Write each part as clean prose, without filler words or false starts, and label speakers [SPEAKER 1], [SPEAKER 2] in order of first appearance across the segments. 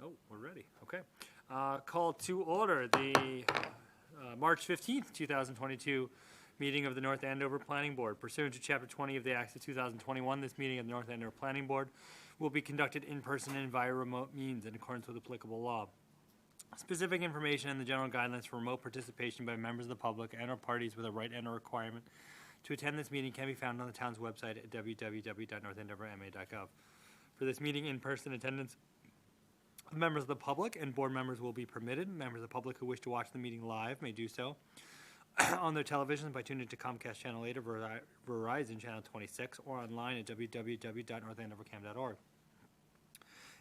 [SPEAKER 1] Oh, we're ready. Okay. Call to order the March 15th, 2022 meeting of the North Andover Planning Board. Pursuant to Chapter 20 of the Acts of 2021, this meeting of the North Andover Planning Board will be conducted in person and via remote means in accordance with applicable law. Specific information and the general guidelines for remote participation by members of the public and/or parties with a right and/or requirement to attend this meeting can be found on the town's website at www.northandoverma.gov. For this meeting, in-person attendance of members of the public and board members will be permitted. Members of the public who wish to watch the meeting live may do so on their televisions by tuning to Comcast Channel 8 or Verizon Channel 26 or online at www.northandovercam.org.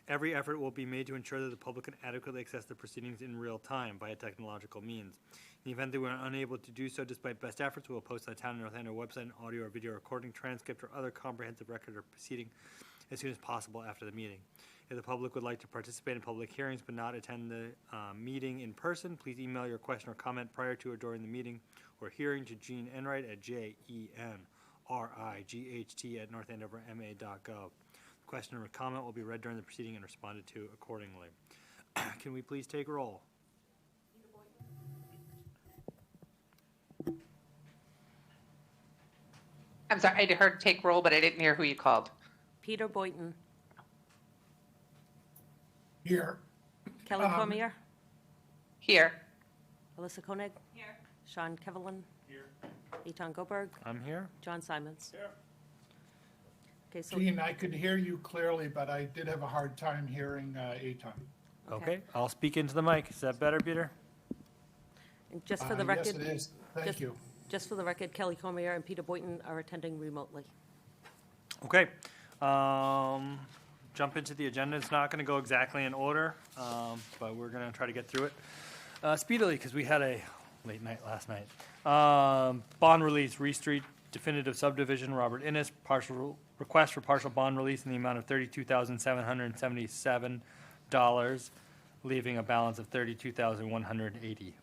[SPEAKER 1] Every effort will be made to ensure that the public can adequately access the proceedings in real time via technological means. In the event that we are unable to do so despite best efforts, we will post on the Town of North Andover website an audio or video recording, transcript, or other comprehensive record or proceeding as soon as possible after the meeting. If the public would like to participate in public hearings but not attend the meeting in person, please email your question or comment prior to or during the meeting or hearing to Jean Enright at JENRIGHT@northandoverma.gov. Question or comment will be read during the proceeding and responded to accordingly. Can we please take roll?
[SPEAKER 2] I'm sorry, I heard take roll, but I didn't hear who you called.
[SPEAKER 3] Peter Boynton.
[SPEAKER 4] Here.
[SPEAKER 3] Kelly Cormier.
[SPEAKER 2] Here.
[SPEAKER 3] Alyssa Koenig.
[SPEAKER 2] Here.
[SPEAKER 3] Sean Kevelin.
[SPEAKER 4] Here.
[SPEAKER 3] Eitan Goldberg.
[SPEAKER 1] I'm here.
[SPEAKER 3] John Simons.
[SPEAKER 4] Here.
[SPEAKER 3] Okay, so
[SPEAKER 4] Jean, I could hear you clearly, but I did have a hard time hearing Eitan.
[SPEAKER 1] Okay, I'll speak into the mic. Is that better, Peter?
[SPEAKER 3] and just for the record,
[SPEAKER 4] Yes, it is. Thank you.
[SPEAKER 3] just for the record, Kelly Cormier and Peter Boynton are attending remotely.
[SPEAKER 1] Okay. Jump into the agenda. It's not going to go exactly in order, but we're going to try to get through it speedily because we had a late night last night. Bond release, Reese Street definitive subdivision, Robert Innes, partial request for partial bond release in the amount of $32,777, leaving a balance of $32,180.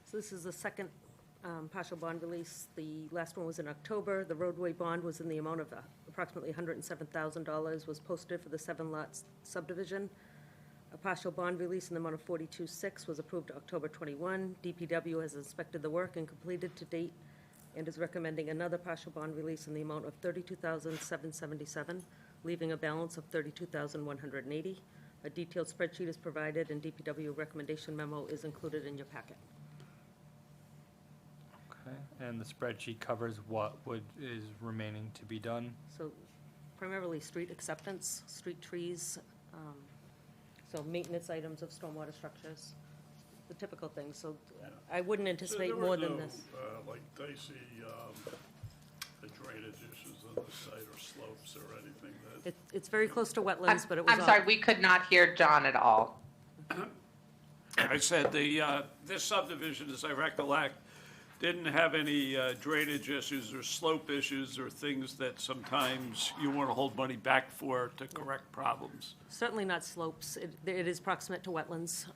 [SPEAKER 3] So this is the second partial bond release. The last one was in October. The roadway bond was in the amount of approximately $107,000, was posted for the 7-lot subdivision. A partial bond release in the amount of $42,600 was approved October 21. DPW has inspected the work and completed to date and is recommending another partial bond release in the amount of $32,777, leaving a balance of $32,180. A detailed spreadsheet is provided and DPW recommendation memo is included in your packet.
[SPEAKER 1] Okay, and the spreadsheet covers what is remaining to be done.
[SPEAKER 3] So primarily street acceptance, street trees, so maintenance items of stormwater structures, the typical things. So I wouldn't anticipate more than this.
[SPEAKER 5] Like Dicey, the drainage issues on the site or slopes or anything that.
[SPEAKER 3] It's very close to wetlands, but it was.
[SPEAKER 2] I'm sorry, we could not hear John at all.
[SPEAKER 5] I said this subdivision, as I recollect, didn't have any drainage issues or slope issues or things that sometimes you want to hold money back for to correct problems.
[SPEAKER 3] Certainly not slopes. It is proximate to wetlands,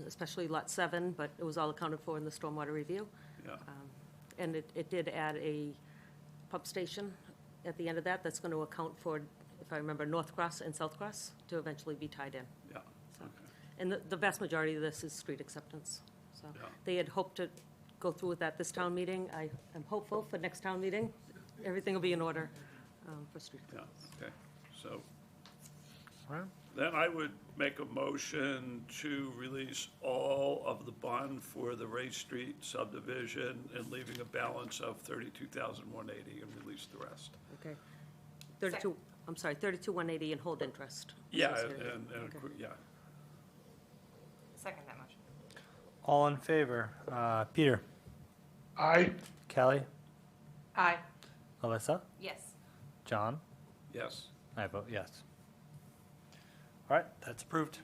[SPEAKER 3] especially Lot 7, but it was all accounted for in the stormwater review.
[SPEAKER 5] Yeah.
[SPEAKER 3] And it did add a pump station at the end of that. That's going to account for, if I remember, North Cross and South Cross to eventually be tied in.
[SPEAKER 5] Yeah.
[SPEAKER 3] So,
[SPEAKER 5] Okay.
[SPEAKER 3] and the vast majority of this is street acceptance. So
[SPEAKER 5] Yeah.
[SPEAKER 3] they had hoped to go through with that this town meeting. I am hopeful for next town meeting, everything will be in order for street
[SPEAKER 5] Yeah.
[SPEAKER 3] acceptance.
[SPEAKER 5] Okay. So
[SPEAKER 1] All right.
[SPEAKER 5] then I would make a motion to release all of the bond for the Ray Street subdivision and leaving a balance of $32,180 and release the rest.
[SPEAKER 3] Okay. 32, I'm sorry, 32,180 and hold interest.
[SPEAKER 5] Yeah,
[SPEAKER 3] associated.
[SPEAKER 5] and
[SPEAKER 3] Okay.
[SPEAKER 5] yeah.
[SPEAKER 2] Second that motion.
[SPEAKER 1] All in favor? Peter?
[SPEAKER 4] Aye.
[SPEAKER 1] Kelly?
[SPEAKER 2] Aye.
[SPEAKER 1] Alyssa?
[SPEAKER 2] Yes.
[SPEAKER 1] John?
[SPEAKER 5] Yes.
[SPEAKER 1] I vote yes. All right, that's approved.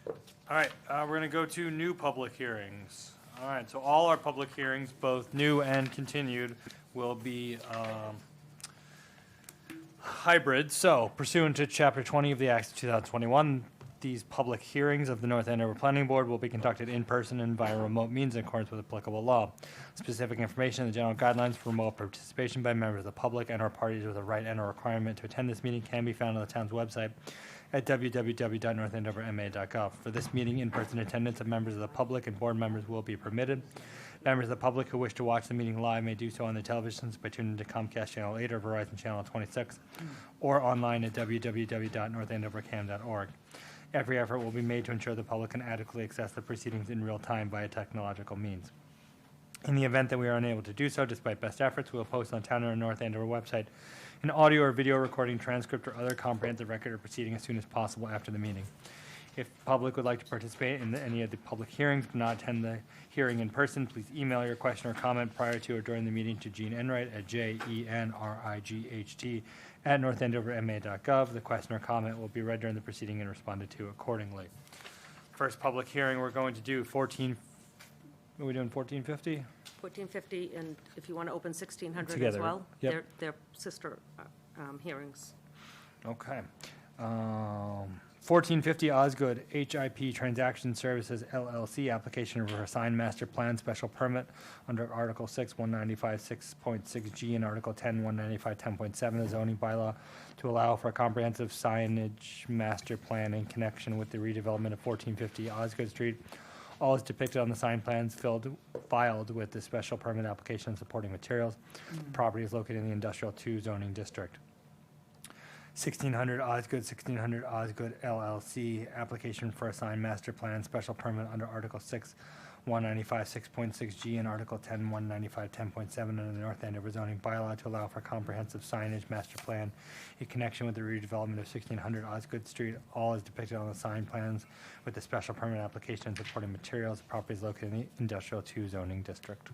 [SPEAKER 1] All right, we're going to go to new public hearings. All right, so all our public hearings, both new and continued, will be hybrid. So pursuant to Chapter 20 of the Acts of 2021, These public hearings of the North Andover Planning Board will be conducted in person and via remote means in accordance with applicable law. Specific information and the general guidelines for remote participation by members of the public and/or parties with a right and/or requirement to attend this meeting can be found on the town's website at www.northandoverma.gov. For this meeting, in-person attendance of members of the public and board members will be permitted. Members of the public who wish to watch the meeting live may do so on the televisions by tuning into Comcast Channel 8 or Verizon Channel 26, or online at www.northandovercam.org. Every effort will be made to ensure the public can adequately access the proceedings in real time via technological means. In the event that we are unable to do so, despite best efforts, we will post on Town and North Andover website an audio or video recording, transcript, or other comprehensive record of proceeding as soon as possible after the meeting. If the public would like to participate in any of the public hearings but not attend the hearing in person, please email your question or comment prior to or during the meeting to Jean Enright at jenright@northandoverma.gov. The question or comment will be read during the proceeding and responded to accordingly. First public hearing, we're going to do 14, are we doing 1450?
[SPEAKER 3] 1450, and if you want to open 1600 as
[SPEAKER 1] Together,
[SPEAKER 3] well,
[SPEAKER 1] yep.
[SPEAKER 3] they're sister hearings.
[SPEAKER 1] Okay. 1450 Osgood HIP Transaction Services LLC, application for a signed master plan special permit under Article 6, 195, 6.6G and Article 10, 195, 10.7 of the Zoning Bylaw to allow for a comprehensive signage master plan in connection with the redevelopment of 1450 Osgood Street. All is depicted on the sign plans filed with the special permit application and supporting materials. The property is located in the Industrial 2 zoning district. 1600 Osgood LLC, application for a signed master plan special permit under Article 6, 195, 6.6G and Article 10, 195, 10.7 under the North Andover zoning bylaw to allow for comprehensive signage master plan in connection with the redevelopment of 1600 Osgood Street. All is depicted on the sign plans with the special permit application and supporting materials. The property is located in the Industrial 2 zoning district.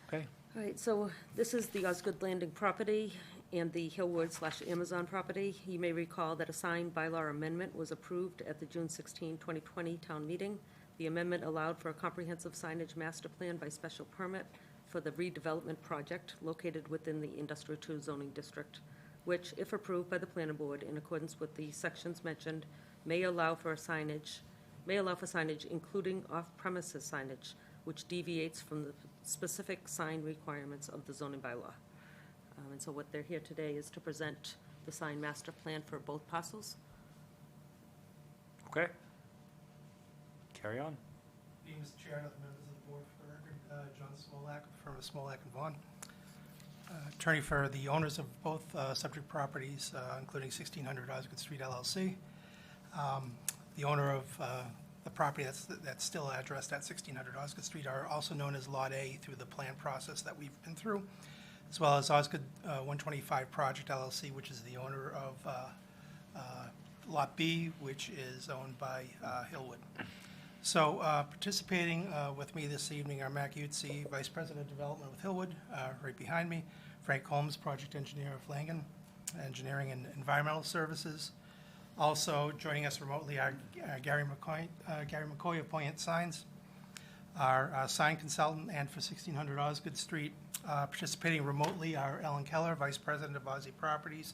[SPEAKER 1] Okay.
[SPEAKER 3] All right, so this is the Osgood Landing property and the Hillwood/Amazon property. You may recall that a signed bylaw amendment was approved at the June 16, 2020 town meeting. The amendment allowed for a comprehensive signage master plan by special permit for the redevelopment project located within the Industrial 2 zoning district, which, if approved by the planning board in accordance with the sections mentioned, may allow for signage including off-premises signage, which deviates from the specific sign requirements of the zoning bylaw. And so what they're here today is to present the sign master plan for both parcels.
[SPEAKER 1] Okay. Carry on.
[SPEAKER 6] Being Mr. Chair and other members of the board, for the record, John Smolak, firm of Smolak and Vaughn. Attorney for the owners of both subject properties, including 1600 Osgood Street LLC. The owner of the property that's still addressed at 1600 Osgood Street are also known as Lot A through the plan process that we've been through, as well as Osgood 125 Project LLC, which is the owner of Lot B, which is owned by Hillwood. So participating with me this evening are Mac Utzi, Vice President of Development with Hillwood, right behind me, Frank Holmes, Project Engineer of Langen, Engineering and Environmental Services. Also joining us remotely are Gary McCoy of Poynt Signs, our sign consultant, and for 1600 Osgood Street. Participating remotely are Ellen Keller, Vice President of Aussie Properties,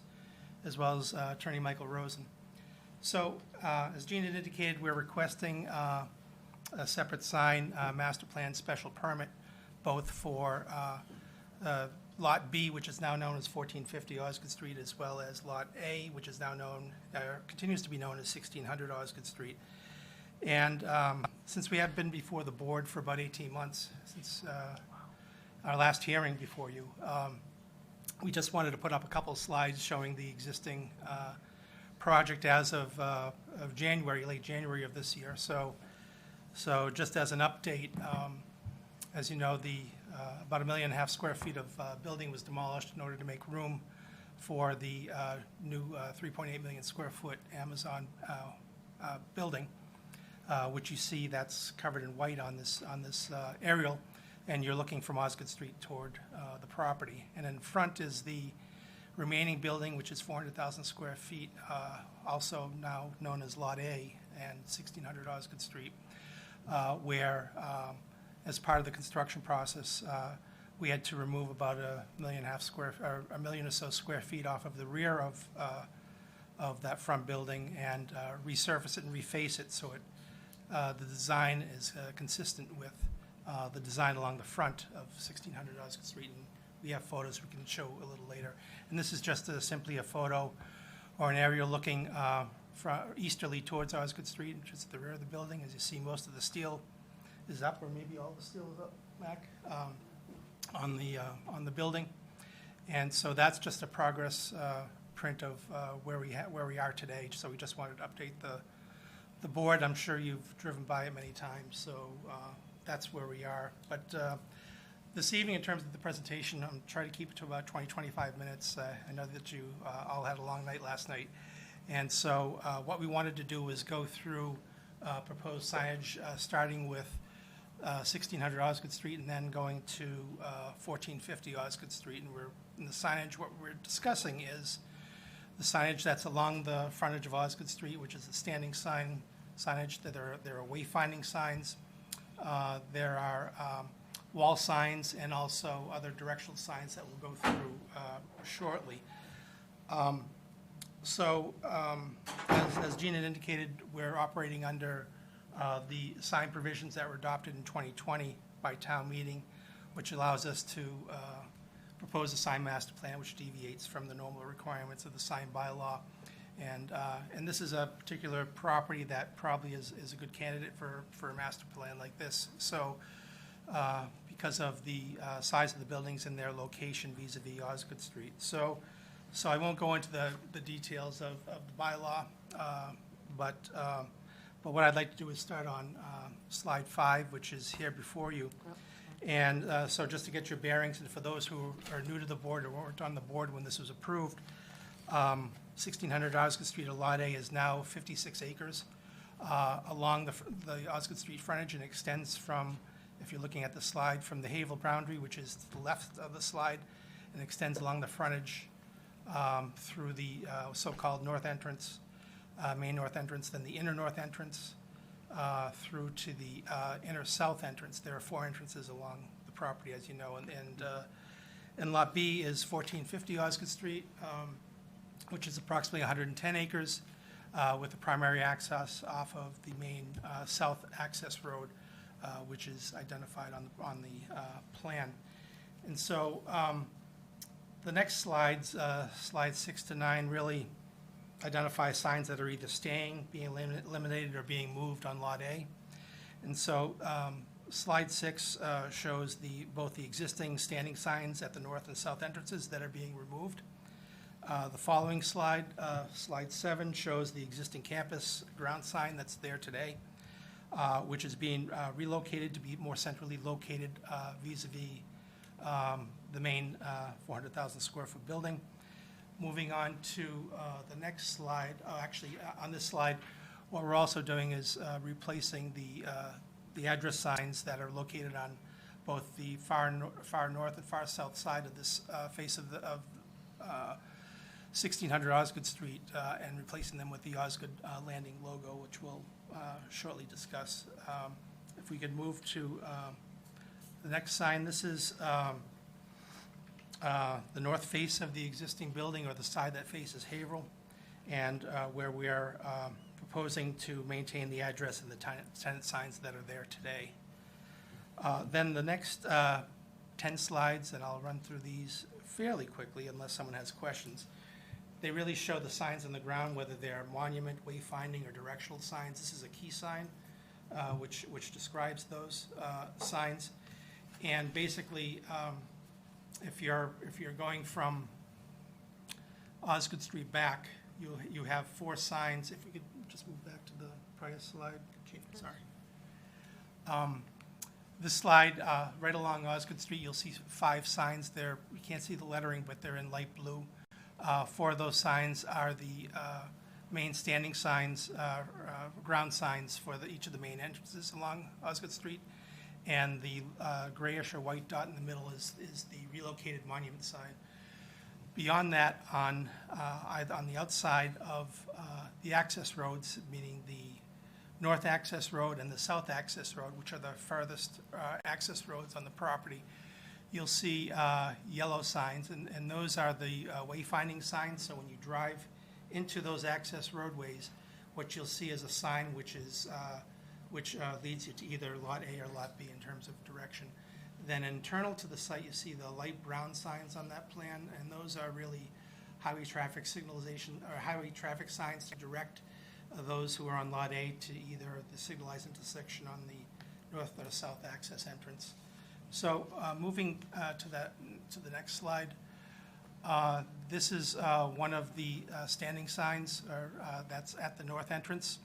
[SPEAKER 6] as well as Attorney Michael Rosen. So, as Jean had indicated, we're requesting a separate sign master plan special permit, both for Lot B, which is now known as 1450 Osgood Street, as well as Lot A, which is now continues to be known as 1600 Osgood Street. And since we have been before the board for about 18 months, since our last hearing before you, we just wanted to put up a couple of slides showing the existing project as of January, late January of this year. So just as an update, as you know, the about 1.5 million square feet of building was demolished in order to make room for the new 3.8 million square foot Amazon building, which you see that's covered in white on this aerial, and you're looking from Osgood Street toward the property. And in front is the remaining building, which is 400,000 square feet, also now known as Lot A and 1600 Osgood Street, where as part of the construction process, we had to remove about 1.5 million or so square feet off of the rear of of that front building and resurface it and reface it so the design is consistent with the design along the front of 1600 Osgood Street. And we have photos we can show a little later. And this is just simply a photo or an aerial looking from easterly towards Osgood Street, which is at the rear of the building. As you see, most of the steel is up, or maybe all the steel is up, Mac, on the building. And so that's just a progress print of where we are today. So we just wanted to update the board. I'm sure you've driven by it many times, so that's where we are. But this evening, in terms of the presentation, I'm trying to keep it to about 20, 25 minutes. I know that you all had a long night last night. And so what we wanted to do was go through proposed signage, starting with 1600 Osgood Street and then going to 1450 Osgood Street. And in the signage, what we're discussing is the signage that's along the frontage of Osgood Street, which is the standing signage. There are wayfinding signs. There are wall signs and also other directional signs that we'll go through shortly. As Gene had indicated, we're operating under the sign provisions that were adopted in 2020 by town meeting, which allows us to propose a sign master plan which deviates from the normal requirements of the sign bylaw. And this is a particular property that probably is a good candidate for a master plan like this. So because of the size of the buildings and their location vis-a-vis Osgood Street. So I won't go into the details of the bylaw, but what I'd like to do is start on slide 5, which is here before you. And so just to get your bearings, and for those who are new to the board or weren't on the board when this was approved, 1600 Osgood Street, Lot A, is now 56 acres along the Osgood Street frontage, and extends from, if you're looking at the slide, from the Havel boundary, which is to the left of the slide, and extends along the frontage through the so-called north entrance, main north entrance, then the inner north entrance, through to the inner south entrance. There are 4 entrances along the property, as you know, and Lot B is 1450 Osgood Street, which is approximately 110 acres, with the primary access off of the main south access road, which is identified on the plan. And so the next slides, slides 6 to 9, really identify signs that are either staying, being eliminated, or being moved on Lot A. And so slide 6 shows both the existing standing signs at the north and south entrances that are being removed. The following slide, slide 7, shows the existing campus ground sign that's there today, which is being relocated to be more centrally located vis-a-vis the main 400,000 square foot building. Moving on to the next slide, on this slide, what we're also doing is replacing the address signs that are located on both the far north and far south side of this face of 1600 Osgood Street, and replacing them with the Osgood Landing logo, which we'll shortly discuss. If we could move to the next sign, this is the north face of the existing building, or the side that faces Haverhill, and where we are proposing to maintain the address and the tenant signs that are there today. Then the next 10 slides, and I'll run through these fairly quickly unless someone has questions. They really show the signs on the ground, whether they're monument, wayfinding, or directional signs. This is a key sign, which describes those signs. And basically, if you're going from Osgood Street back, you have 4 signs. If we could just move back to the prior slide, sorry. This slide, right along Osgood Street, you'll see 5 signs there. You can't see the lettering, but they're in light blue. 4 of those signs are the main standing signs, ground signs for each of the main entrances along Osgood Street. And the grayish or white dot in the middle is the relocated monument sign. Beyond that, on the outside of the access roads, meaning the north access road and the south access road, which are the farthest access roads on the property, you'll see yellow signs, and those are the wayfinding signs. So when you drive into those access roadways, what you'll see is a sign which leads you to either Lot A or Lot B in terms of direction. Then internal to the site, you see the light brown signs on that plan, and those are really highway traffic signalization, or highway traffic signs to direct those who are on Lot A to either the signalized intersection on the north or south access entrance. So moving to the next slide. This is one of the standing signs that's at the north entrance.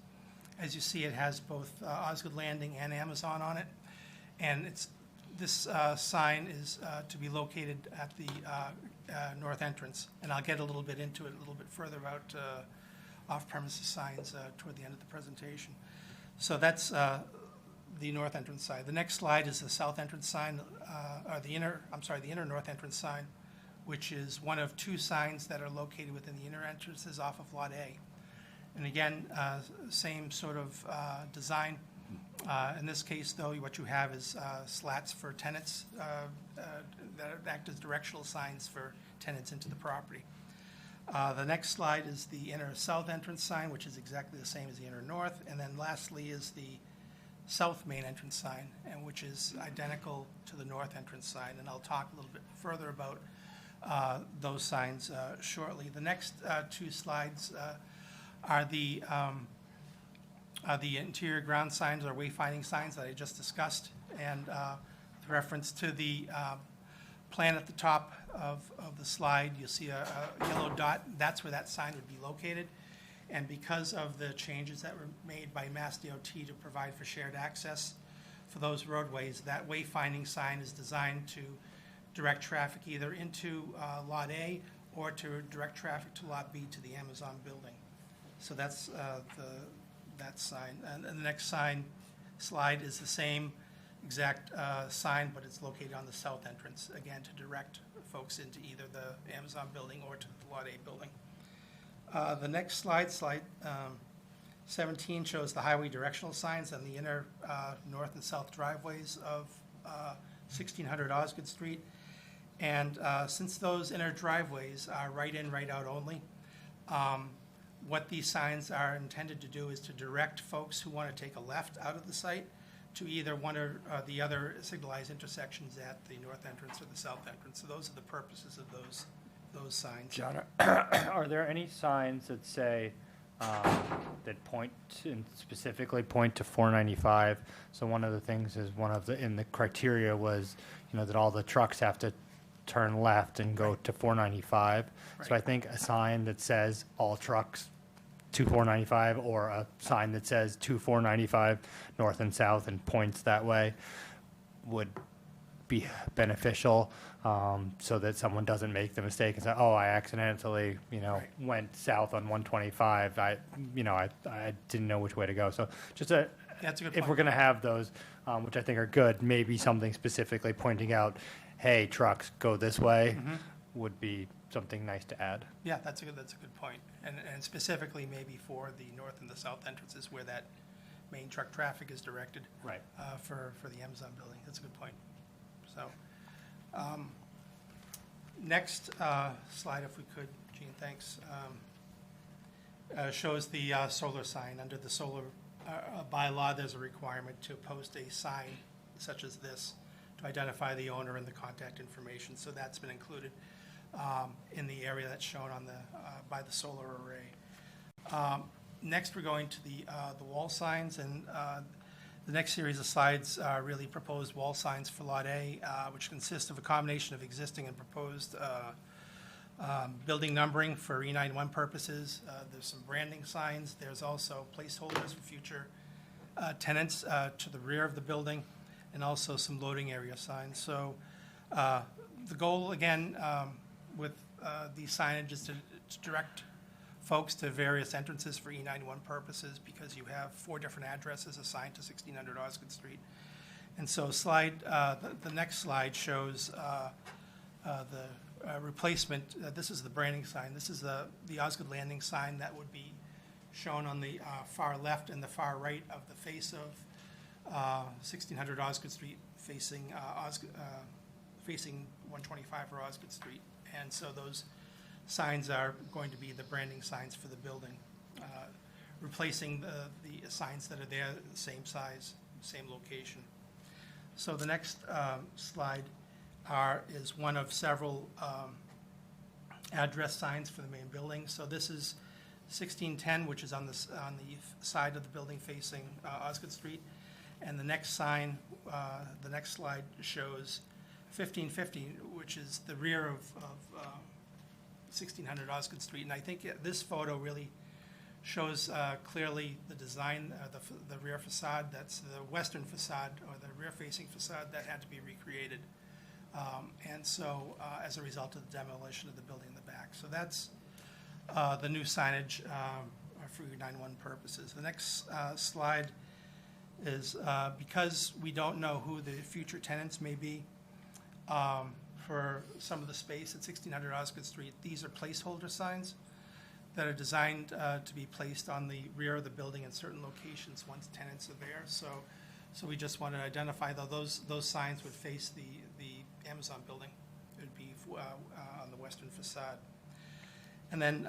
[SPEAKER 6] As you see, it has both Osgood Landing and Amazon on it. And this sign is to be located at the north entrance. And I'll get a little bit into it a little bit further about off-premises signs toward the end of the presentation. So that's the north entrance side. The next slide is the south entrance sign, or the inner north entrance sign, which is one of two signs that are located within the inner entrances off of Lot A. And again, same sort of design. In this case, though, what you have is slats for tenants that act as directional signs for tenants into the property. The next slide is the inner south entrance sign, which is exactly the same as the inner north. And then lastly is the south main entrance sign, and which is identical to the north entrance sign. And I'll talk a little bit further about those signs shortly. The next two slides are the interior ground signs or wayfinding signs that I just discussed, and with reference to the plan at the top of the slide, you'll see a yellow dot. That's where that sign would be located. And because of the changes that were made by Mass DOT to provide for shared access for those roadways, that wayfinding sign is designed to direct traffic either into Lot A or to direct traffic to Lot B to the Amazon building. So that's that sign. And the next slide is the same exact sign, but it's located on the south entrance, again, to direct folks into either the Amazon building or to the Lot A building. The next slide 17, shows the highway directional signs on the inner north and south driveways of 1600 Osgood Street. And since those inner driveways are right in, right out only, what these signs are intended to do is to direct folks who want to take a left out of the site to either one or the other signalized intersections at the north entrance or the south entrance. So those are the purposes of those signs.
[SPEAKER 1] John, are there any signs that say, that point and specifically point to 495? So one of the things is in the criteria was, that all the trucks have to turn left and go to 495. So I
[SPEAKER 6] Right.
[SPEAKER 1] think a sign that says all trucks to 495, or a sign that says to 495 north and south and points that way, would be beneficial, so that someone doesn't make the mistake and say, oh, I accidentally, went south on 125. I didn't know which way to go. So just
[SPEAKER 6] That's a good
[SPEAKER 1] if we're
[SPEAKER 6] point.
[SPEAKER 1] going to have those, which I think are good, maybe something specifically pointing out, hey, trucks, go this way, would be something nice to add.
[SPEAKER 6] Yeah, that's a good point. And specifically maybe for the north and the south entrances where that main truck traffic is directed.
[SPEAKER 1] Right.
[SPEAKER 6] For the Amazon building. That's a good point. So, next slide, if we could, Gene, thanks, shows the solar sign. Under the solar bylaw, there's a requirement to post a sign such as this to identify the owner and the contact information. So that's been included in the area that's shown on by the solar array. Next, we're going to the wall signs, and the next series of slides are really proposed wall signs for Lot A, which consist of a combination of existing and proposed building numbering for E91 purposes. There's some branding signs. There's also placeholders for future tenants to the rear of the building, and also some loading area signs. So the goal, again, with these signage is to direct folks to various entrances for E91 purposes, because you have 4 different addresses assigned to 1600 Osgood Street. And so the next slide shows the replacement. This is the branding sign. This is the Osgood Landing sign that would be shown on the far left and the far right of the face of 1600 Osgood Street, facing 125 or Osgood Street. And so those signs are going to be the branding signs for the building, replacing the signs that are there, same size, same location. So the next slide is one of several address signs for the main building. So this is 1610, which is on the side of the building facing Osgood Street. And the next sign, the next slide shows 1550, which is the rear of 1600 Osgood Street. And I think this photo really shows clearly the design, the rear facade. That's the western facade, or the rear-facing facade, that had to be recreated. And so, as a result of the demolition of the building in the back. So that's the new signage for 911 purposes. The next slide is, because we don't know who the future tenants may be for some of the space at 1600 Osgood Street, these are placeholder signs that are designed to be placed on the rear of the building in certain locations once tenants are there. So we just wanted to identify, though, those signs would face the Amazon building. It would be on the western facade. And then,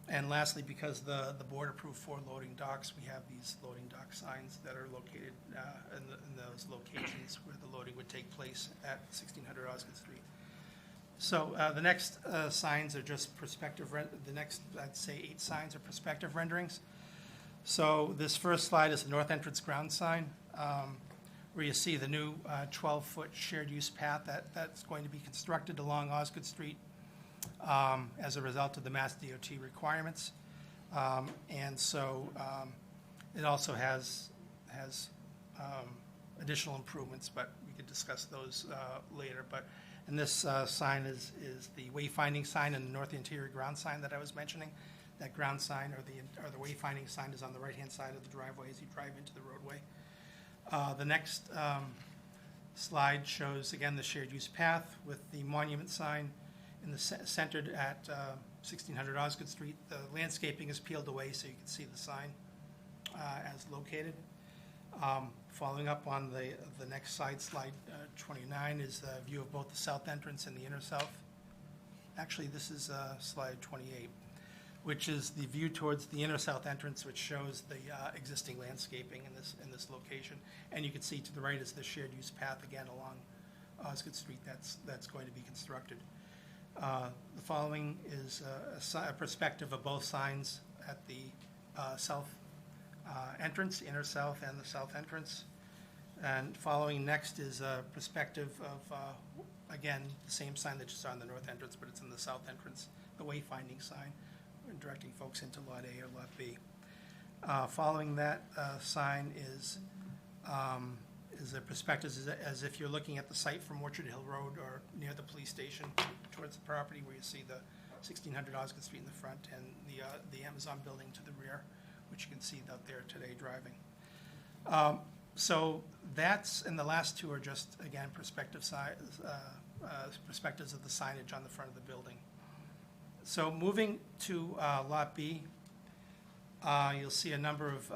[SPEAKER 6] and lastly, because the board approved 4 loading docks, we have these loading dock signs that are located in those locations where the loading would take place at 1600 Osgood Street. So the next signs are just perspective, the next, I'd say, 8 signs are perspective renderings. So this first slide is the north entrance ground sign, where you see the new 12-foot shared use path that's going to be constructed along Osgood Street as a result of the Mass DOT requirements. And so it also has additional improvements, but we could discuss those later. And this sign is the wayfinding sign and the north interior ground sign that I was mentioning. That ground sign or the wayfinding sign is on the right-hand side of the driveway as you drive into the roadway. The next slide shows, again, the shared use path with the monument sign centered at 1600 Osgood Street. The landscaping is peeled away so you can see the sign as located. Following up on the next slide, slide 29, is a view of both the south entrance and the inner south. Actually, this is slide 28, which is the view towards the inner south entrance, which shows the existing landscaping in this location. And you can see to the right is the shared use path again along Osgood Street that's going to be constructed. The following is a perspective of both signs at the south entrance, inner south and the south entrance. And following next is a perspective of, again, the same sign that you saw in the north entrance, but it's in the south entrance, the wayfinding sign, directing folks into Lot A or Lot B. Following that sign is a perspective as if you're looking at the site from Orchard Hill Road or near the police station towards the property, where you see the 1600 Osgood Street in the front and the Amazon building to the rear, which you can see out there today driving. So that's, and the last two are just, again, perspectives of the signage on the front of the building. So moving to Lot B, you'll see a number of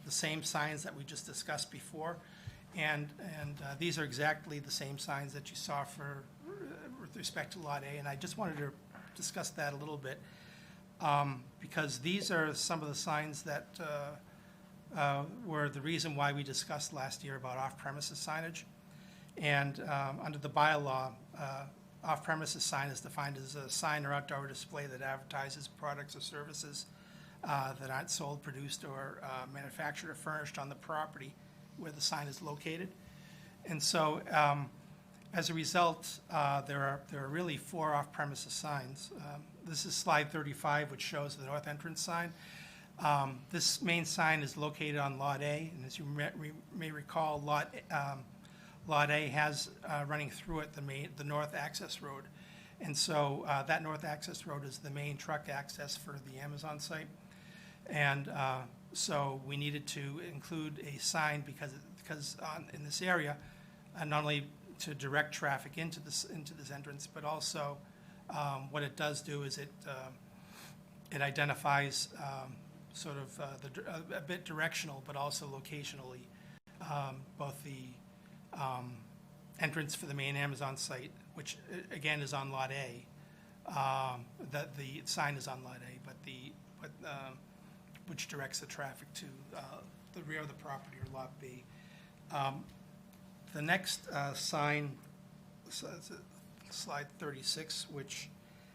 [SPEAKER 6] the same signs that we just discussed before, and these are exactly the same signs that you saw with respect to Lot A, and I just wanted to discuss that a little bit because these are some of the signs that were the reason why we discussed last year about off-premises signage. And under the bylaw, off-premises sign is defined as a sign or outdoor display that advertises products or services that aren't sold, produced, or manufactured or furnished on the property where the sign is located. And so, as a result, there are really 4 off-premises signs. This is slide 35, which shows the north entrance sign. This main sign is located on Lot A, and as you may recall, Lot A has running through it the north access road. And so that north access road is the main truck access for the Amazon site. And so we needed to include a sign because in this area, not only to direct traffic into this entrance, but also what it does do is it identifies sort of a bit directional, but also locationally, both the entrance for the main Amazon site, which again is on Lot A, that the sign is on Lot A, but which directs the traffic to the rear of the property or Lot B. The next sign, slide 36, which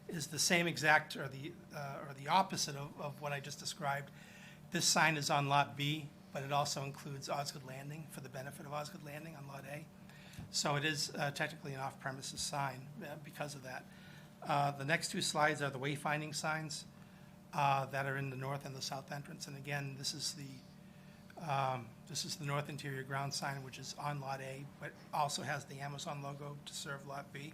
[SPEAKER 6] is the same exact, or the opposite of what I just described. This sign is on Lot B, but it also includes Osgood Landing for the benefit of Osgood Landing on Lot A. So it is technically an off-premises sign because of that. The next two slides are the wayfinding signs that are in the north and the south entrance. And again, this is the north interior ground sign, which is on Lot A, but also has the Amazon logo to serve Lot B.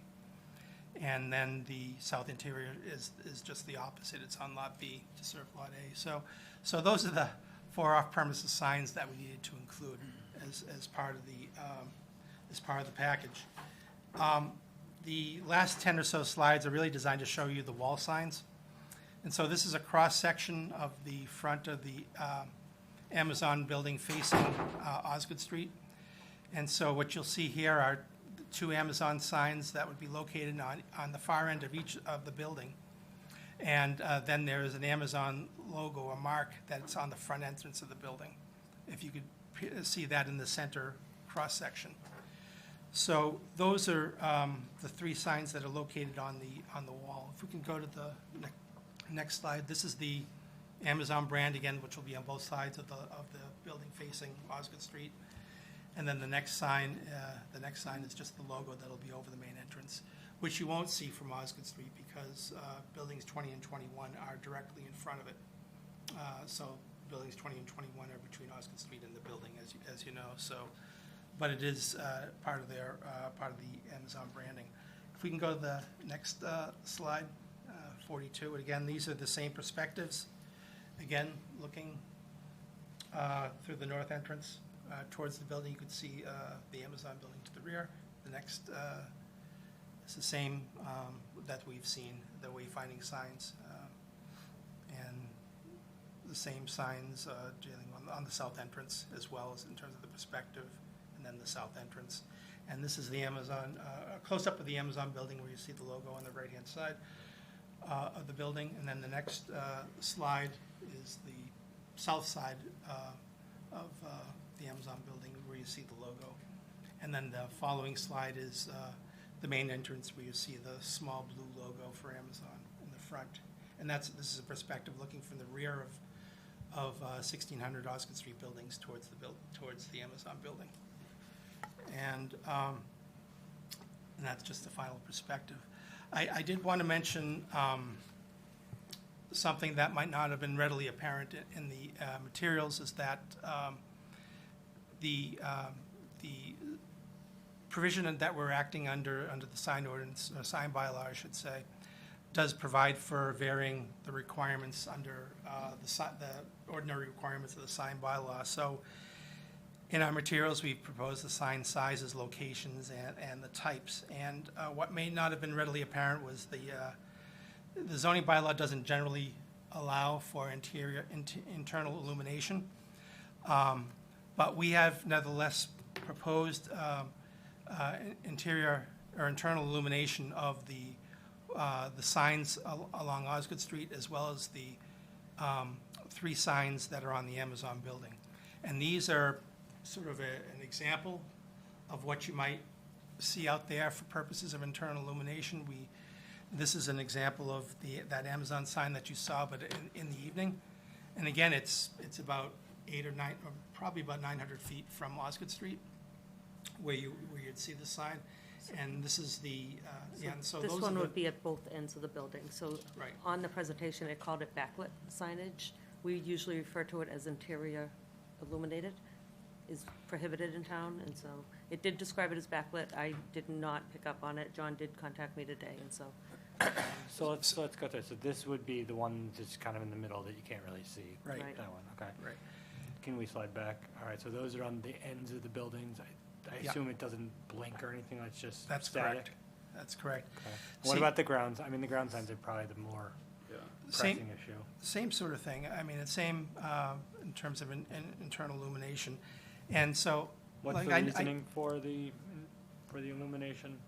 [SPEAKER 6] And then the south interior is just the opposite. It's on Lot B to serve Lot A. So those are the 4 off-premises signs that we needed to include as part of the package. The last 10 or so slides are really designed to show you the wall signs. And so this is a cross-section of the front of the Amazon building facing Osgood Street. And so what you'll see here are the 2 Amazon signs that would be located on the far end of each of the building. And then there is an Amazon logo or mark that's on the front entrance of the building, if you could see that in the center cross-section. So those are the 3 signs that are located on the wall. If we can go to the next slide, this is the Amazon brand again, which will be on both sides of the building facing Osgood Street. And then the next sign is just the logo that'll be over the main entrance, which you won't see from Osgood Street because buildings 20 and 21 are directly in front of it. So buildings 20 and 21 are between Osgood Street and the building, as you know. So, but it is part of the Amazon branding. If we can go to the next slide, 42. And again, these are the same perspectives. Again, looking through the north entrance towards the building, you could see the Amazon building to the rear. The next is the same that we've seen, the wayfinding signs, and the same signs dealing on the south entrance as well as in terms of the perspective, and then the south entrance. And this is the Amazon, a close-up of the Amazon building where you see the logo on the right-hand side of the building. And then the next slide is the south side of the Amazon building where you see the logo. And then the following slide is the main entrance where you see the small blue logo for Amazon in the front. And this is a perspective looking from the rear of 1600 Osgood Street buildings towards the Amazon building. And that's just the final perspective. I did want to mention something that might not have been readily apparent in the materials is that the provision that we're acting under the sign ordinance, or sign bylaw, I should say, does provide for varying the requirements under the ordinary requirements of the sign bylaw. So in our materials, we've proposed the sign sizes, locations, and the types. And what may not have been readily apparent was the zoning bylaw doesn't generally allow for internal illumination. But we have nevertheless proposed interior or internal illumination of the signs along Osgood Street, as well as the 3 signs that are on the Amazon building. And these are sort of an example of what you might see out there for purposes of internal illumination. This is an example of that Amazon sign that you saw, but in the evening. And again, it's about 8 or 9, or probably about 900 feet from Osgood Street, where you'd see the sign. And this is the so
[SPEAKER 3] This
[SPEAKER 6] those
[SPEAKER 3] one
[SPEAKER 6] are
[SPEAKER 3] would be at both ends of the building. So
[SPEAKER 6] Right.
[SPEAKER 3] on the presentation, it called it backlit signage. We usually refer to it as interior illuminated, is prohibited in town, and so it did describe it as backlit. I did not pick up on it. John did contact me today, and so.
[SPEAKER 1] So let's go through. So this would be the one that's kind of in the middle that you can't really see.
[SPEAKER 6] Right.
[SPEAKER 3] Right.
[SPEAKER 1] That one, okay.
[SPEAKER 6] Right.
[SPEAKER 1] Can we slide back? All right, so those are on the ends of the buildings. I
[SPEAKER 6] Yeah.
[SPEAKER 1] assume it doesn't blink or anything, it's just
[SPEAKER 6] That's
[SPEAKER 1] static?
[SPEAKER 6] correct. That's correct.
[SPEAKER 1] Okay. What
[SPEAKER 6] See-
[SPEAKER 1] about the grounds? I mean, the ground signs are probably the more
[SPEAKER 5] Yeah.
[SPEAKER 1] pressing issue.
[SPEAKER 6] Same sort of thing. I mean, it's same in terms of internal illumination. And so,
[SPEAKER 1] What's
[SPEAKER 6] like,
[SPEAKER 1] the reasoning for the illumination?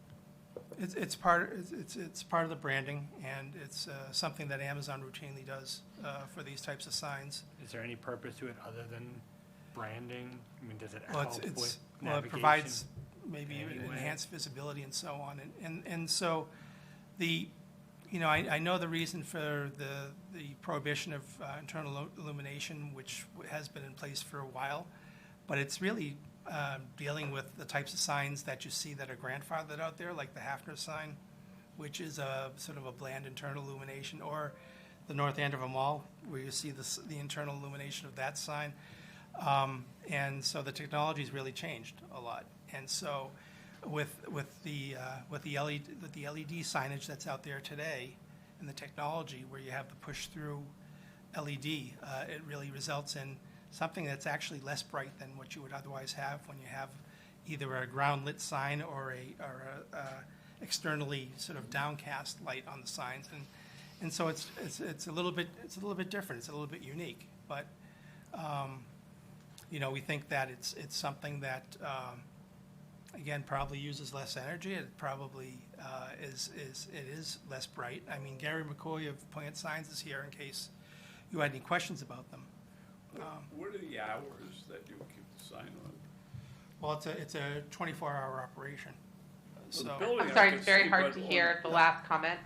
[SPEAKER 6] It's part of the branding, and it's something that Amazon routinely does for these types of signs.
[SPEAKER 1] Is there any purpose to it other than branding? I mean, does it
[SPEAKER 6] Well,
[SPEAKER 1] help with
[SPEAKER 6] it
[SPEAKER 1] navigation?
[SPEAKER 6] provides maybe
[SPEAKER 1] in any way?
[SPEAKER 6] enhanced visibility and so on. And so I know the reason for the prohibition of internal illumination, which has been in place for a while, but it's really dealing with the types of signs that you see that are grandfathered out there, like the Hafner sign, which is a sort of a bland internal illumination, or the North Andover Mall, where you see the internal illumination of that sign. And so the technology's really changed a lot. And so with the LED signage that's out there today, and the technology where you have the push-through LED, it really results in something that's actually less bright than what you would otherwise have when you have either a ground-lit sign or a externally sort of downcast light on the signs. And so it's a little bit different. It's a little bit unique, but we think that it's something that again probably uses less energy. It probably is less bright. I mean, Gary McCoy of Plant Signs is here in case you had any questions about them.
[SPEAKER 5] What are the hours that you keep the sign on?
[SPEAKER 6] Well, it's a 24-hour operation.
[SPEAKER 5] Well, the
[SPEAKER 6] So
[SPEAKER 5] building
[SPEAKER 2] I'm
[SPEAKER 5] I
[SPEAKER 2] sorry,
[SPEAKER 5] can
[SPEAKER 2] it's very
[SPEAKER 5] see,
[SPEAKER 2] hard
[SPEAKER 5] but
[SPEAKER 2] to
[SPEAKER 5] on
[SPEAKER 2] hear the last comment.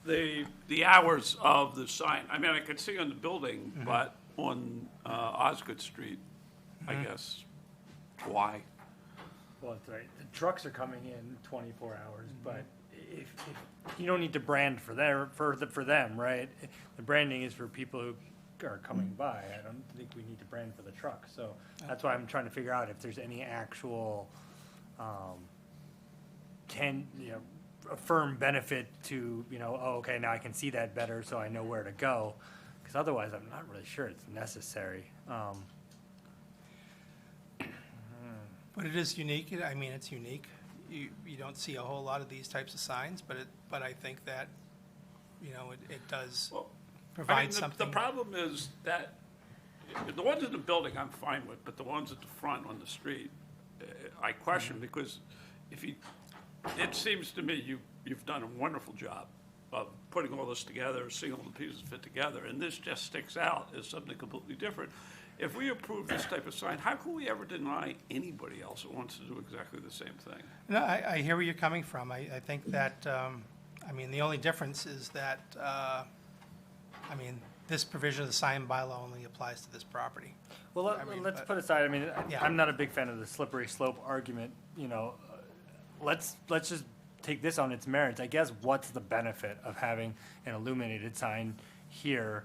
[SPEAKER 5] The hours of the sign, I mean, I could see on the building, but on Osgood Street, I guess, why?
[SPEAKER 1] Well, that's right. The trucks are coming in 24 hours, but if you don't need to brand for them, right? The branding is for people who are coming by. I don't think we need to brand for the truck. So that's why I'm trying to figure out if there's any actual a firm benefit to, oh, okay, now I can see that better, so I know where to go. Because otherwise, I'm not really sure it's necessary.
[SPEAKER 6] but it is unique. I mean, it's unique. You don't see a whole lot of these types of signs, but I think that it does
[SPEAKER 5] Well,
[SPEAKER 6] provide
[SPEAKER 5] the
[SPEAKER 6] something.
[SPEAKER 5] problem is that the ones in the building I'm fine with, but the ones at the front on the street, I question, because it seems to me you've done a wonderful job of putting all this together, seeing all the pieces fit together, and this just sticks out as something completely different. If we approve this type of sign, how can we ever deny anybody else that wants to do exactly the same thing?
[SPEAKER 6] No, I hear where you're coming from. I think that, the only difference is that, this provision of the sign bylaw only applies to this property.
[SPEAKER 1] Well, let's put aside,
[SPEAKER 6] Yeah.
[SPEAKER 1] I'm not a big fan of the slippery slope argument, let's just take this on its merits. I guess what's the benefit of having an illuminated sign here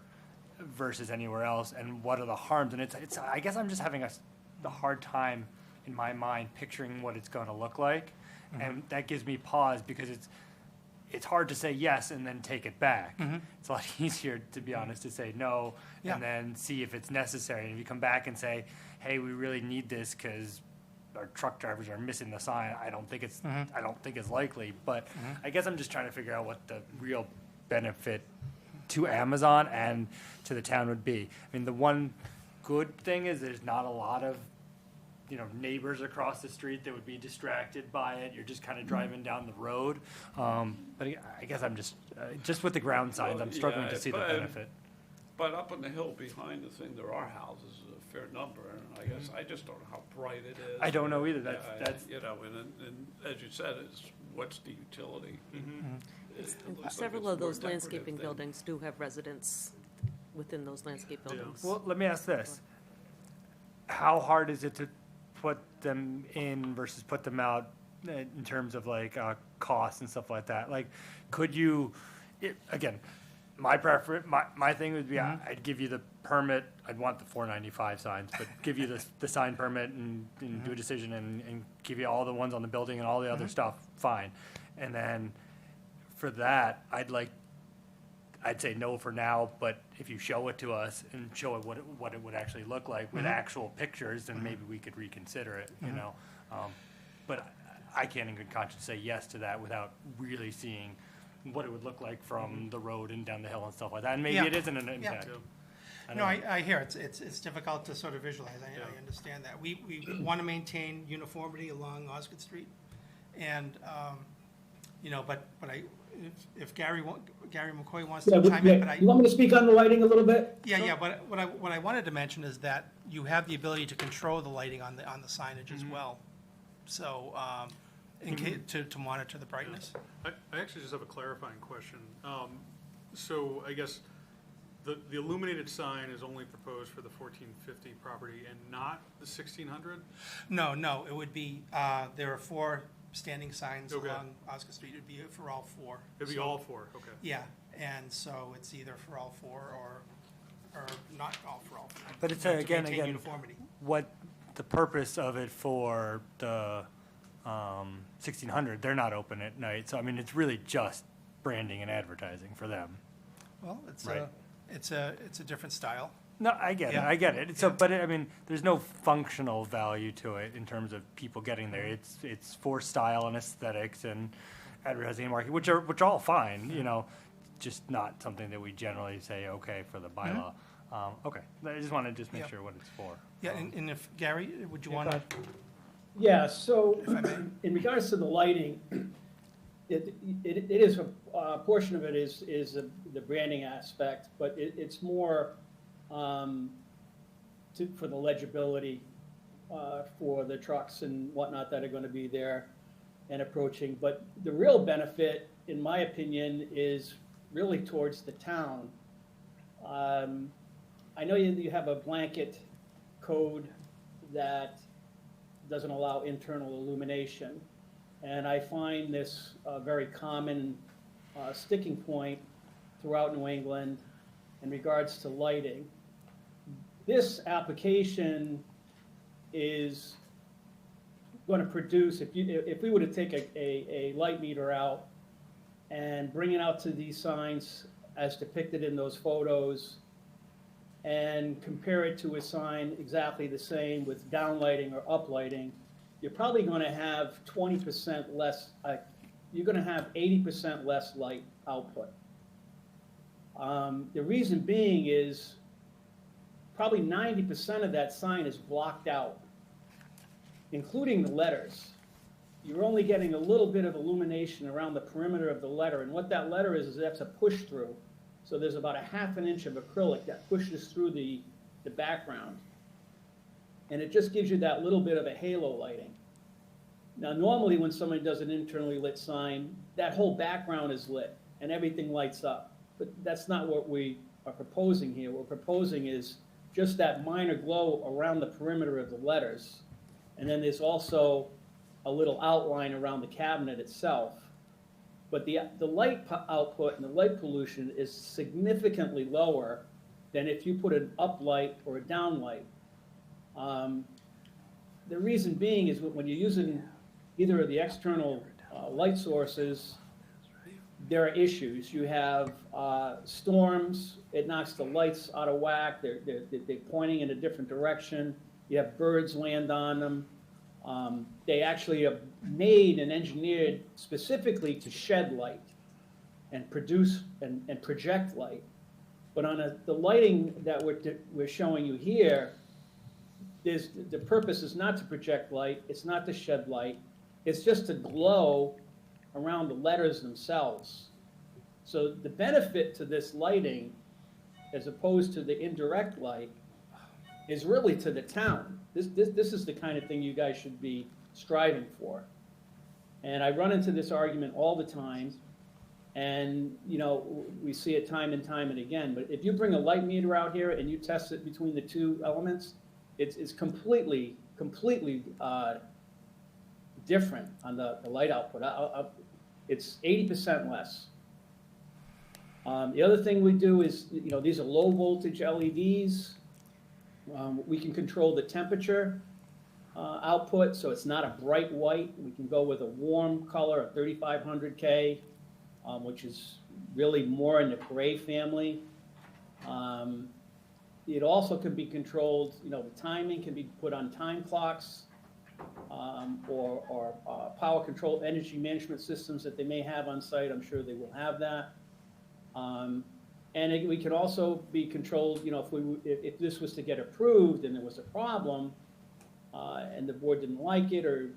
[SPEAKER 1] versus anywhere else, and what are the harms? And it's I guess I'm just having a hard time in my mind picturing what it's going to look like, and that gives me pause because it's hard to say yes and then take it back. It's a lot easier, to be honest, to say no
[SPEAKER 6] Yeah.
[SPEAKER 1] and then see if it's necessary. And if you come back and say, hey, we really need this because our truck drivers are missing the sign, I don't think it's likely. But I guess I'm just trying to figure out what the real benefit to Amazon and to the town would be. I mean, the one good thing is there's not a lot of neighbors across the street that would be distracted by it. You're just kind of driving down the road. But I guess I'm just with the ground signs,
[SPEAKER 5] Well,
[SPEAKER 1] I'm struggling
[SPEAKER 5] yeah,
[SPEAKER 1] to see the
[SPEAKER 5] but-
[SPEAKER 1] benefit.
[SPEAKER 5] But up on the hill behind the thing, there are houses, a fair number, and I guess, I just don't know how bright it is.
[SPEAKER 1] I don't know either.
[SPEAKER 5] Yeah,
[SPEAKER 1] That's
[SPEAKER 5] and as you said, what's the utility? It looks like
[SPEAKER 3] Several
[SPEAKER 5] it's
[SPEAKER 3] of
[SPEAKER 5] more
[SPEAKER 3] those
[SPEAKER 5] decorative
[SPEAKER 3] landscaping
[SPEAKER 5] than-
[SPEAKER 3] buildings do have residents within those landscape buildings.
[SPEAKER 1] well. Let me ask this: how hard is it to put them in versus put them out in terms of costs and stuff like that? Like, could you? Again, my preference, my thing would be I'd give you the permit. I'd want the 495 signs, but give you the sign permit and do a decision and give you all the ones on the building and all the other stuff. Fine, and then for that, I'd say no for now, but if you show it to us and show it what it would actually look like with actual pictures, then maybe we could reconsider it, But I can't in good conscience say yes to that without really seeing what it would look like from the road and down the hill and stuff like that. And maybe
[SPEAKER 6] Yeah.
[SPEAKER 1] it isn't an impact. I don't
[SPEAKER 6] No,
[SPEAKER 1] know.
[SPEAKER 6] I hear it's difficult to sort of visualize. I understand that. We want to maintain uniformity along Osgood Street, and you know, but if Gary McCoy wants
[SPEAKER 7] Yeah,
[SPEAKER 6] to chime in, but
[SPEAKER 7] you want me to speak on the lighting a little bit?
[SPEAKER 6] yeah, but what I wanted to mention is that you have the ability to control the lighting on the signage as well. So, to monitor the brightness.
[SPEAKER 8] I actually just have a clarifying question. So I guess the illuminated sign is only proposed for the 1450 property and not the 1600?
[SPEAKER 6] No, it would be, there are 4 standing signs
[SPEAKER 8] Okay.
[SPEAKER 6] along Osgood Street. It'd be for all 4.
[SPEAKER 8] It'd be
[SPEAKER 6] So-
[SPEAKER 8] all 4, okay.
[SPEAKER 6] Yeah, and so it's either for all 4 or not all for all 4.
[SPEAKER 1] But it's,
[SPEAKER 6] You have to
[SPEAKER 1] again,
[SPEAKER 6] maintain uniformity.
[SPEAKER 1] what the purpose of it for the 1600, they're not open at night, so I mean, it's really just branding and advertising for them.
[SPEAKER 6] Well, it's
[SPEAKER 1] Right.
[SPEAKER 6] a different style.
[SPEAKER 1] No, I get it,
[SPEAKER 6] Yeah.
[SPEAKER 1] I get it. So, but I mean, there's no functional value to it in terms of people getting there. It's for style and aesthetics and advertising and marketing, which are all fine, you know, just not something that we generally say, okay, for the bylaw. Okay, I just want to just make
[SPEAKER 6] Yeah.
[SPEAKER 1] sure what it's for.
[SPEAKER 6] Yeah, and if, Gary, would you want to?
[SPEAKER 7] Yeah, so
[SPEAKER 6] If I may.
[SPEAKER 7] in regards to the lighting, it is, a portion of it is the branding aspect, but it's more for the legibility for the trucks and whatnot that are going to be there and approaching. But the real benefit, in my opinion, is really towards the town. I know you have a blanket code that doesn't allow internal illumination, and I find this a very common sticking point throughout New England in regards to lighting. This application is going to produce, if we were to take a light meter out and bring it out to these signs as depicted in those photos and compare it to a sign exactly the same with downlighting or uplighting, you're probably going to have 20% less, you're going to have 80% less light output. The reason being is probably 90% of that sign is blocked out, including the letters. You're only getting a little bit of illumination around the perimeter of the letter, and what that letter is that's a push through. So there's about a ½ inch of acrylic that pushes through the background. And it just gives you that little bit of a halo lighting. Now, normally when somebody does an internally lit sign, that whole background is lit and everything lights up. But that's not what we are proposing here. What we're proposing is just that minor glow around the perimeter of the letters. And then there's also a little outline around the cabinet itself. But the light output and the light pollution is significantly lower than if you put an uplight or a downlight. The reason being is when you're using either of the external light sources, there are issues. You have storms, it knocks the lights out of whack, they're pointing in a different direction. You have birds land on them. They actually are made and engineered specifically to shed light and produce and project light. But on the lighting that we're showing you here, the purpose is not to project light, it's not to shed light, it's just to glow around the letters themselves. So the benefit to this lighting, as opposed to the indirect light, is really to the town. This is the kind of thing you guys should be striving for. And I run into this argument all the time, and you know, we see it time and time and again. But if you bring a light meter out here and you test it between the two elements, it's completely different on the light output. It's 80% less. The other thing we do is, you know, these are low voltage LEDs. We can control the temperature output, so it's not a bright white. We can go with a warm color, a 3500K, which is really more in the gray family. It also can be controlled, you know, the timing can be put on time clocks or power control energy management systems that they may have on site. I'm sure they will have that. And we can also be controlled, you know, if this was to get approved and there was a problem and the board didn't like it or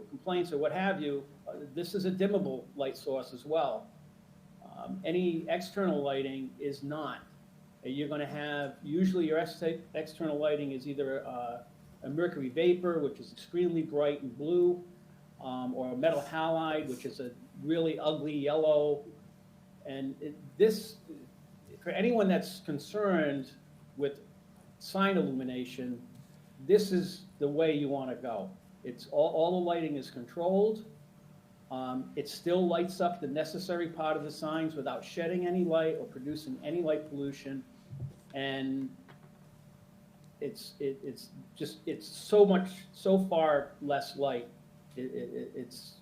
[SPEAKER 7] complaints or what have you, this is a dimmable light source as well. Any external lighting is not. You're going to have, usually your external lighting is either a mercury vapor, which is extremely bright and blue, or a metal halide, which is a really ugly yellow. And this, for anyone that's concerned with sign illumination, this is the way you want to go. It's all the lighting is controlled. It still lights up the necessary part of the signs without shedding any light or producing any light pollution. And it's so far less light. It's,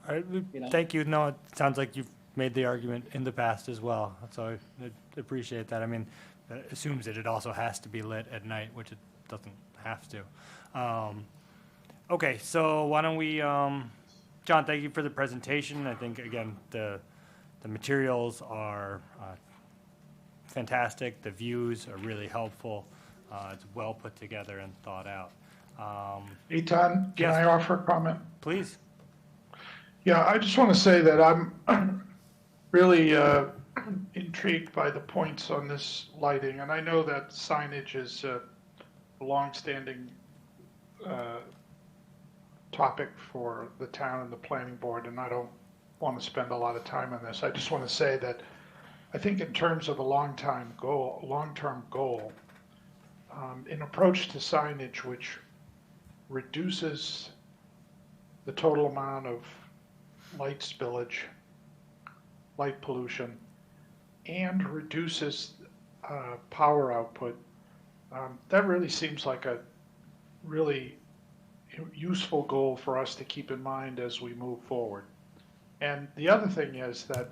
[SPEAKER 1] All right,
[SPEAKER 7] You know.
[SPEAKER 1] thank you. No, it sounds like you've made the argument in the past as well, so I appreciate that. I mean, that assumes that it also has to be lit at night, which it doesn't have to. Okay, so why don't we, John, thank you for the presentation. I think, again, the materials are fantastic. The views are really helpful. It's well put together and thought out.
[SPEAKER 4] Eitan, can
[SPEAKER 1] Yes.
[SPEAKER 4] I offer a comment?
[SPEAKER 1] Please.
[SPEAKER 4] Yeah, I just want to say that I'm really intrigued by the points on this lighting, and I know that signage is a longstanding topic for the town and the planning board, and I don't want to spend a lot of time on this. I just want to say that I think in terms of a long-term goal, an approach to signage which reduces the total amount of light spillage, light pollution, and reduces power output, that really seems like a really useful goal for us to keep in mind as we move forward. And the other thing is that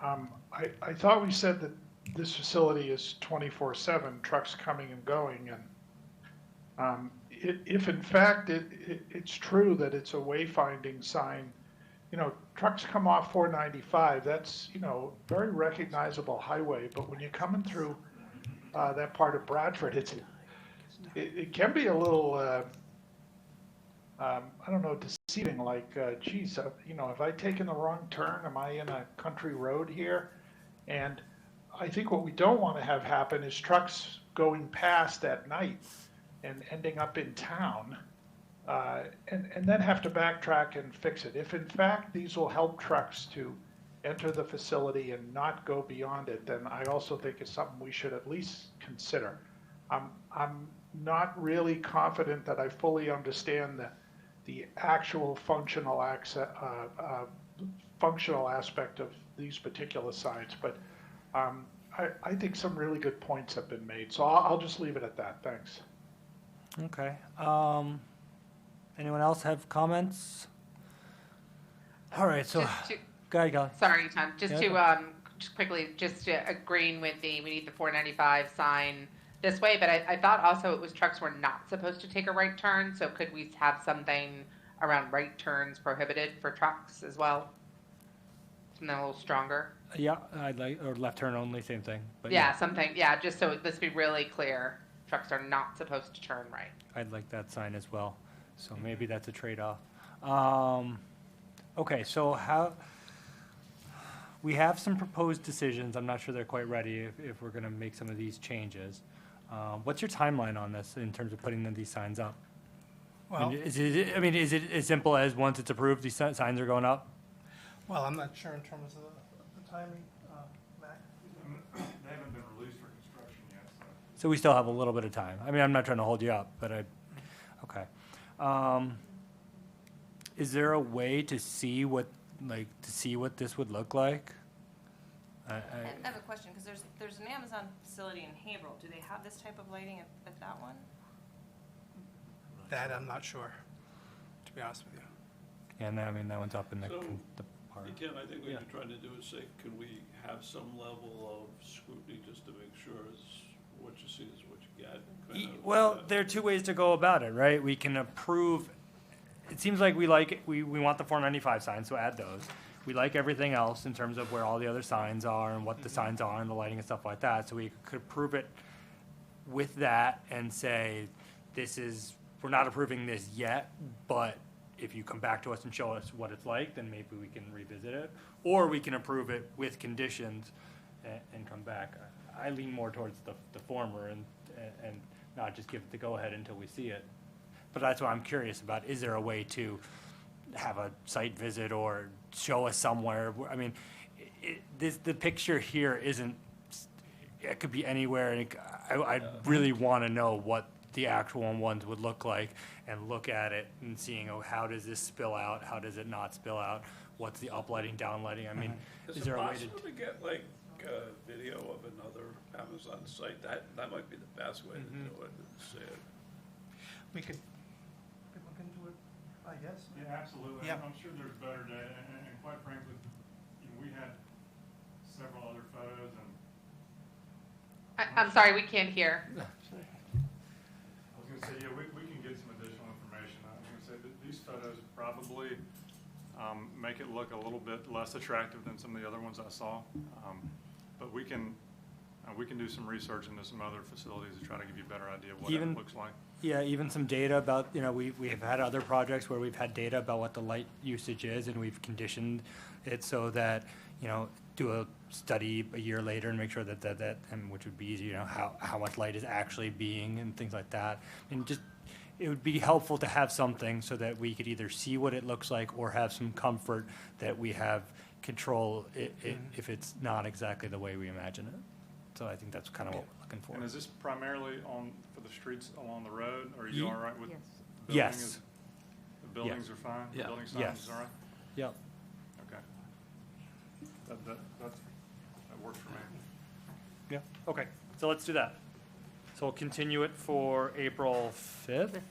[SPEAKER 4] I thought we said that this facility is 24/7, trucks coming and going, and if in fact it's true that it's a wayfinding sign, you know, trucks come off 495, that's, you know, very recognizable highway, but when you're coming through that part of Bradford, it can be a little, I don't know, deceiving, like, geez, you know, have I taken the wrong turn? Am I in a country road here? And I think what we don't want to have happen is trucks going past at night and ending up in town, and then have to backtrack and fix it. If in fact these will help trucks to enter the facility and not go beyond it, then I also think it's something we should at least consider. I'm not really confident that I fully understand the actual functional aspect of these particular signs, but I think some really good points have been made. So I'll just leave it at that. Thanks.
[SPEAKER 1] Okay. Anyone else have comments? All right, so, go ahead, Kelly.
[SPEAKER 2] Sorry, Tom, just
[SPEAKER 1] Yeah,
[SPEAKER 2] to, just quickly, just to agreeing with we need the 495 sign this way, but I thought also it was trucks were not supposed to take a right turn, so could we have something around right turns prohibited for trucks as well? Something a little stronger?
[SPEAKER 1] Yeah, I'd like, or left turn only, same thing. But
[SPEAKER 2] Yeah, something, yeah, just so this be really clear, trucks are not supposed to turn right.
[SPEAKER 1] I'd like that sign as well. So maybe that's a trade-off. Okay, so we have some proposed decisions. I'm not sure they're quite ready if we're going to make some of these changes. What's your timeline on this in terms of putting these signs up?
[SPEAKER 6] Well,
[SPEAKER 1] Is it as simple as once it's approved, these signs are going up?
[SPEAKER 6] well, I'm not sure in terms of the timing, Matt.
[SPEAKER 9] They haven't been released for construction yet, so.
[SPEAKER 1] So we still have a little bit of time. I mean, I'm not trying to hold you up, but okay. Is there a way to see what this would look like?
[SPEAKER 10] I have a question, because there's an Amazon facility in Haverhill. Do they have this type of lighting at that one?
[SPEAKER 6] That I'm not sure, to be honest with you.
[SPEAKER 1] And I mean, that one's up in the
[SPEAKER 5] So,
[SPEAKER 1] the park.
[SPEAKER 5] Again, I think what
[SPEAKER 1] Yeah.
[SPEAKER 5] you're trying to do is say, can we have some level of scrutiny just to make sure what you see is what you get? kind of,
[SPEAKER 1] Well, there are two ways to go about it, right? We can approve, it seems like we want the 495 signs, so add those. We like everything else in terms of where all the other signs are and what the signs are and the lighting and stuff like that. So we could approve it with that and say, this is we're not approving this yet, but if you come back to us and show us what it's like, then maybe we can revisit it. Or we can approve it with conditions and come back. I lean more towards the former and not just give it the go-ahead until we see it. But that's what I'm curious about. Is there a way to have a site visit or show us somewhere? I mean, the picture here isn't, it could be anywhere, and I really want to know what the actual ones would look like and look at it and seeing, oh, how does this spill out? How does it not spill out? What's the uplighting, downlighting? I mean, is there a way to?
[SPEAKER 5] Is it possible to get like a video of another Amazon site? That might be the best way to do it, and see it.
[SPEAKER 6] We could look into it, I guess.
[SPEAKER 9] Yeah, absolutely.
[SPEAKER 6] Yeah.
[SPEAKER 9] I'm sure there's better data, and quite frankly, we had several other photos, and
[SPEAKER 2] I'm sorry, we can't hear.
[SPEAKER 9] I was gonna say, yeah, we can get some additional information. I was gonna say that these photos probably make it look a little bit less attractive than some of the other ones I saw. But we can do some research into some other facilities to try to give you a better idea of what it looks like.
[SPEAKER 1] Yeah, even some data about, we have had other projects where we've had data about what the light usage is, and we've conditioned it so that, do a study a year later and make sure that and which would be easy, how much light is actually being and things like that. And just, it would be helpful to have something so that we could either see what it looks like or have some comfort that we have control if it's not exactly the way we imagine it. So I think that's kind of what we're looking for.
[SPEAKER 9] And is this primarily for the streets along the road, or are you all right with?
[SPEAKER 3] Yes.
[SPEAKER 9] the building
[SPEAKER 1] Yes.
[SPEAKER 9] is- The buildings are fine?
[SPEAKER 5] Yeah.
[SPEAKER 9] The building
[SPEAKER 1] Yes.
[SPEAKER 9] size is all right?
[SPEAKER 1] Yep.
[SPEAKER 9] Okay. That works for me.
[SPEAKER 1] Yeah, okay, so let's do that. So we'll continue it for April 5th.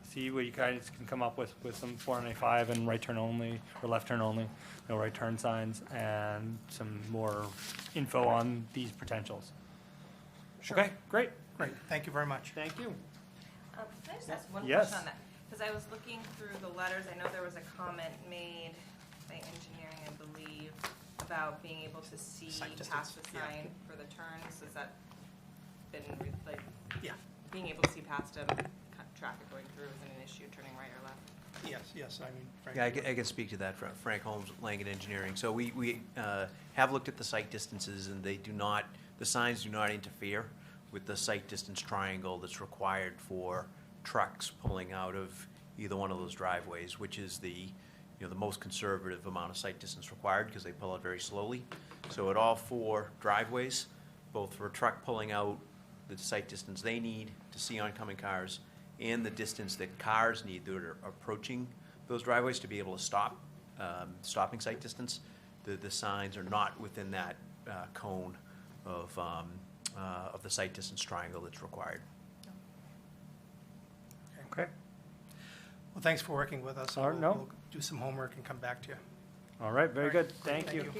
[SPEAKER 1] See what you guys can come up with some 495 and right turn only, or left turn only, no right turn signs, and some more info on these potentials.
[SPEAKER 6] Sure.
[SPEAKER 1] Okay, great,
[SPEAKER 6] Great, thank you very much.
[SPEAKER 1] thank you.
[SPEAKER 10] Can I just ask one
[SPEAKER 1] Yes.
[SPEAKER 10] question on that? Because I was looking through the letters, I know there was a comment made by engineering, I believe, about being able to see
[SPEAKER 6] Sight
[SPEAKER 10] past
[SPEAKER 6] distance,
[SPEAKER 10] the
[SPEAKER 6] yeah.
[SPEAKER 10] sign for the turns. Has that been,
[SPEAKER 6] Yeah,
[SPEAKER 10] being able to see past traffic going through isn't an issue, turning right or left?
[SPEAKER 6] yes, I mean, Frank.
[SPEAKER 11] Yeah, I can speak to that. Frank Holmes, Langen Engineering. So we have looked at the site distances, and the signs do not interfere with the site distance triangle that's required for trucks pulling out of either one of those driveways, which is the most conservative amount of site distance required because they pull out very slowly. So at all four driveways, both for a truck pulling out, the site distance they need to see oncoming cars, and the distance that cars need that are approaching those driveways to be able to stop, stopping site distance, the signs are not within that cone of the site distance triangle that's required.
[SPEAKER 1] Okay,
[SPEAKER 6] Well, thanks for working with us.
[SPEAKER 1] All right, no.
[SPEAKER 6] We'll do some homework and come back to you.
[SPEAKER 1] all right, very good, thank you.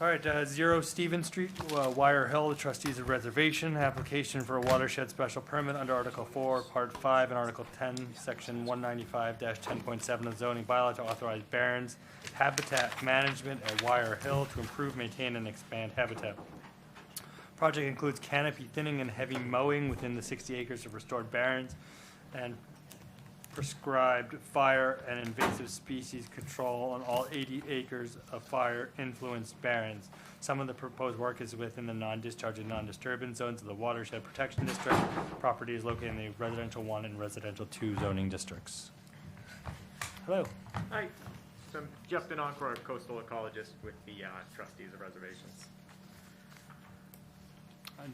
[SPEAKER 1] All right, 0 Stephen Street, Wire Hill, the trustees of reservation, application for a watershed special permit under Article 4, Part 5, and Article 10, Section 195-10.7 of zoning bylaw to authorize barrens habitat management at Wire Hill to improve, maintain, and expand habitat. Project includes canopy thinning and heavy mowing within the 60 acres of restored barrens and prescribed fire and invasive species control on all 80 acres of fire-influenced barrens. Some of the proposed work is within the non-discharge and non-disturbance zones of the Watershed Protection District. Property is located in the Residential 1 and Residential 2 zoning districts. Hello.
[SPEAKER 12] Hi, so I'm Jeff Benoncor, coastal ecologist with the trustees of reservations.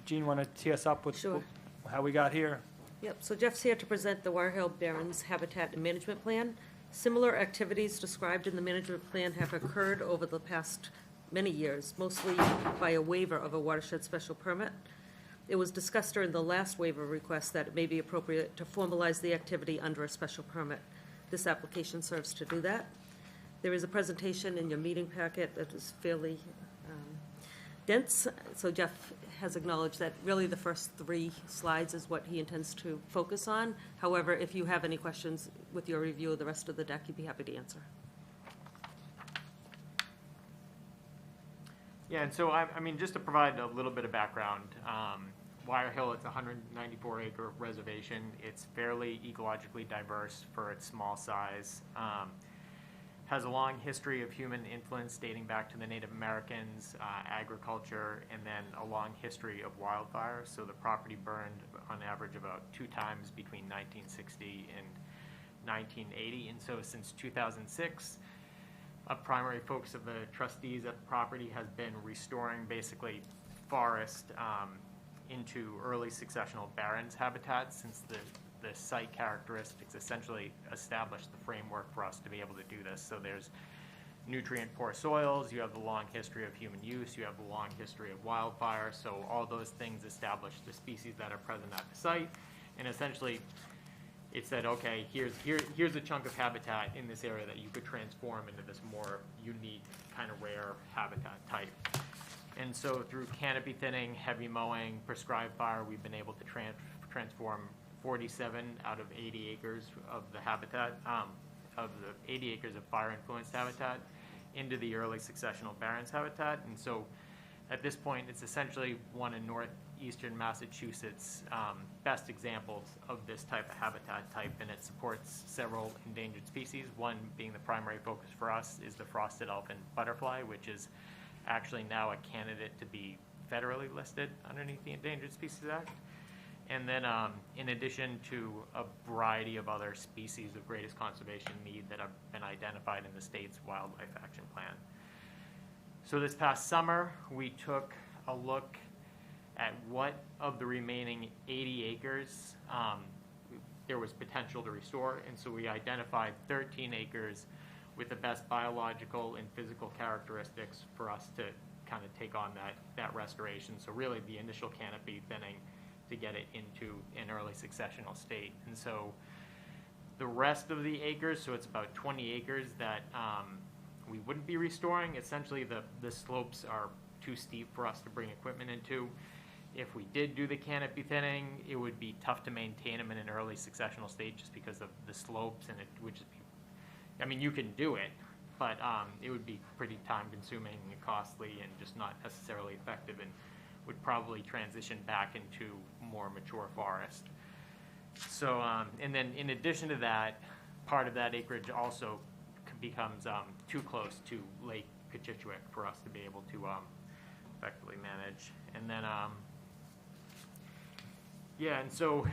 [SPEAKER 1] Jean, want to tee us up with
[SPEAKER 3] Sure.
[SPEAKER 1] how we got here?
[SPEAKER 3] Yep, so Jeff's here to present the Wire Hill Barrens Habitat and Management Plan. Similar activities described in the management plan have occurred over the past many years, mostly by a waiver of a watershed special permit. It was discussed during the last waiver request that it may be appropriate to formalize the activity under a special permit. This application serves to do that. There is a presentation in your meeting packet that is fairly dense, so Jeff has acknowledged that really the first 3 slides is what he intends to focus on. However, if you have any questions with your review of the rest of the deck, he'd be happy to answer.
[SPEAKER 12] Yeah, and so I mean, just to provide a little bit of background, Wire Hill, it's a 194-acre reservation. It's fairly ecologically diverse for its small size. Has a long history of human influence dating back to the Native Americans, agriculture, and then a long history of wildfire. So the property burned on average about 2 times between 1960 and 1980. And so since 2006, a primary focus of the trustees at the property has been restoring basically forest into early successional barrens habitat, since the site characteristics essentially established the framework for us to be able to do this. So there's nutrient poor soils, you have the long history of human use, you have the long history of wildfire, so all those things establish the species that are present at the site, and essentially it said, okay, here's a chunk of habitat in this area that you could transform into this more unique, kind of rare habitat type. And so through canopy thinning, heavy mowing, prescribed fire, we've been able to transform 47 out of 80 acres of the habitat, of the 80 acres of fire-influenced habitat into the early successional barrens habitat. And so at this point, it's essentially one of northeastern Massachusetts' best examples of this type of habitat type, and it supports several endangered species. One being the primary focus for us is the frosted elfin butterfly, which is actually now a candidate to be federally listed underneath the Endangered Species Act. And then in addition to a variety of other species of greatest conservation need that have been identified in the state's Wildlife Action Plan. So this past summer, we took a look at what of the remaining 80 acres there was potential to restore, and so we identified 13 acres with the best biological and physical characteristics for us to kind of take on that restoration. So really the initial canopy thinning to get it into an early successional state. And so the rest of the acres, so it's about 20 acres that we wouldn't be restoring. Essentially the slopes are too steep for us to bring equipment into. If we did do the canopy thinning, it would be tough to maintain them in an early successional state just because of the slopes, and it would just be, I mean, you can do it, but it would be pretty time consuming and costly and just not necessarily effective, and would probably transition back into more mature forest. So, and then in addition to that, part of that acreage also becomes too close to Lake Cochituic for us to be able to effectively manage. And then, yeah, and so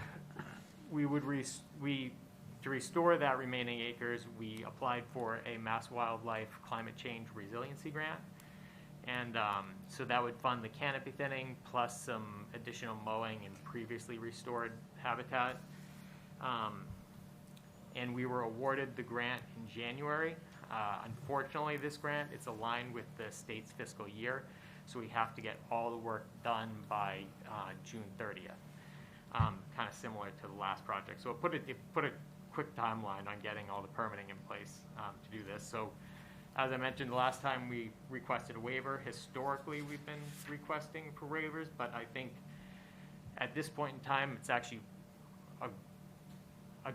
[SPEAKER 12] we would to restore that remaining acres, we applied for a Mass Wildlife Climate Change Resiliency Grant. And so that would fund the canopy thinning plus some additional mowing in previously restored habitat. And we were awarded the grant in January. Unfortunately, this grant, it's aligned with the state's fiscal year, so we have to get all the work done by June 30th. Kind of similar to the last project. So it put a quick timeline on getting all the permitting in place to do this. So as I mentioned the last time, we requested a waiver. Historically, we've been requesting for waivers, but I think at this point in time, it's actually a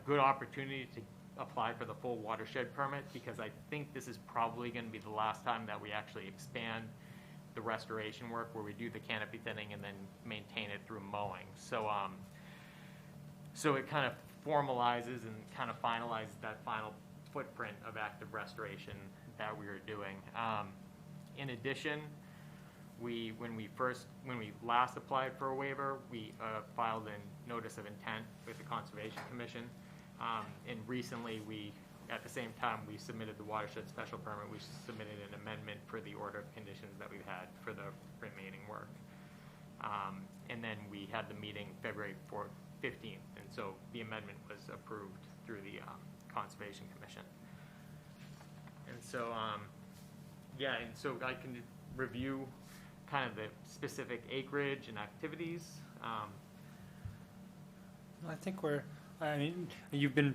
[SPEAKER 12] good opportunity to apply for the full watershed permit, because I think this is probably going to be the last time that we actually expand the restoration work where we do the canopy thinning and then maintain it through mowing. So, so it kind of formalizes and kind of finalizes that final footprint of active restoration that we were doing. In addition, when we last applied for a waiver, we filed a notice of intent with the Conservation Commission. And recently, at the same time we submitted the watershed special permit, we submitted an amendment for the order of conditions that we've had for the remaining work. And then we had the meeting February 15th, and so the amendment was approved through the Conservation Commission. And so, yeah, and so I can review kind of the specific acreage and activities.
[SPEAKER 1] I think I mean, you've been,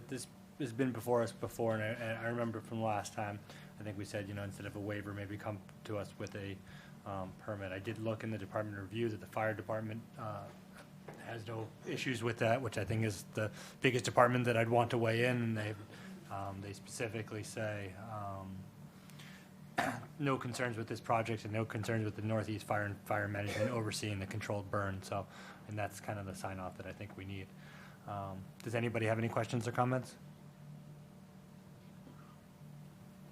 [SPEAKER 1] this has been before us before, and I remember from last time, I think we said, instead of a waiver, maybe come to us with a permit. I did look in the department review that the fire department has no issues with that, which I think is the biggest department that I'd want to weigh in, and they specifically say no concerns with this project and no concerns with the Northeast Fire and Fire Management overseeing the controlled burn. So, and that's kind of the sign off that I think we need. Does anybody have any questions or comments?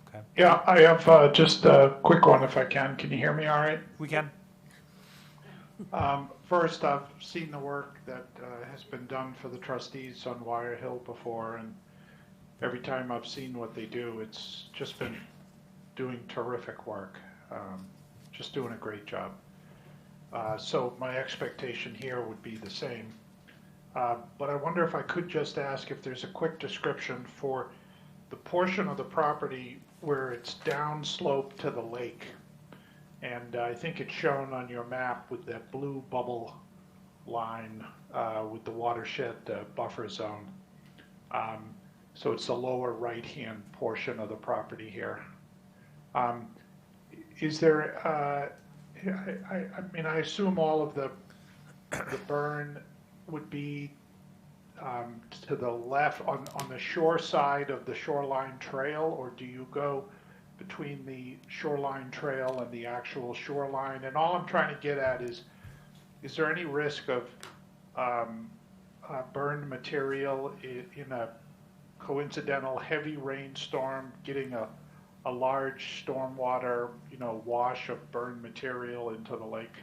[SPEAKER 1] Okay,
[SPEAKER 4] Yeah, I have just a quick one if I can. Can you hear me all right?
[SPEAKER 1] we can.
[SPEAKER 4] First, I've seen the work that has been done for the trustees on Wire Hill before, and every time I've seen what they do, it's just been doing terrific work, just doing a great job. So my expectation here would be the same. But I wonder if I could just ask if there's a quick description for the portion of the property where it's downslope to the lake. And I think it's shown on your map with that blue bubble line with the watershed buffer zone. So it's the lower right-hand portion of the property here. Is there, I mean, I assume all of the burn would be to the left on the shore side of the shoreline trail, or do you go between the shoreline trail and the actual shoreline? And all I'm trying to get at is there any risk of burned material in a coincidental heavy rainstorm getting a large stormwater, wash of burned material into the lake?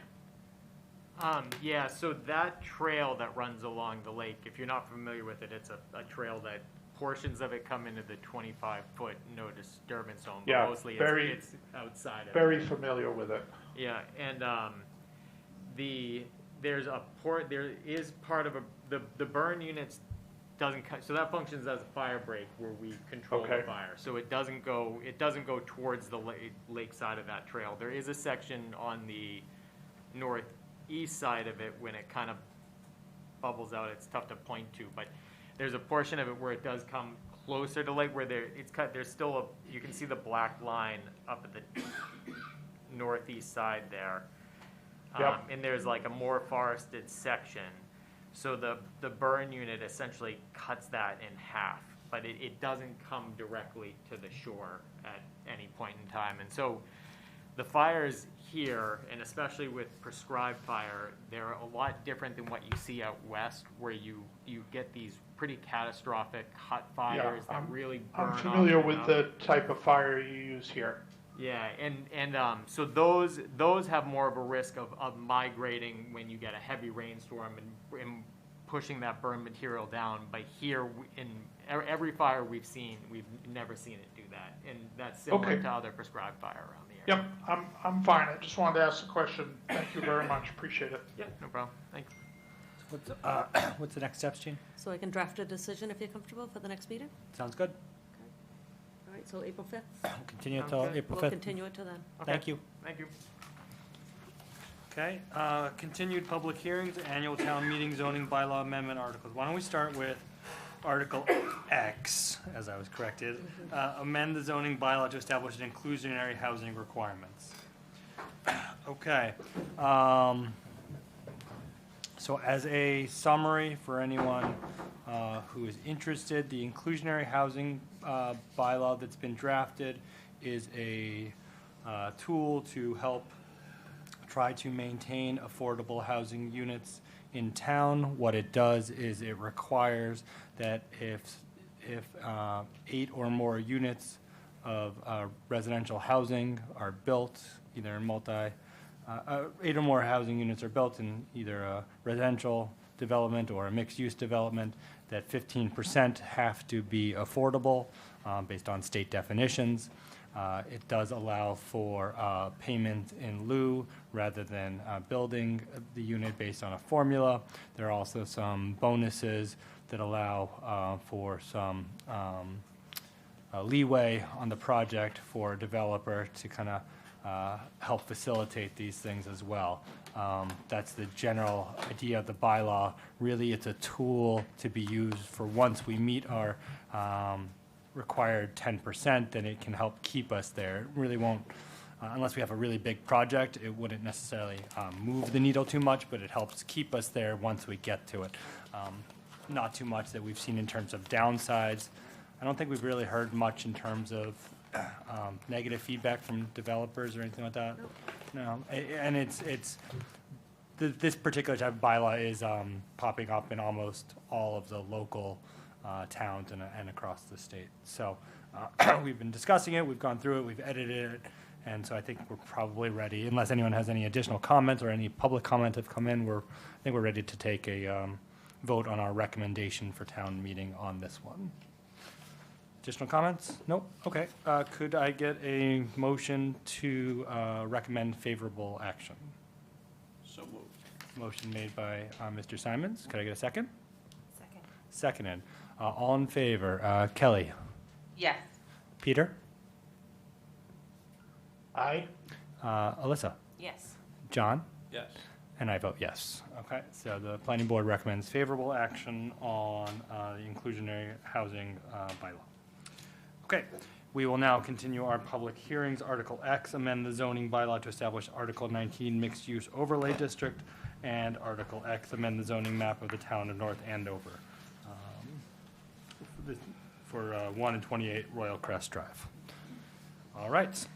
[SPEAKER 12] Yeah, so that trail that runs along the lake, if you're not familiar with it, it's a trail that portions of it come into the 25-foot no disturbance zone, but
[SPEAKER 4] Yeah,
[SPEAKER 12] mostly it's outside of
[SPEAKER 4] very
[SPEAKER 12] it.
[SPEAKER 4] familiar with it.
[SPEAKER 12] Yeah, and there is part of the burn units doesn't cut, so that functions as a fire break where we control
[SPEAKER 4] Okay.
[SPEAKER 12] the fire. So it doesn't go towards the lake side of that trail. There is a section on the northeast side of it when it kind of bubbles out. It's tough to point to, but there's a portion of it where it does come closer to lake where there's still you can see the black line up at the northeast side there.
[SPEAKER 4] Yep.
[SPEAKER 12] And there's like a more forested section. So the burn unit essentially cuts that in half, but it doesn't come directly to the shore at any point in time. And so the fires here, and especially with prescribed fire, they're a lot different than what you see out west, where you get these pretty catastrophic hot fires that really burn
[SPEAKER 4] I'm
[SPEAKER 12] off
[SPEAKER 4] familiar
[SPEAKER 12] your
[SPEAKER 4] with
[SPEAKER 12] mouth.
[SPEAKER 4] the type of fire you use here.
[SPEAKER 12] Yeah, and so those have more of a risk of migrating when you get a heavy rainstorm and pushing that burn material down. But here, in every fire we've seen, we've never seen it do that, and that's similar
[SPEAKER 4] Okay.
[SPEAKER 12] to other prescribed fire around the area.
[SPEAKER 4] Yep, I'm fine. I just wanted to ask the question. Thank you very much. Appreciate it.
[SPEAKER 12] Yeah, no problem. Thank you.
[SPEAKER 1] What's the next steps, Gene?
[SPEAKER 3] So I can draft a decision if you're comfortable for the next meeting?
[SPEAKER 1] Sounds good.
[SPEAKER 3] All right, so April 5th?
[SPEAKER 1] Continue
[SPEAKER 12] Sounds
[SPEAKER 1] until
[SPEAKER 12] good.
[SPEAKER 1] April
[SPEAKER 3] We'll
[SPEAKER 1] 5th.
[SPEAKER 3] continue it to then.
[SPEAKER 1] Thank you.
[SPEAKER 12] Thank you.
[SPEAKER 1] Okay, continued public hearings, annual town meeting zoning bylaw amendment articles. Why don't we start with Article X, as I was corrected, amend the zoning bylaw to establish an inclusionary housing requirements. Okay. So as a summary for anyone who is interested, the inclusionary housing bylaw that's been drafted is a tool to help try to maintain affordable housing units in town. What it does is it requires that if 8 or more units of residential housing are built, either in 8 or more housing units are built in either a residential development or a mixed-use development, that 15% have to be affordable based on state definitions. It does allow for payment in lieu rather than building the unit based on a formula. There are also some bonuses that allow for some leeway on the project for a developer to kind of help facilitate these things as well. That's the general idea of the bylaw. Really, it's a tool to be used for once we meet our required 10%, then it can help keep us there. It really won't, unless we have a really big project, it wouldn't necessarily move the needle too much, but it helps keep us there once we get to it. Not too much that we've seen in terms of downsides. I don't think we've really heard much in terms of negative feedback from developers or anything like that? No, and this particular type of bylaw is popping up in almost all of the local towns and across the state. So we've been discussing it, we've gone through it, we've edited it, and so I think we're probably ready, unless anyone has any additional comments or any public comment have come in, I think we're ready to take a vote on our recommendation for town meeting on this one. Additional comments? Nope. Okay. Could I get a motion to recommend favorable action?
[SPEAKER 5] So moved.
[SPEAKER 1] Motion made by Mr. Simons. Could I get a second?
[SPEAKER 10] Second.
[SPEAKER 1] Seconded. All in favor? Kelly?
[SPEAKER 2] Yes.
[SPEAKER 1] Peter?
[SPEAKER 4] Aye.
[SPEAKER 1] Alyssa?
[SPEAKER 10] Yes.
[SPEAKER 1] John?
[SPEAKER 5] Yes.
[SPEAKER 1] And I vote yes. Okay, so the planning board recommends favorable action on the inclusionary housing bylaw. Okay, we will now continue our public hearings. Article X, amend the zoning bylaw to establish Article 19 mixed-use overlay district, and Article X, amend the zoning map of the town of North Andover for 1 and 28 Royal Crest Drive. All right.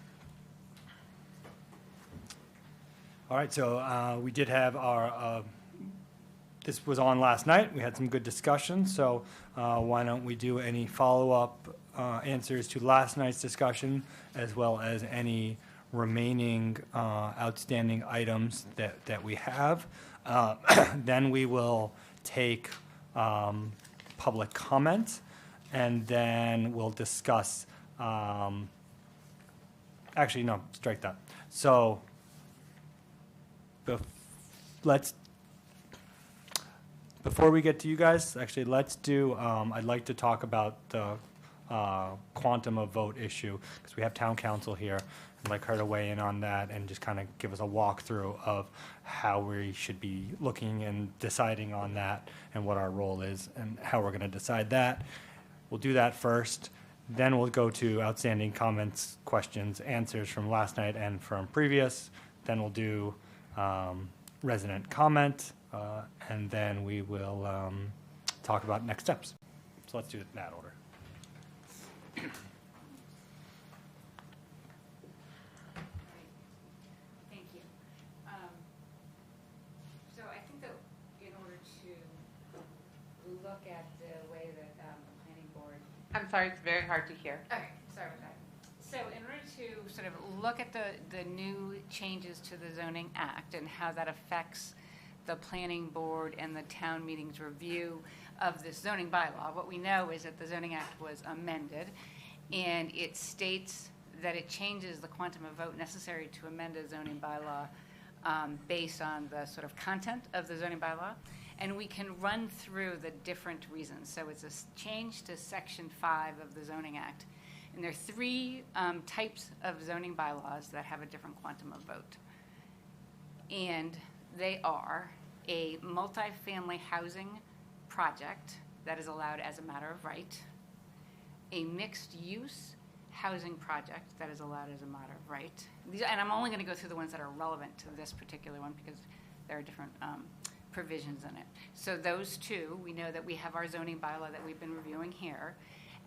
[SPEAKER 1] All right, so we did have our, this was on last night. We had some good discussion, so why don't we do any follow-up answers to last night's discussion, as well as any remaining outstanding items that we have. Then we will take public comment, and then we'll discuss, actually, no, strike that. So before we get to you guys, actually, let's do, I'd like to talk about the quantum of vote issue, because we have town council here. I'd like her to weigh in on that and just kind of give us a walkthrough of how we should be looking and deciding on that and what our role is and how we're going to decide that. We'll do that first. Then we'll go to outstanding comments, questions, answers from last night and from previous. Then we'll do resident comment, and then we will talk about next steps. So let's do it in that order.
[SPEAKER 13] Thank you. So I think that in order to look at the way that the planning board.
[SPEAKER 2] I'm sorry, it's very hard to hear.
[SPEAKER 13] Okay, sorry about that. So in order to sort of look at the new changes to the Zoning Act and how that affects the planning board and the town meeting's review of this zoning bylaw, what we know is that the Zoning Act was amended, and it states that it changes the quantum of vote necessary to amend a zoning bylaw based on the sort of content of the zoning bylaw. And we can run through the different reasons. So it's a change to Section 5 of the Zoning Act. And there are three types of zoning bylaws that have a different quantum of vote. And they are a multifamily housing project that is allowed as a matter of right, a mixed-use housing project that is allowed as a matter of right. And I'm only going to go through the ones that are relevant to this particular one because there are different provisions in it. So those two, we know that we have our zoning bylaw that we've been reviewing here,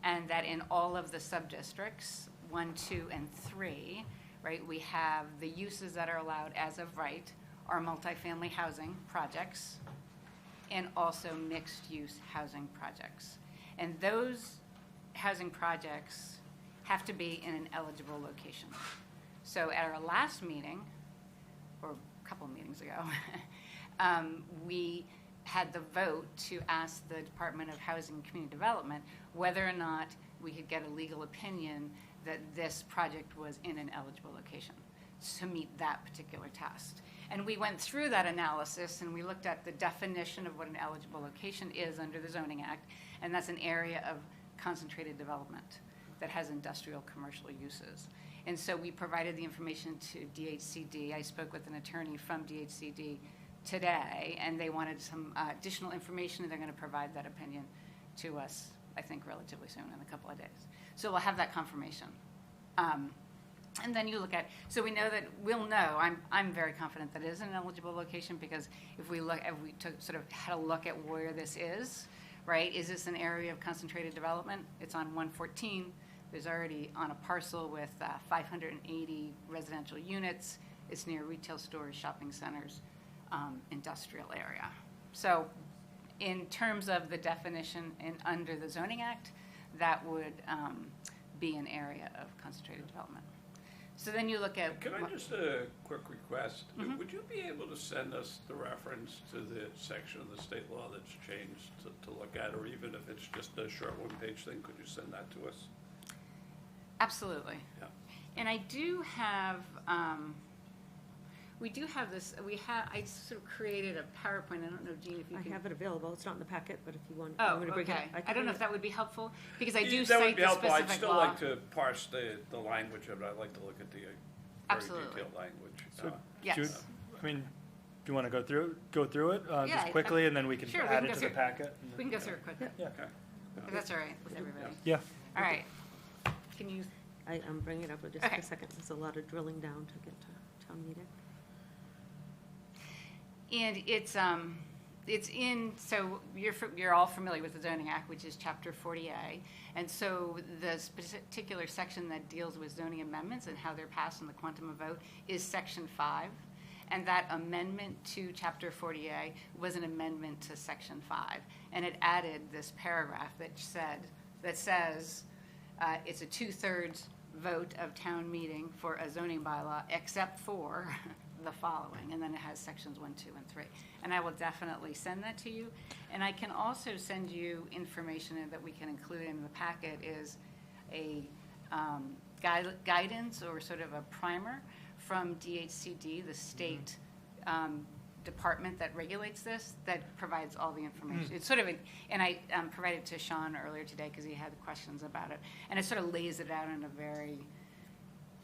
[SPEAKER 13] and that in all of the sub-districts, 1, 2, and 3, right, we have the uses that are allowed as of right are multifamily housing projects and also mixed-use housing projects. And those housing projects have to be in an eligible location. So at our last meeting, or a couple meetings ago, we had the vote to ask the Department of Housing and Community Development whether or not we could get a legal opinion that this project was in an eligible location to meet that particular test. And we went through that analysis and we looked at the definition of what an eligible location is under the Zoning Act, and that's an area of concentrated development that has industrial commercial uses. And so we provided the information to DHCD. I spoke with an attorney from DHCD today, and they wanted some additional information, and they're going to provide that opinion to us, I think, relatively soon, in a couple of days. So we'll have that confirmation. And then you look at, so we know that, we'll know, I'm very confident that it is an eligible location, because if we took sort of had a look at where this is, right? Is this an area of concentrated development? It's on 114. There's already on a parcel with 580 residential units. It's near retail stores, shopping centers, industrial area. So in terms of the definition under the Zoning Act, that would be an area of concentrated development. So then you look at...
[SPEAKER 5] Can I just a quick request? Would you be able to send us the reference to the section of the state law that's changed to look at, or even if it's just a short one-page thing, could you send that to us?
[SPEAKER 13] Absolutely.
[SPEAKER 5] Yeah.
[SPEAKER 13] And I do have, we do have this, I sort of created a PowerPoint. I don't know, Jean, if you can.
[SPEAKER 3] I have it available. It's not in the packet, but if you want.
[SPEAKER 13] Oh,
[SPEAKER 3] me to bring it,
[SPEAKER 13] okay.
[SPEAKER 3] can
[SPEAKER 13] I don't know
[SPEAKER 3] bring
[SPEAKER 13] if that would be helpful, because I
[SPEAKER 5] Yeah,
[SPEAKER 13] do
[SPEAKER 5] that would
[SPEAKER 13] cite
[SPEAKER 5] be
[SPEAKER 13] the
[SPEAKER 5] helpful.
[SPEAKER 13] specific
[SPEAKER 5] I'd still
[SPEAKER 13] law.
[SPEAKER 5] like to parse the language of it. I'd like to look at the very
[SPEAKER 13] Absolutely.
[SPEAKER 5] detailed language.
[SPEAKER 1] So,
[SPEAKER 13] Yes.
[SPEAKER 1] Jude, I mean, do you want to go through it
[SPEAKER 13] Yeah,
[SPEAKER 1] just quickly, and then we can
[SPEAKER 13] sure, we
[SPEAKER 1] add
[SPEAKER 13] can
[SPEAKER 1] it
[SPEAKER 13] go
[SPEAKER 1] to the
[SPEAKER 13] through-
[SPEAKER 1] packet?
[SPEAKER 13] We can go through it quickly,
[SPEAKER 1] Yeah.
[SPEAKER 5] Okay.
[SPEAKER 13] if that's all right with everybody.
[SPEAKER 1] Yeah.
[SPEAKER 13] All right. Can you,
[SPEAKER 3] I'm bringing it up in just
[SPEAKER 13] Okay.
[SPEAKER 3] a second. There's a lot of drilling down to get to town meeting.
[SPEAKER 13] and it's in, so you're all familiar with the Zoning Act, which is Chapter 40A. And so the particular section that deals with zoning amendments and how they're passed in the quantum of vote is Section 5. And that amendment to Chapter 40A was an amendment to Section 5. And it added this paragraph that says it's a 2/3 vote of town meeting for a zoning bylaw, except for the following. And then it has sections 1, 2, and 3. And I will definitely send that to you. And I can also send you information that we can include in the packet is a guidance or sort of a primer from DHCD, the state department that regulates this, that provides all the information. It's sort of, and I provided it to Sean earlier today because he had questions about it. And it sort of lays it out in a very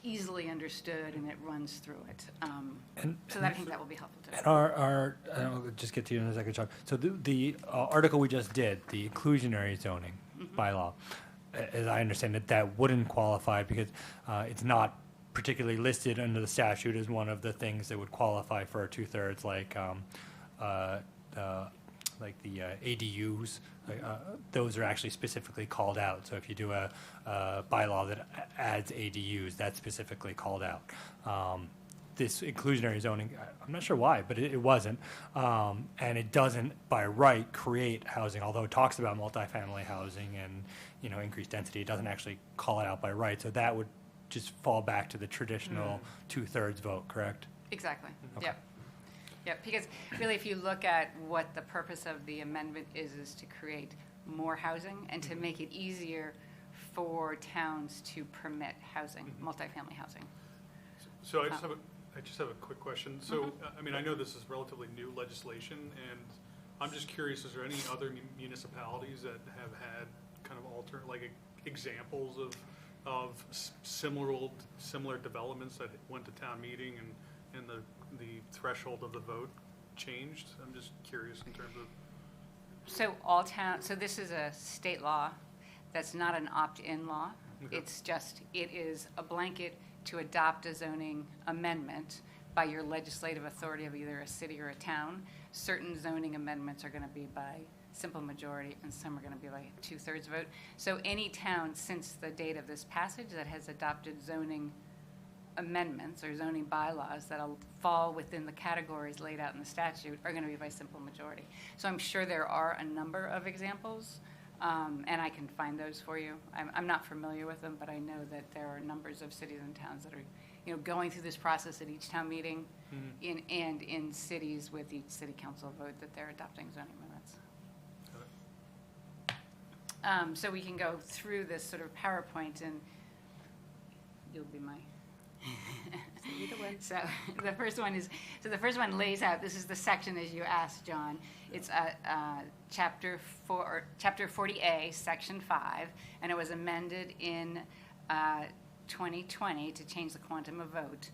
[SPEAKER 13] easily understood, and it runs through it. So I think that will be helpful too.
[SPEAKER 1] And I'll just get to you in a second, Sean. So the article we just did, the inclusionary zoning bylaw, as I understand it, that wouldn't qualify because it's not particularly listed under the statute as one of the things that would qualify for a 2/3, like the ADUs. Those are actually specifically called out. So if you do a bylaw that adds ADUs, that's specifically called out. This inclusionary zoning, I'm not sure why, but it wasn't. And it doesn't by right create housing, although it talks about multifamily housing and, increased density. It doesn't actually call it out by right. So that would just fall back to the traditional 2/3 vote, correct?
[SPEAKER 13] Exactly.
[SPEAKER 1] Okay.
[SPEAKER 13] Yep. Yep, because really if you look at what the purpose of the amendment is to create more housing and to make it easier for towns to permit housing, multifamily housing.
[SPEAKER 8] So I just have a quick question. So, I mean, I know this is relatively new legislation, and I'm just curious, is there any other municipalities that have had kind of examples of similar developments that went to town meeting and the threshold of the vote changed? I'm just curious in terms of.
[SPEAKER 13] So so this is a state law that's not an opt-in law.
[SPEAKER 8] Okay.
[SPEAKER 13] It is a blanket to adopt a zoning amendment by your legislative authority of either a city or a town. Certain zoning amendments are going to be by simple majority and some are going to be by 2/3 vote. So any town since the date of this passage that has adopted zoning amendments or zoning bylaws that'll fall within the categories laid out in the statute are going to be by simple majority. So I'm sure there are a number of examples, and I can find those for you. I'm not familiar with them, but I know that there are numbers of cities and towns that are, going through this process at each town meeting, and in cities with each city council vote that they're adopting zoning amendments. So we can go through this sort of PowerPoint, and you'll be my. So the first one lays out, this is the section as you asked, John. It's Chapter 40A, Section 5, and it was amended in 2020 to change the quantum of vote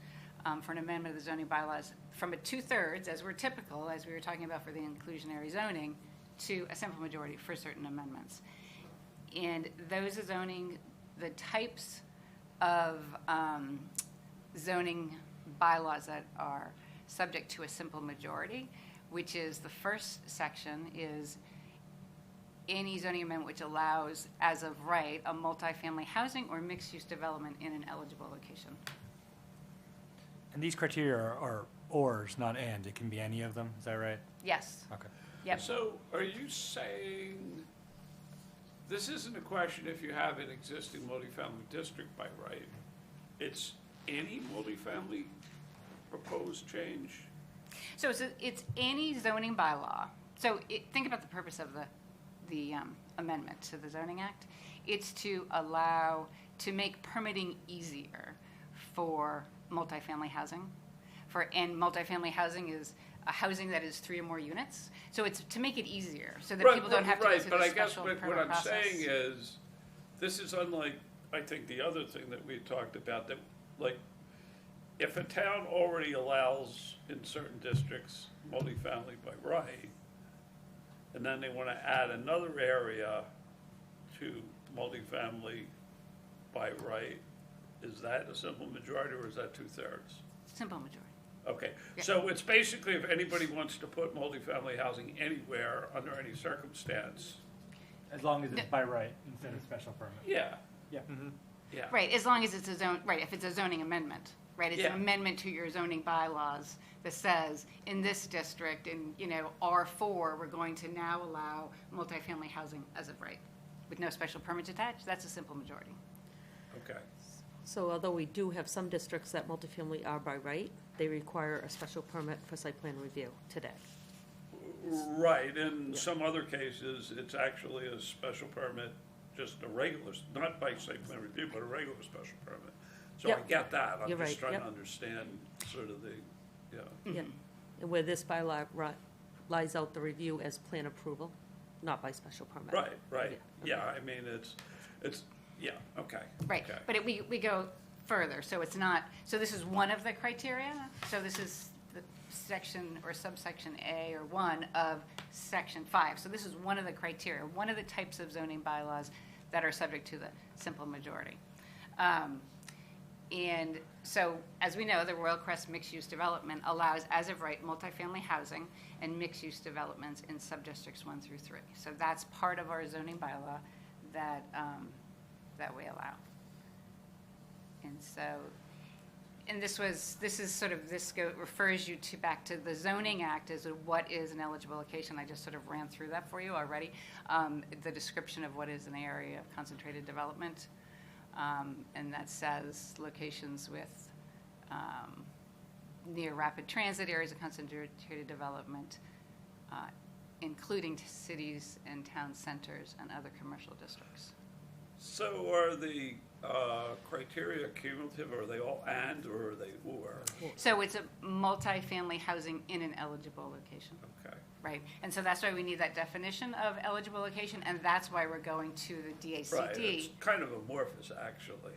[SPEAKER 13] for an amendment of the zoning bylaws from a 2/3, as were typical, as we were talking about for the inclusionary zoning, to a simple majority for certain amendments. And those are the types of zoning bylaws that are subject to a simple majority, which is the first section is any zoning amendment which allows, as of right, a multifamily housing or mixed-use development in an eligible location.
[SPEAKER 1] And these criteria are ors, not and. It can be any of them. Is that right?
[SPEAKER 13] Yes.
[SPEAKER 1] Okay.
[SPEAKER 13] Yep.
[SPEAKER 5] So are you saying, this isn't a question if you have an existing multifamily district by right, it's any multifamily proposed change?
[SPEAKER 13] So it's any zoning bylaw. So think about the purpose of the amendment to the Zoning Act. It's to to make permitting easier for multifamily housing. And multifamily housing is a housing that is 3 or more units. So it's to make it easier, so that people don't have to go through the special permit process.
[SPEAKER 5] Right, but I guess what I'm saying is, this is unlike, I think, the other thing that we talked about, that, like, if a town already allows in certain districts multifamily by right, and then they want to add another area to multifamily by right, is that a simple majority or is that 2/3?
[SPEAKER 13] Simple majority.
[SPEAKER 5] Okay,
[SPEAKER 13] Yeah.
[SPEAKER 5] so it's basically if anybody wants to put multifamily housing anywhere, under any circumstance,
[SPEAKER 1] As long as it's by right instead of special permit.
[SPEAKER 5] yeah,
[SPEAKER 1] Yeah.
[SPEAKER 5] yeah.
[SPEAKER 13] Right, as long as it's if it's a zoning amendment, right? It's
[SPEAKER 5] Yeah.
[SPEAKER 13] an amendment to your zoning bylaws that says, in this district, in, R4, we're going to now allow multifamily housing as of right, with no special permits attached. That's a simple majority.
[SPEAKER 5] Okay,
[SPEAKER 3] So although we do have some districts that multifamily are by right, they require a special permit for site plan review today.
[SPEAKER 5] right, in some other cases, it's actually a special permit, just a regular, not by site plan review, but a regular special permit. So I
[SPEAKER 3] Yep.
[SPEAKER 5] get that, I'm
[SPEAKER 3] You're
[SPEAKER 5] just
[SPEAKER 3] right,
[SPEAKER 5] trying to
[SPEAKER 3] yep.
[SPEAKER 5] understand sort of the, yeah.
[SPEAKER 3] Yeah. And where this bylaw lies out the review as plan approval, not by special permit.
[SPEAKER 5] Right, right,
[SPEAKER 3] Yeah,
[SPEAKER 5] yeah, I mean, it's, yeah, okay.
[SPEAKER 13] Right,
[SPEAKER 5] okay.
[SPEAKER 13] but we go further, so it's not, so this is one of the criteria, so this is the section or subsection A or 1 of section 5. So this is one of the criteria, one of the types of zoning bylaws that are subject to the simple majority. And so, as we know, the Royal Crest mixed-use development allows, as of right, multifamily housing and mixed-use developments in subdistricts 1 through 3. So that's part of our zoning bylaw that we allow. And so, and this refers you back to the Zoning Act as what is an eligible location. I just sort of ran through that for you already. The description of what is an area of concentrated development. And that says locations with near rapid transit areas of concentrated development, including cities and town centers and other commercial districts.
[SPEAKER 5] So are the criteria cumulative, or are they all and, or are they or?
[SPEAKER 13] So it's a multifamily housing in an eligible location.
[SPEAKER 5] Okay.
[SPEAKER 13] Right, and so that's why we need that definition of eligible location, and that's why we're going to the DACD.
[SPEAKER 5] Right, it's kind of amorphous, actually.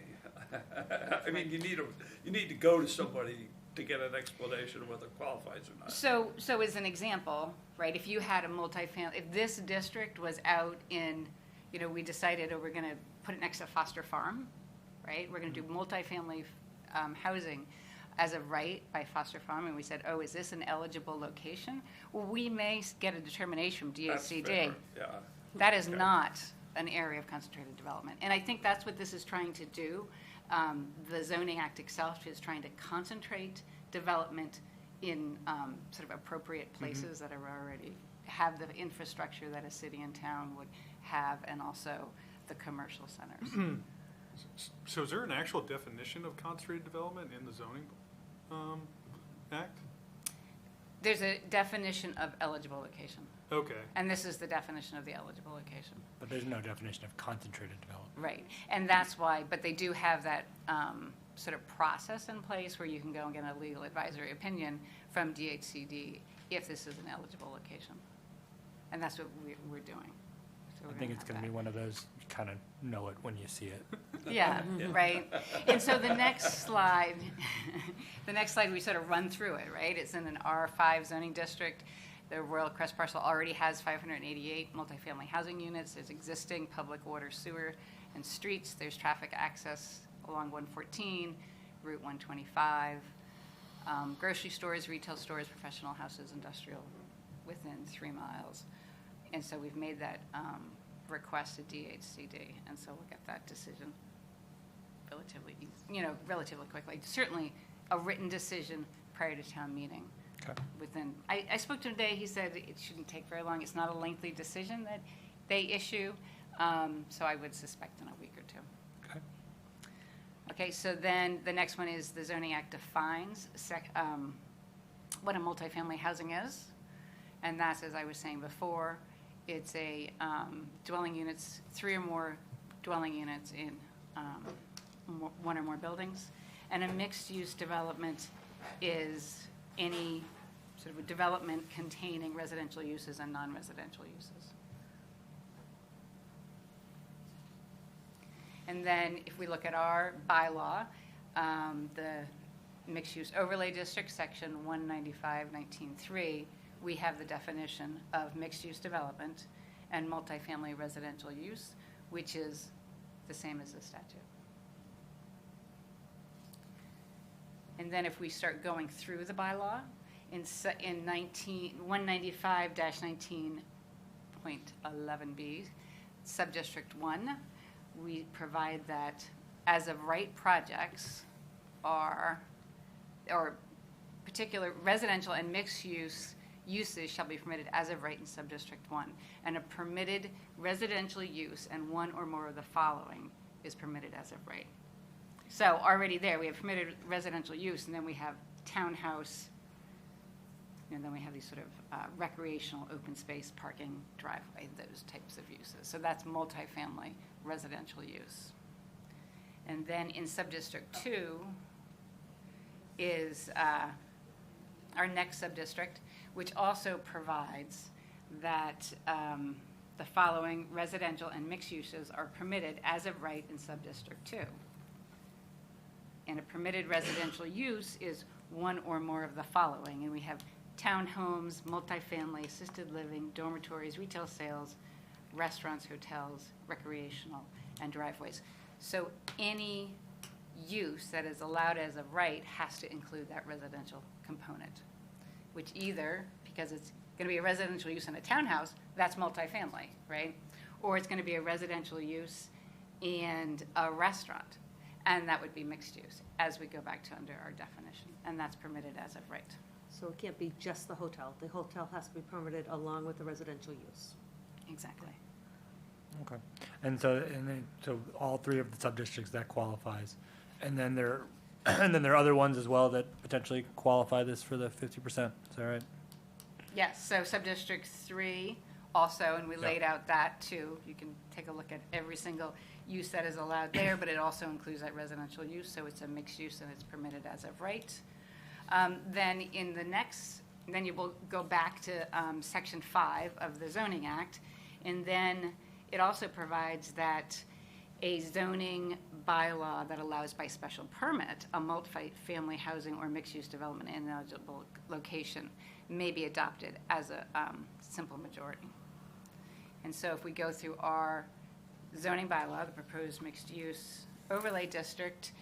[SPEAKER 5] I mean, you need to go to somebody to get an explanation of whether it qualifies or not.
[SPEAKER 13] So as an example, right, if you had a multifamily, if this district was out in, we decided, we're going to put it next to Foster Farm, right? We're going to do multifamily housing as of right by Foster Farm, and we said, is this an eligible location? Well, we may get a determination from
[SPEAKER 5] That's
[SPEAKER 13] DACD.
[SPEAKER 5] fair, yeah.
[SPEAKER 13] That is
[SPEAKER 5] Okay.
[SPEAKER 13] not an area of concentrated development. And I think that's what this is trying to do. The Zoning Act itself is trying to concentrate development in sort of appropriate places that are already have the infrastructure that a city and town would have, and also the commercial centers.
[SPEAKER 8] So is there an actual definition of concentrated development in the zoning act?
[SPEAKER 13] There's a definition of eligible location,
[SPEAKER 8] Okay.
[SPEAKER 13] and this is the definition of the eligible location.
[SPEAKER 1] But there's no definition of concentrated development.
[SPEAKER 13] Right, and that's why, but they do have that sort of process in place where you can go and get a legal advisory opinion from DHCD if this is an eligible location. And that's what we're doing. So we're
[SPEAKER 1] I think
[SPEAKER 13] gonna
[SPEAKER 1] it's
[SPEAKER 13] have
[SPEAKER 1] going to be
[SPEAKER 13] that.
[SPEAKER 1] one of those, you kind of know it when you see it.
[SPEAKER 13] Yeah, right. And so the next slide, we sort of run through it, right? It's in an R5 zoning district. The Royal Crest parcel already has 588 multifamily housing units. There's existing public water, sewer, and streets. There's traffic access along 114, Route 125, grocery stores, retail stores, professional houses, industrial within 3 miles. And so we've made that request a DHCD, and so we'll get that decision relatively, relatively quickly. Certainly, a written decision prior to town meeting.
[SPEAKER 1] Okay.
[SPEAKER 13] Within, I spoke to him today, he said it shouldn't take very long. It's not a lengthy decision that they issue, so I would suspect in a week or two.
[SPEAKER 1] Okay.
[SPEAKER 13] Okay, so then the next one is the Zoning Act defines what a multifamily housing is. And that's, as I was saying before, it's a dwelling units, 3 or more dwelling units in 1 or more buildings. And a mixed-use development is any sort of a development containing residential uses and non-residential uses. And then if we look at our bylaw, the mixed-use overlay district, section 195-19-3, we have the definition of mixed-use development and multifamily residential use, which is the same as the statute. And then if we start going through the bylaw, in 195-19.11b, subdistrict 1, we provide that as of right projects or particular residential and mixed use uses shall be permitted as of right in subdistrict 1. And a permitted residential use and 1 or more of the following is permitted as of right. So already there, we have permitted residential use, and then we have townhouse, and then we have these sort of recreational open space, parking, driveway, those types of uses. So that's multifamily residential use. And then in subdistrict 2 is our next subdistrict, which also provides that the following residential and mixed uses are permitted as of right in subdistrict 2. And a permitted residential use is 1 or more of the following. And we have townhomes, multifamily, assisted living, dormitories, retail sales, restaurants, hotels, recreational, and driveways. So any use that is allowed as of right has to include that residential component, which either, because it's going to be a residential use in a townhouse, that's multifamily, right? Or it's going to be a residential use and a restaurant, and that would be mixed use, as we go back to under our definition, and that's permitted as of right.
[SPEAKER 3] So it can't be just the hotel. The hotel has to be permitted along with the residential use.
[SPEAKER 13] Exactly.
[SPEAKER 1] Okay. And so all 3 of the sub-districts, that qualifies. And then there are other ones as well that potentially qualify this for the 50%. Is that right?
[SPEAKER 13] Yes, so subdistrict 3 also, and we laid out that too. You can take a look at every single use that is allowed there, but it also includes that residential use, so it's a mixed use and it's permitted as of right. Then you will go back to section 5 of the Zoning Act, and then it also provides that a zoning bylaw that allows by special permit a multi-family housing or mixed-use development in an eligible location may be adopted as a simple majority. And so if we go through our zoning bylaw, the proposed mixed-use overlay district,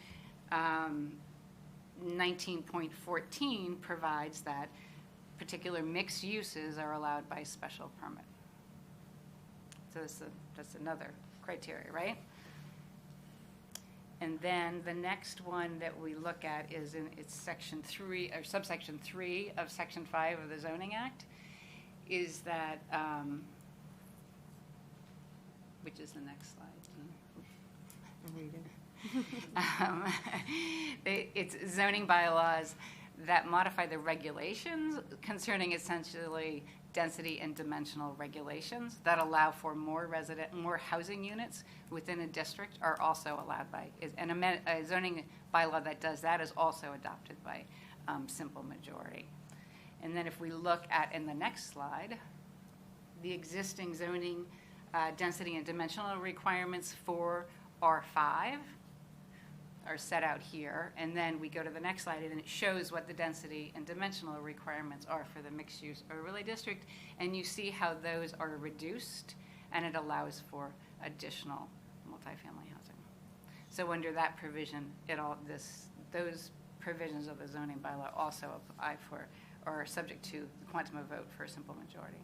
[SPEAKER 13] 19.14 provides that particular mixed uses are allowed by special permit. So that's another criteria, right? And then the next one that we look at is it's section 3 or subsection 3 of section 5 of the Zoning Act, is that which is the next slide.
[SPEAKER 3] I'm reading.
[SPEAKER 13] It's zoning bylaws that modify the regulations concerning essentially density and dimensional regulations that allow for more housing units within a district are also allowed by, and a zoning bylaw that does that is also adopted by simple majority. And then if we look at, in the next slide, the existing zoning density and dimensional requirements for R5 are set out here, and then we go to the next slide and it shows what the density and dimensional requirements are for the mixed-use overlay district, and you see how those are reduced, and it allows for additional multifamily housing. So under that provision, those provisions of the zoning bylaw also apply for, or are subject to the quantum of vote for a simple majority.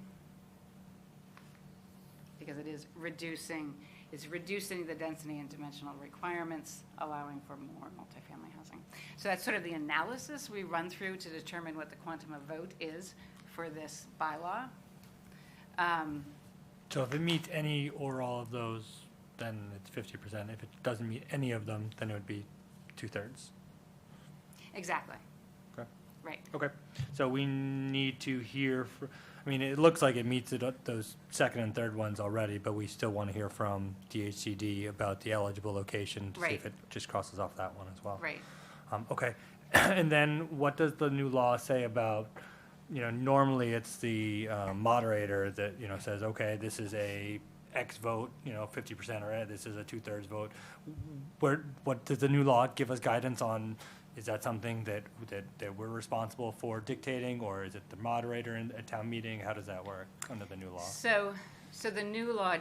[SPEAKER 13] because it is reducing the density and dimensional requirements, allowing for more multifamily housing. So that's sort of the analysis we run through to determine what the quantum of vote is for this bylaw.
[SPEAKER 1] So if it meets any or all of those, then it's 50%. If it doesn't meet any of them, then it would be 2/3.
[SPEAKER 13] Exactly.
[SPEAKER 1] Okay.
[SPEAKER 13] Right.
[SPEAKER 1] Okay. So we need to hear, I mean, it looks like it meets those second and third ones already, but we still want to hear from DHCD about the eligible location to see if
[SPEAKER 13] Right.
[SPEAKER 1] it just crosses off that one as well.
[SPEAKER 13] Right.
[SPEAKER 1] Okay. And then what does the new law say about, normally it's the moderator that, says, okay, this is a X vote, 50%, or this is a 2/3 vote. What does the new law give us guidance on? Is that something that we're responsible for dictating, or is it the moderator in a town meeting? How does that work under the new law?
[SPEAKER 13] So the new law,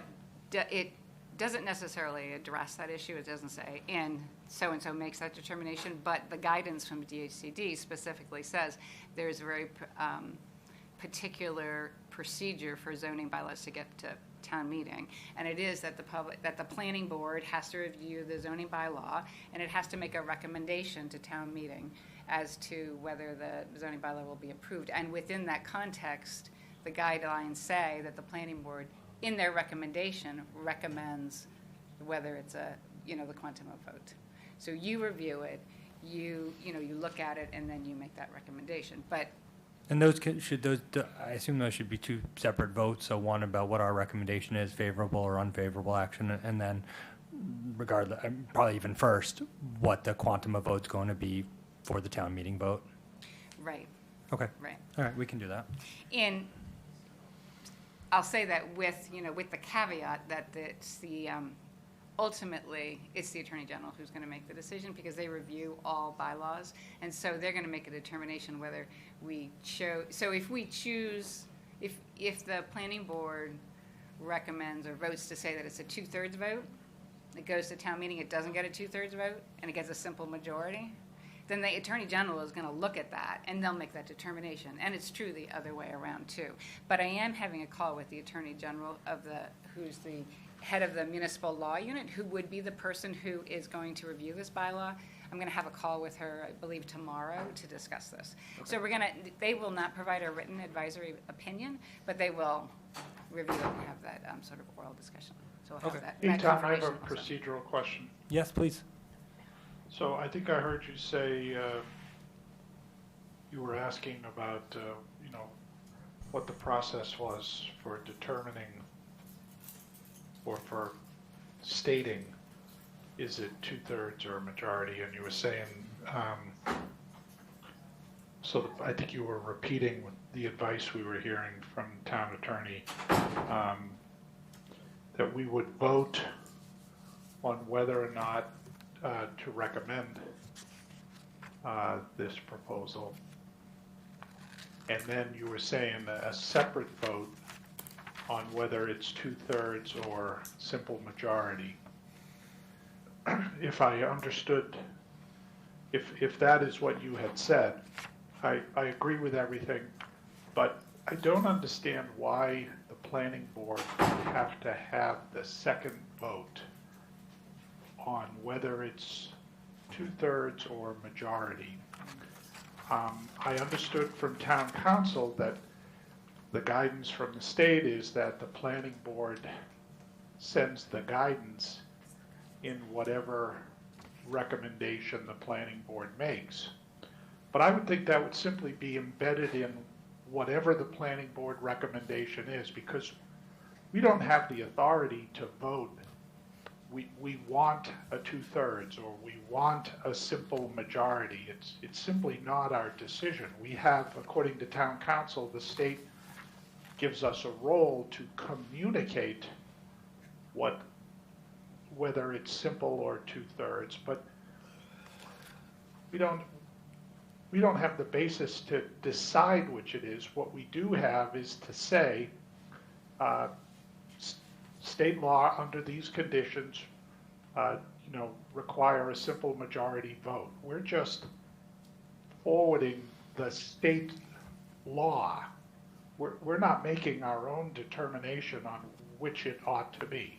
[SPEAKER 13] it doesn't necessarily address that issue. It doesn't say, and so makes that determination, but the guidance from DHCD specifically says there's a very particular procedure for zoning bylaws to get to town meeting, and it is that the planning board has to review the zoning bylaw, and it has to make a recommendation to town meeting as to whether the zoning bylaw will be approved. And within that context, the guidelines say that the planning board, in their recommendation, recommends whether it's the quantum of vote. So you review it, you look at it, and then you make that recommendation. But
[SPEAKER 1] And I assume those should be two separate votes, so one about what our recommendation is, favorable or unfavorable action, and then regardless, probably even first, what the quantum of vote's going to be for the town meeting vote.
[SPEAKER 13] right.
[SPEAKER 1] Okay.
[SPEAKER 13] Right.
[SPEAKER 1] All right, we can do that.
[SPEAKER 13] And I'll say that with the caveat that ultimately, it's the Attorney General who's going to make the decision, because they review all bylaws, and so they're going to make a determination whether so if we choose, if the planning board recommends or votes to say that it's a 2/3 vote, it goes to town meeting, it doesn't get a 2/3 vote, and it gets a simple majority, then the Attorney General is going to look at that, and they'll make that determination. And it's true the other way around, too. But I am having a call with the Attorney General who's the head of the municipal law unit, who would be the person who is going to review this bylaw. I'm going to have a call with her, I believe, tomorrow to discuss this. Okay. So they will not provide a written advisory opinion, but they will review it and have that sort of oral discussion. So we'll have that
[SPEAKER 4] Hey, Tom, I have a
[SPEAKER 13] confirmation also.
[SPEAKER 4] procedural question.
[SPEAKER 1] Yes, please.
[SPEAKER 4] So I think I heard you say you were asking about, what the process was for determining or for stating, is it 2/3 or a majority? And you were saying, I think you were repeating the advice we were hearing from town attorney, that we would vote on whether or not to recommend this proposal. And then you were saying a separate vote on whether it's 2/3 or simple majority. If I understood, if that is what you had said, I agree with everything, but I don't understand why the planning board would have to have the second vote on whether it's 2/3 or majority. I understood from town council that the guidance from the state is that the planning board sends the guidance in whatever recommendation the planning board makes. But I would think that would simply be embedded in whatever the planning board recommendation is, because we don't have the authority to vote. We want a 2/3 or we want a simple majority. It's simply not our decision. We have, according to town council, the state gives us a role to communicate whether it's simple or 2/3, but we don't have the basis to decide which it is. What we do have is to say, state law under these conditions, require a simple majority vote. We're just forwarding the state law. We're not making our own determination on which it ought to be.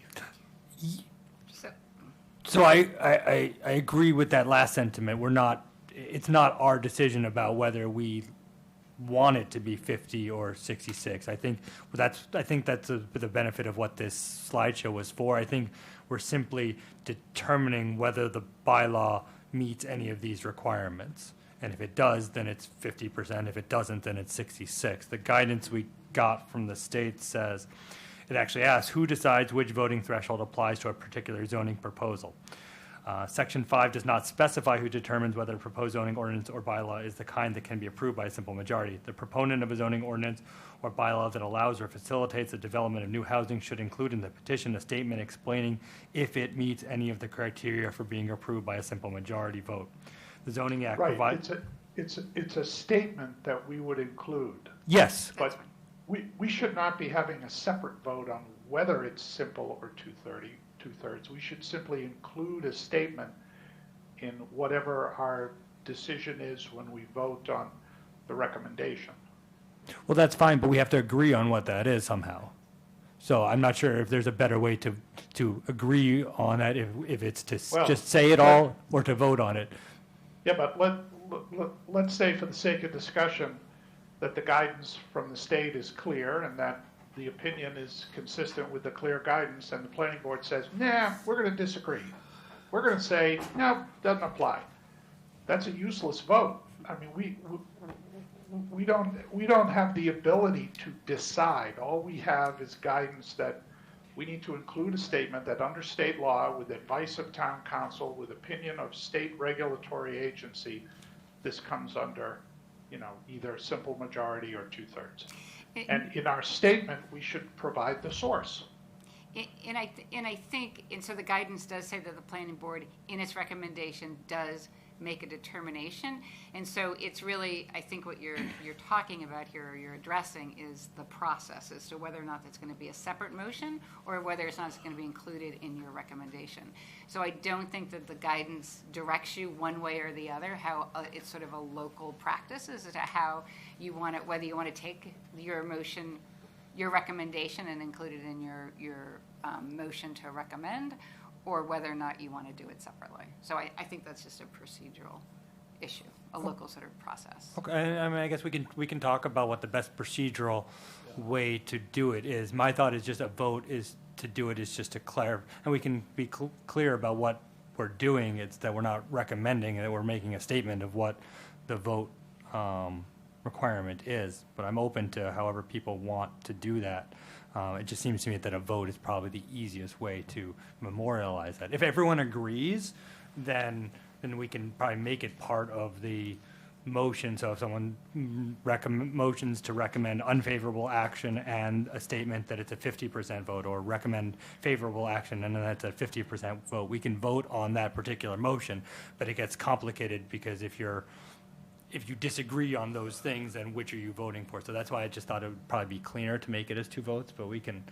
[SPEAKER 1] So I agree with that last sentiment. It's not our decision about whether we want it to be 50 or 66. I think that's the benefit of what this slideshow was for. I think we're simply determining whether the bylaw meets any of these requirements. And if it does, then it's 50%. If it doesn't, then it's 66. The guidance we got from the state says, it actually asks, who decides which voting threshold applies to a particular zoning proposal? Section 5 does not specify who determines whether a proposed zoning ordinance or bylaw is the kind that can be approved by a simple majority. The proponent of a zoning ordinance or bylaw that allows or facilitates the development of new housing should include in the petition a statement explaining if it meets any of the criteria for being approved by a simple majority vote. The Zoning Act provides...
[SPEAKER 4] Right, it's a statement that we would include.
[SPEAKER 1] Yes.
[SPEAKER 4] But we should not be having a separate vote on whether it's simple or two-thirds. We should simply include a statement in whatever our decision is when we vote on the recommendation.
[SPEAKER 1] Well, that's fine, but we have to agree on what that is somehow. So I'm not sure if there's a better way to agree on that, if it's to just say it all or to vote on it.
[SPEAKER 4] Yeah, but let's say for the sake of discussion that the guidance from the state is clear and that the opinion is consistent with the clear guidance, and the planning board says, nah, we're going to disagree. We're going to say, no, doesn't apply. That's a useless vote. I mean, we don't have the ability to decide. All we have is guidance that we need to include a statement that under state law, with advice of town council, with opinion of state regulatory agency, this comes under, either simple majority or two-thirds. And in our statement, we should provide the source.
[SPEAKER 13] And I think, and so the guidance does say that the planning board, in its recommendation, does make a determination. And so it's really, I think what you're talking about here, or you're addressing, is the process as to whether or not that's going to be a separate motion or whether it's not going to be included in your recommendation. So I don't think that the guidance directs you one way or the other, how it's sort of a local practice as to how you want it, whether you want to take your motion, your recommendation, and include it in your motion to recommend, or whether or not you want to do it separately. So I think that's just a procedural issue, a local sort of process.
[SPEAKER 1] Okay, I mean, I guess we can talk about what the best procedural way to do it is. My thought is just a vote is to do it is just to clarify, and we can be clear about what we're doing. It's that we're not recommending, that we're making a statement of what the vote requirement is. But I'm open to however people want to do that. It just seems to me that a vote is probably the easiest way to memorialize that. If everyone agrees, then we can probably make it part of the motion. So if someone motions to recommend unfavorable action and a statement that it's a 50% vote, or recommend favorable action and then that's a 50% vote, we can vote on that particular motion. But it gets complicated because if you disagree on those things, then which are you voting for? So that's why I just thought it would probably be cleaner to make it as two votes, but we can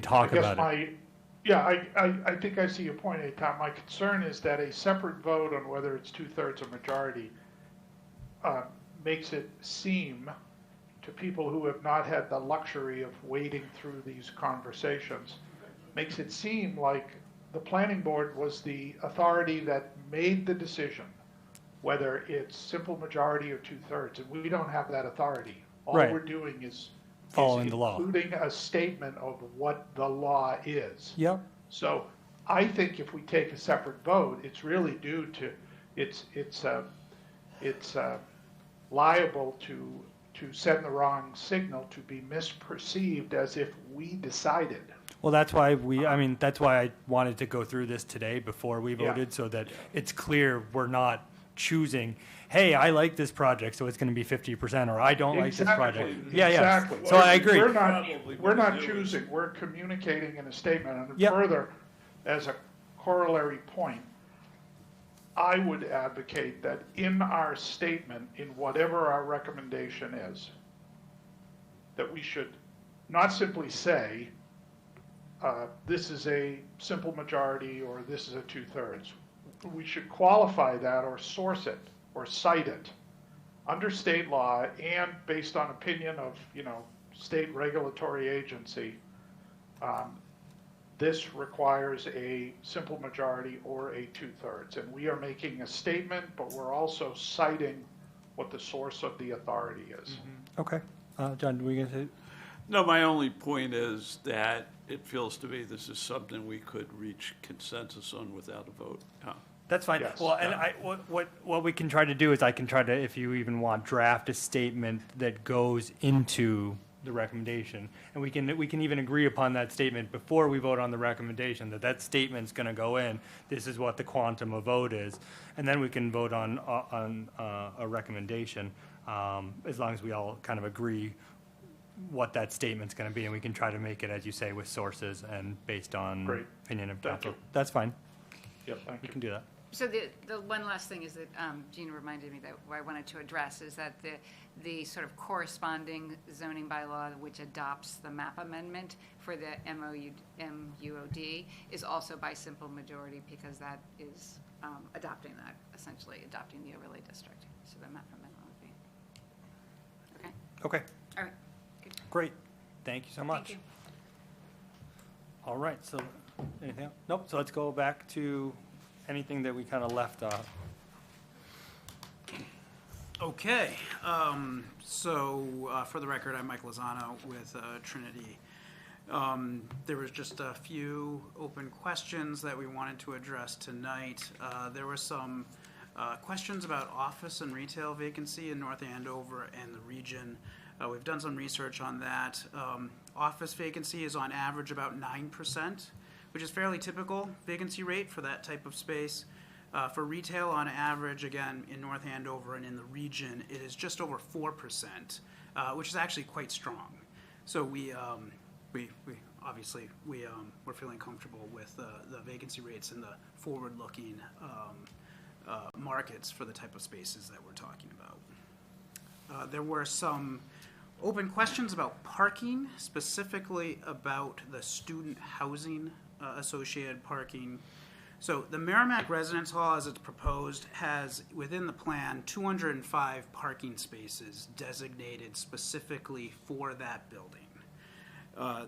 [SPEAKER 1] talk about it.
[SPEAKER 4] I think I see your point, Tom. My concern is that a separate vote on whether it's two-thirds or majority makes it seem to people who have not had the luxury of wading through these conversations, makes it seem like the planning board was the authority that made the decision whether it's simple majority or two-thirds, and we don't have that authority. All
[SPEAKER 1] Right.
[SPEAKER 4] we're doing is
[SPEAKER 1] Following the law.
[SPEAKER 4] including a statement of what the law is.
[SPEAKER 1] Yep.
[SPEAKER 4] So I think if we take a separate vote, it's really due to, it's liable to send the wrong signal, to be misperceived as if we decided.
[SPEAKER 1] Well, that's why I wanted to go through this today before we voted, so that it's clear we're not choosing, hey, I like this project, so it's going to be 50%, or I don't like this project. Yeah.
[SPEAKER 4] Exactly.
[SPEAKER 1] So I agree.
[SPEAKER 4] We're not choosing, we're communicating in a statement. And further, as a corollary point, I would advocate that in our statement, in whatever our recommendation is, that we should not simply say, this is a simple majority or this is a two-thirds. We should qualify that or source it or cite it under state law and based on opinion of, state regulatory agency. This requires a simple majority or a 2/3. And we are making a statement, but we're also citing what the source of the authority is.
[SPEAKER 1] Okay. John, were you going to say?
[SPEAKER 5] No, my only point is that it feels to me this is something we could reach consensus on without a vote.
[SPEAKER 1] That's fine.
[SPEAKER 4] Yes.
[SPEAKER 1] Well, and what we can try to do is I can try to, if you even want, draft a statement that goes into the recommendation. And we can even agree upon that statement before we vote on the recommendation, that statement's going to go in. This is what the quantum of vote is. And then we can vote on a recommendation, as long as we all kind of agree what that statement's going to be. And we can try to make it, as you say, with sources and based on
[SPEAKER 4] Great.
[SPEAKER 1] opinion of
[SPEAKER 4] Thank
[SPEAKER 1] council.
[SPEAKER 4] you.
[SPEAKER 1] That's fine.
[SPEAKER 4] Yep, thank
[SPEAKER 1] We
[SPEAKER 4] you.
[SPEAKER 1] can do that.
[SPEAKER 13] So the one last thing is that Gina reminded me that what I wanted to address is that the sort of corresponding zoning bylaw which adopts the map amendment for the MUOD is also by simple majority, because that is adopting that, essentially adopting the overlay district. So the map amendment would be. Okay,
[SPEAKER 1] Okay,
[SPEAKER 13] all right, good.
[SPEAKER 1] great. Thank you so much.
[SPEAKER 13] Thank you.
[SPEAKER 1] All right, so anything else? Nope, so let's go back to anything that we kind of left off.
[SPEAKER 14] Okay, for the record, I'm Mike Lozano with Trinity. There was just a few open questions that we wanted to address tonight. There were some questions about office and retail vacancy in North Andover and the region. We've done some research on that. Office vacancy is on average about 9%, which is fairly typical vacancy rate for that type of space. For retail, on average, again, in North Andover and in the region, it is just over 4%, which is actually quite strong. So we're feeling comfortable with the vacancy rates and the forward-looking markets for the type of spaces that we're talking about. There were some open questions about parking, specifically about the student housing associated parking. So the Merrimack Residence Hall, as it's proposed, has within the plan 205 parking spaces designated specifically for that building.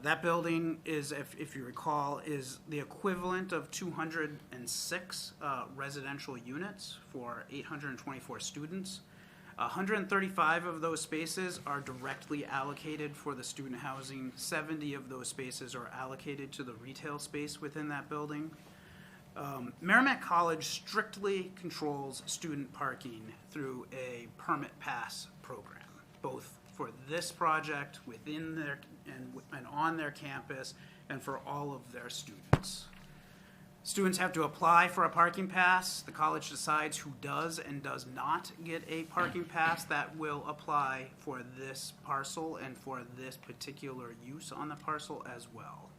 [SPEAKER 14] That building is, if you recall, is the equivalent of 206 residential units for 824 students. 135 of those spaces are directly allocated for the student housing. 70 of those spaces are allocated to the retail space within that building. Merrimack College strictly controls student parking through a permit pass program, both for this project within their and on their campus and for all of their students. Students have to apply for a parking pass. The college decides who does and does not get a parking pass that will apply for this parcel and for this particular use on the parcel as well.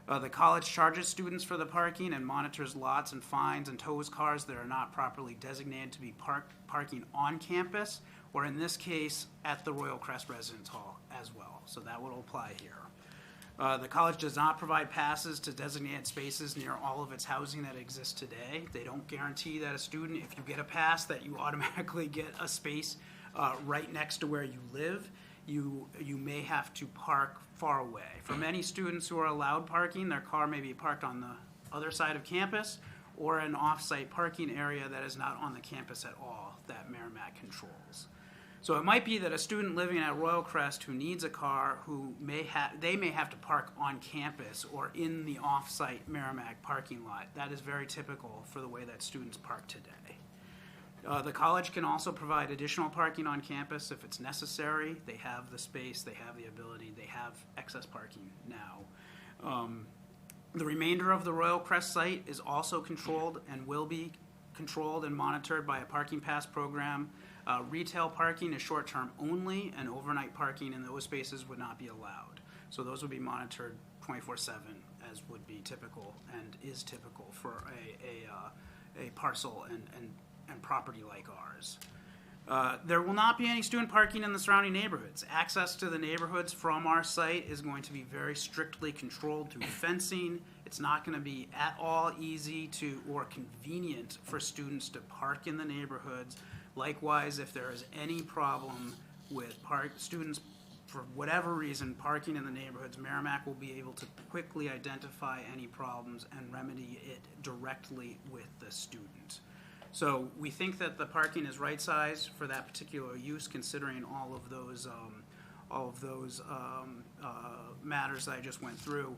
[SPEAKER 14] The college charges students for the parking and monitors lots and fines and tows cars that are not properly designated to be parking on campus, or in this case, at the Royal Crest Residence Hall as well. So that will apply here. The college does not provide passes to designated spaces near all of its housing that exists today. They don't guarantee that a student, if you get a pass, that you automatically get a space right next to where you live. You may have to park far away. For many students who are allowed parking, their car may be parked on the other side of campus or an off-site parking area that is not on the campus at all that Merrimack controls. So it might be that a student living at Royal Crest who needs a car, they may have to park on campus or in the off-site Merrimack parking lot. That is very typical for the way that students park today. The college can also provide additional parking on campus if it's necessary. They have the space, they have the ability, they have excess parking now. The remainder of the Royal Crest site is also controlled and will be controlled and monitored by a parking pass program. Retail parking is short-term only, and overnight parking in those spaces would not be allowed. So those would be monitored 24/7, as would be typical and is typical for a parcel and property like ours. There will not be any student parking in the surrounding neighborhoods. Access to the neighborhoods from our site is going to be very strictly controlled through fencing. It's not going to be at all easy or convenient for students to park in the neighborhoods. Likewise, if there is any problem with students for whatever reason, parking in the neighborhoods, Merrimack will be able to quickly identify any problems and remedy it directly with the student. So we think that the parking is right-sized for that particular use, considering all of those matters that I just went through.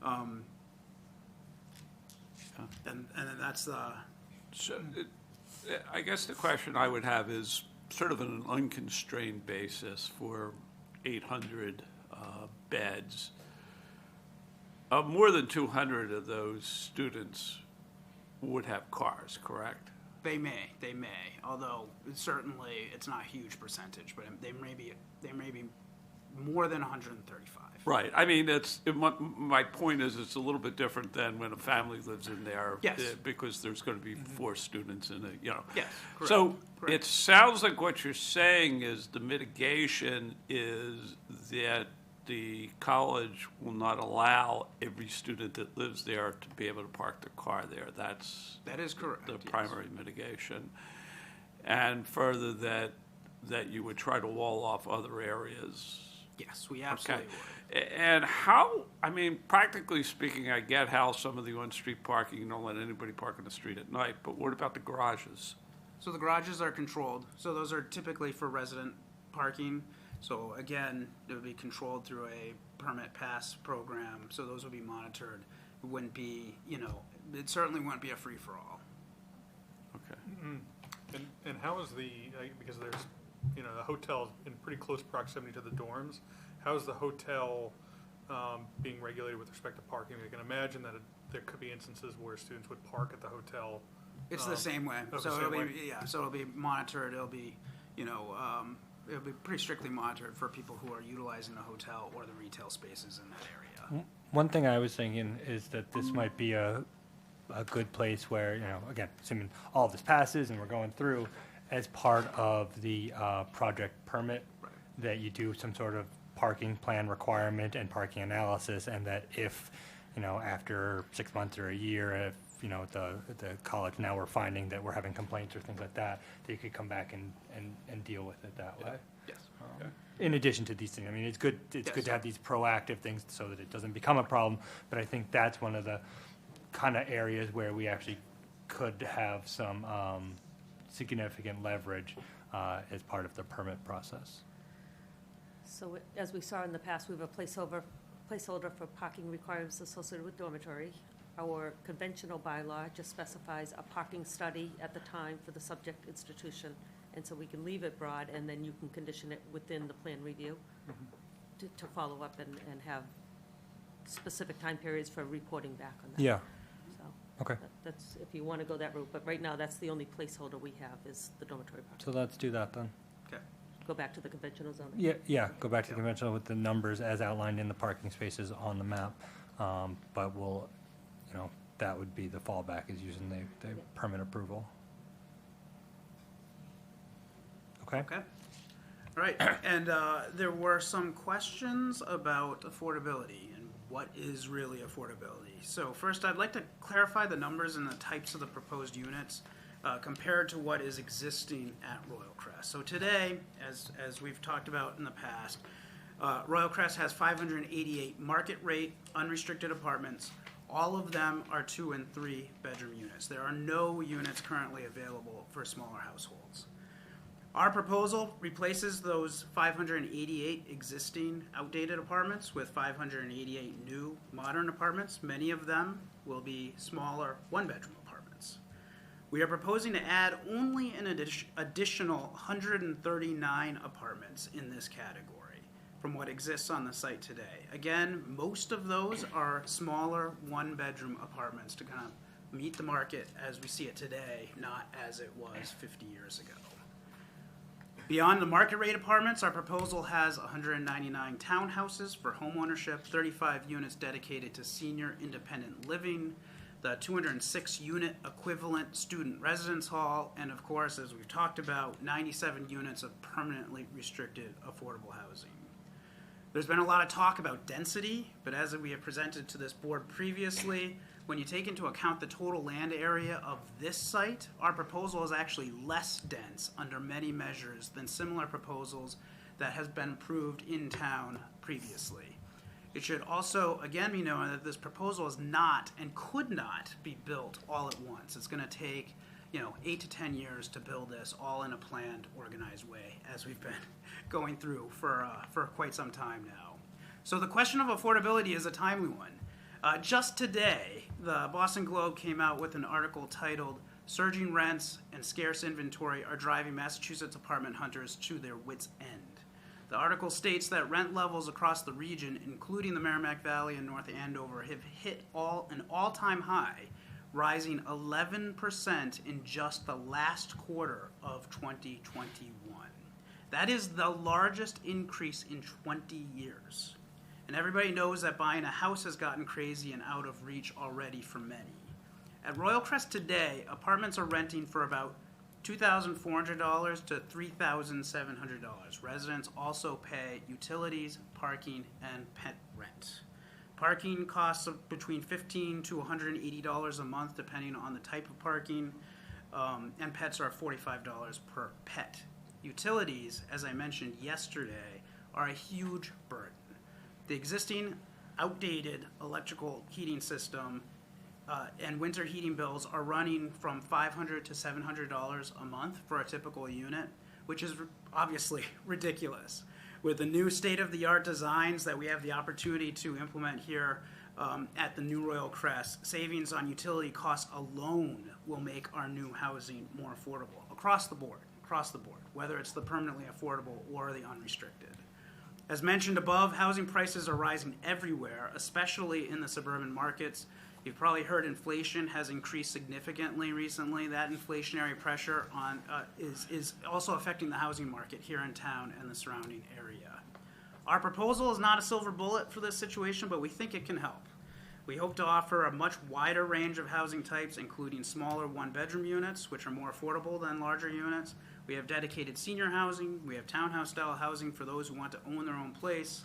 [SPEAKER 14] And that's the.
[SPEAKER 5] So, I guess the question I would have is sort of on an unconstrained basis for 800 beds. More than 200 of those students would have cars, correct?
[SPEAKER 14] They may, although certainly it's not a huge percentage, but they may be more than 135.
[SPEAKER 5] Right. I mean, my point is it's a little bit different than when a family lives in there.
[SPEAKER 14] Yes.
[SPEAKER 5] Because there's going to be 4 students in it,
[SPEAKER 14] Yes, correct.
[SPEAKER 5] So
[SPEAKER 14] Correct.
[SPEAKER 5] it sounds like what you're saying is the mitigation is that the college will not allow every student that lives there to be able to park their car there. That
[SPEAKER 14] is correct.
[SPEAKER 5] The
[SPEAKER 14] yes.
[SPEAKER 5] primary mitigation. And further, that you would try to wall off other areas.
[SPEAKER 14] Yes, we absolutely would.
[SPEAKER 5] And how, I mean, practically speaking, I get how some of the on-street parking, you don't let anybody park on the street at night, but what about the garages?
[SPEAKER 14] So the garages are controlled. So those are typically for resident parking. So again, it would be controlled through a permit pass program. So those would be monitored. It wouldn't be, it certainly wouldn't be a free-for-all.
[SPEAKER 5] Okay.
[SPEAKER 8] And how is because there's, the hotel's in pretty close proximity to the dorms, how is the hotel being regulated with respect to parking? I can imagine that there could be instances where students would park at the hotel.
[SPEAKER 14] It's the same way.
[SPEAKER 8] Okay,
[SPEAKER 14] So
[SPEAKER 8] same way.
[SPEAKER 14] so it'll be monitored. It'll be, it'll be pretty strictly monitored for people who are utilizing the hotel or the retail spaces in that area.
[SPEAKER 1] One thing I was thinking is that this might be a good place where, again, assuming all of this passes and we're going through, as part of the project permit, that you do some sort of parking plan requirement and parking analysis, and that if, after 6 months or a year, if, the college now we're finding that we're having complaints or things like that, that you could come back and deal with it that way.
[SPEAKER 14] Yes.
[SPEAKER 1] In addition to these things, I mean, it's good to have these proactive things so that it doesn't become a problem, but I think that's one of the kind of areas where we actually could have some significant leverage as part of the permit process.
[SPEAKER 3] So as we saw in the past, we have a placeholder for parking requirements associated with dormitory. Our conventional bylaw just specifies a parking study at the time for the subject institution. And so we can leave it broad, and then you can condition it within the plan review to follow up and have specific time periods for reporting back on that.
[SPEAKER 1] Yeah.
[SPEAKER 3] So
[SPEAKER 1] Okay.
[SPEAKER 3] that's, if you want to go that route, but right now, that's the only placeholder we have is the dormitory parking.
[SPEAKER 1] So let's do that then.
[SPEAKER 14] Okay.
[SPEAKER 3] Go back to the conventional zoning.
[SPEAKER 1] Yeah, go back to the conventional with the numbers as outlined in the parking spaces on the map. But we'll, that would be the fallback, is using the permit approval. Okay?
[SPEAKER 14] Okay. All right. And there were some questions about affordability and what is really affordability. So first, I'd like to clarify the numbers and the types of the proposed units compared to what is existing at Royal Crest. So today, as we've talked about in the past, Royal Crest has 588 market rate unrestricted apartments. All of them are 2 and 3 bedroom units. There are no units currently available for smaller households. Our proposal replaces those 588 existing outdated apartments with 588 new modern apartments. Many of them will be smaller 1-bedroom apartments. We are proposing to add only an additional 139 apartments in this category from what exists on the site today. Again, most of those are smaller 1-bedroom apartments to kind of meet the market as we see it today, not as it was 50 years ago. Beyond the market rate apartments, our proposal has 199 townhouses for homeownership, 35 units dedicated to senior independent living, the 206 unit equivalent student residence hall, and of course, as we've talked about, 97 units of permanently restricted affordable housing. There's been a lot of talk about density, but as we have presented to this board previously, when you take into account the total land area of this site, our proposal is actually less dense under many measures than similar proposals that has been approved in town previously. It should also, again, be known that this proposal is not and could not be built all at once. It's going to take, 8 to 10 years to build this all in a planned, organized way, as we've been going through for quite some time now. So the question of affordability is a timely one. Just today, the Boston Globe came out with an article titled "Surging Rents and Scarce Inventory Are Driving Massachusetts Apartment Hunters to Their Wits' End." The article states that rent levels across the region, including the Merrimack Valley and North Andover, have hit an all-time high, rising 11% in just the last quarter of 2021. That is the largest increase in 20 years. And everybody knows that buying a house has gotten crazy and out of reach already for many. At Royal Crest today, apartments are renting for about $2,400 to $3,700. Residents also pay utilities, parking, and pet rent. Parking costs between $15 to $180 a month, depending on the type of parking, and pets are $45 per pet. Utilities, as I mentioned yesterday, are a huge burden. The existing outdated electrical heating system and winter heating bills are running from $500 to $700 a month for a typical unit, which is obviously ridiculous. With the new state-of-the-art designs that we have the opportunity to implement here at the new Royal Crest, savings on utility costs alone will make our new housing more affordable across the board, whether it's the permanently affordable or the unrestricted. As mentioned above, housing prices are rising everywhere, especially in the suburban markets. You've probably heard inflation has increased significantly recently. That inflationary pressure is also affecting the housing market here in town and the surrounding area. Our proposal is not a silver bullet for this situation, but we think it can help. We hope to offer a much wider range of housing types, including smaller one-bedroom units, which are more affordable than larger units. We have dedicated senior housing. We have townhouse-style housing for those who want to own their own place.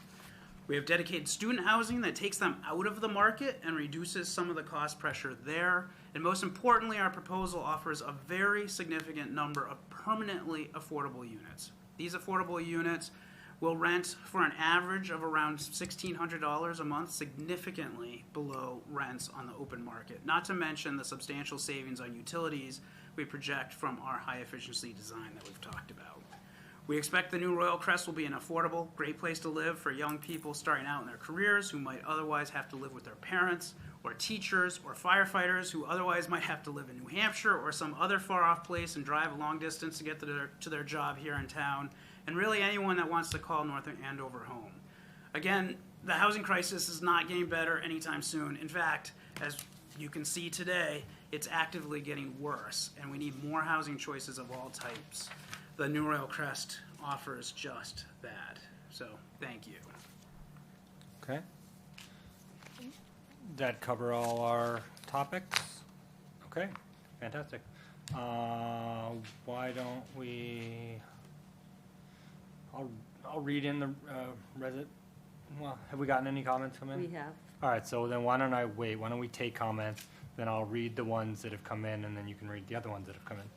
[SPEAKER 14] We have dedicated student housing that takes them out of the market and reduces some of the cost pressure there. And most importantly, our proposal offers a very significant number of permanently affordable units. These affordable units will rent for an average of around $1,600 a month, significantly below rents on the open market, not to mention the substantial savings on utilities we project from our high-efficiency design that we've talked about. We expect the new Royal Crest will be an affordable, great place to live for young people starting out in their careers who might otherwise have to live with their parents, or teachers, or firefighters who otherwise might have to live in New Hampshire or some other far-off place and drive a long distance to get to their job here in town, and really anyone that wants to call North Andover home. Again, the housing crisis is not getting better anytime soon. In fact, as you can see today, it's actively getting worse, and we need more housing choices of all types. The new Royal Crest offers just that. So, thank you.
[SPEAKER 1] Okay. That cover all our topics? Okay, fantastic. Why don't we, I'll read in the well, have we gotten any comments come in?
[SPEAKER 3] We have.
[SPEAKER 1] All right, so then why don't I wait? Why don't we take comments, then I'll read the ones that have come in, and then you can read the other ones that have come in.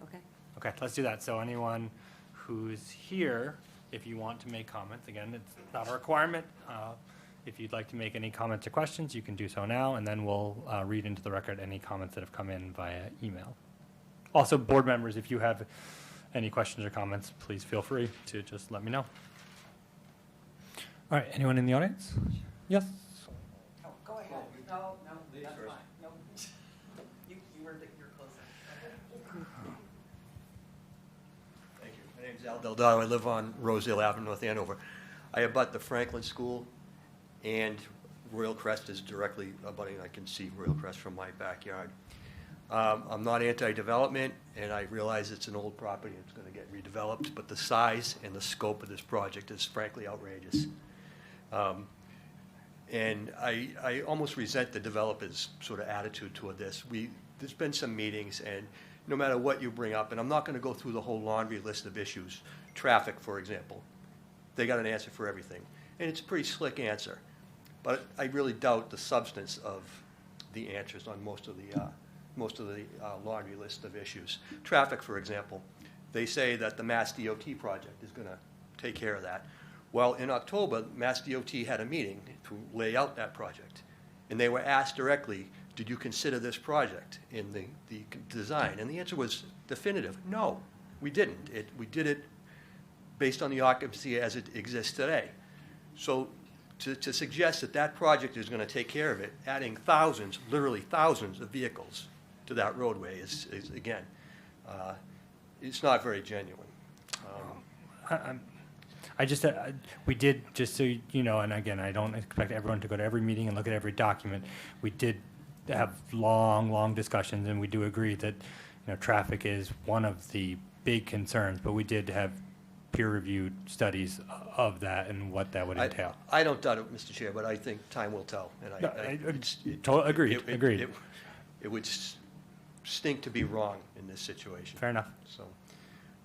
[SPEAKER 3] Okay.
[SPEAKER 1] Okay, let's do that. So anyone who's here, if you want to make comments, again, it's not a requirement. If you'd like to make any comments or questions, you can do so now, and then we'll read into the record any comments that have come in via email. Also, board members, if you have any questions or comments, please feel free to just let me know. All right, anyone in the audience? Yes?
[SPEAKER 15] Oh, go ahead. No, that's fine. No, you're closer.
[SPEAKER 16] Thank you. My name's Al Delgado. I live on Rosedale Avenue, North Andover. I abut the Franklin School, and Royal Crest is directly abutting. I can see Royal Crest from my backyard. I'm not anti-development, and I realize it's an old property. It's going to get redeveloped, but the size and the scope of this project is frankly outrageous. And I almost resent the developer's sort of attitude toward this. There's been some meetings, and no matter what you bring up, and I'm not going to go through the whole laundry list of issues, traffic, for example, they got an answer for everything. And it's a pretty slick answer. But I really doubt the substance of the answers on most of the laundry list of issues. Traffic, for example, they say that the Mass DOT project is going to take care of that. Well, in October, Mass DOT had a meeting to lay out that project. And they were asked directly, did you consider this project in the design? And the answer was definitive, no, we didn't. We did it based on the occupancy as it exists today. So to suggest that that project is going to take care of it, adding thousands, literally thousands of vehicles to that roadway is again, it's not very genuine.
[SPEAKER 1] We did, just so you know, and again, I don't expect everyone to go to every meeting and look at every document. We did have long discussions, and we do agree that, traffic is one of the big concerns, but we did have peer-reviewed studies of that and what that would entail.
[SPEAKER 16] I don't doubt it, Mr. Chair, but I think time will tell. And
[SPEAKER 1] Agreed.
[SPEAKER 16] It would stink to be wrong in this situation.
[SPEAKER 1] Fair enough.
[SPEAKER 16] So,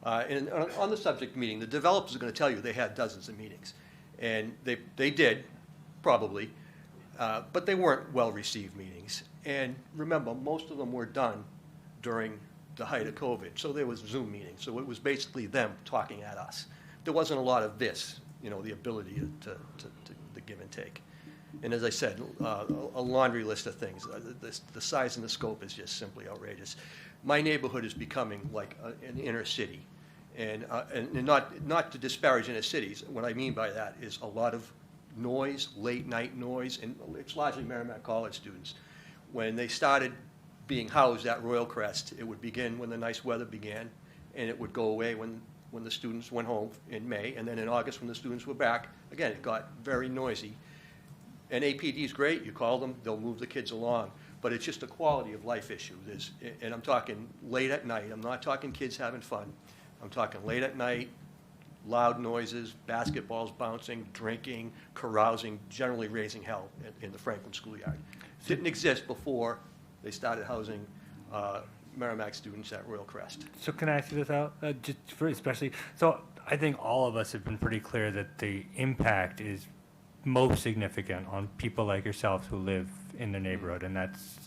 [SPEAKER 16] and on the subject meeting, the developers are going to tell you they had dozens of meetings. And they did, probably, but they weren't well-received meetings. And remember, most of them were done during the height of COVID. So there was Zoom meetings. So it was basically them talking at us. There wasn't a lot of this, the ability to give and take. And as I said, a laundry list of things. The size and the scope is just simply outrageous. My neighborhood is becoming like an inner city. And not to disparage inner cities. What I mean by that is a lot of noise, late night noise, and it's largely Merrimack College students. When they started being housed at Royal Crest, it would begin when the nice weather began, and it would go away when the students went home in May, and then in August when the students were back, again, it got very noisy. And APD is great, you call them, they'll move the kids along, but it's just a quality of life issue. And I'm talking late at night, I'm not talking kids having fun, I'm talking late at night, loud noises, basketballs bouncing, drinking, carousing, generally raising hell in the Franklin schoolyard. Didn't exist before they started housing Merrimack students at Royal Crest.
[SPEAKER 1] So can I ask you this out, just for especially, so I think all of us have been pretty clear that the impact is most significant on people like yourselves who live in the neighborhood, and that's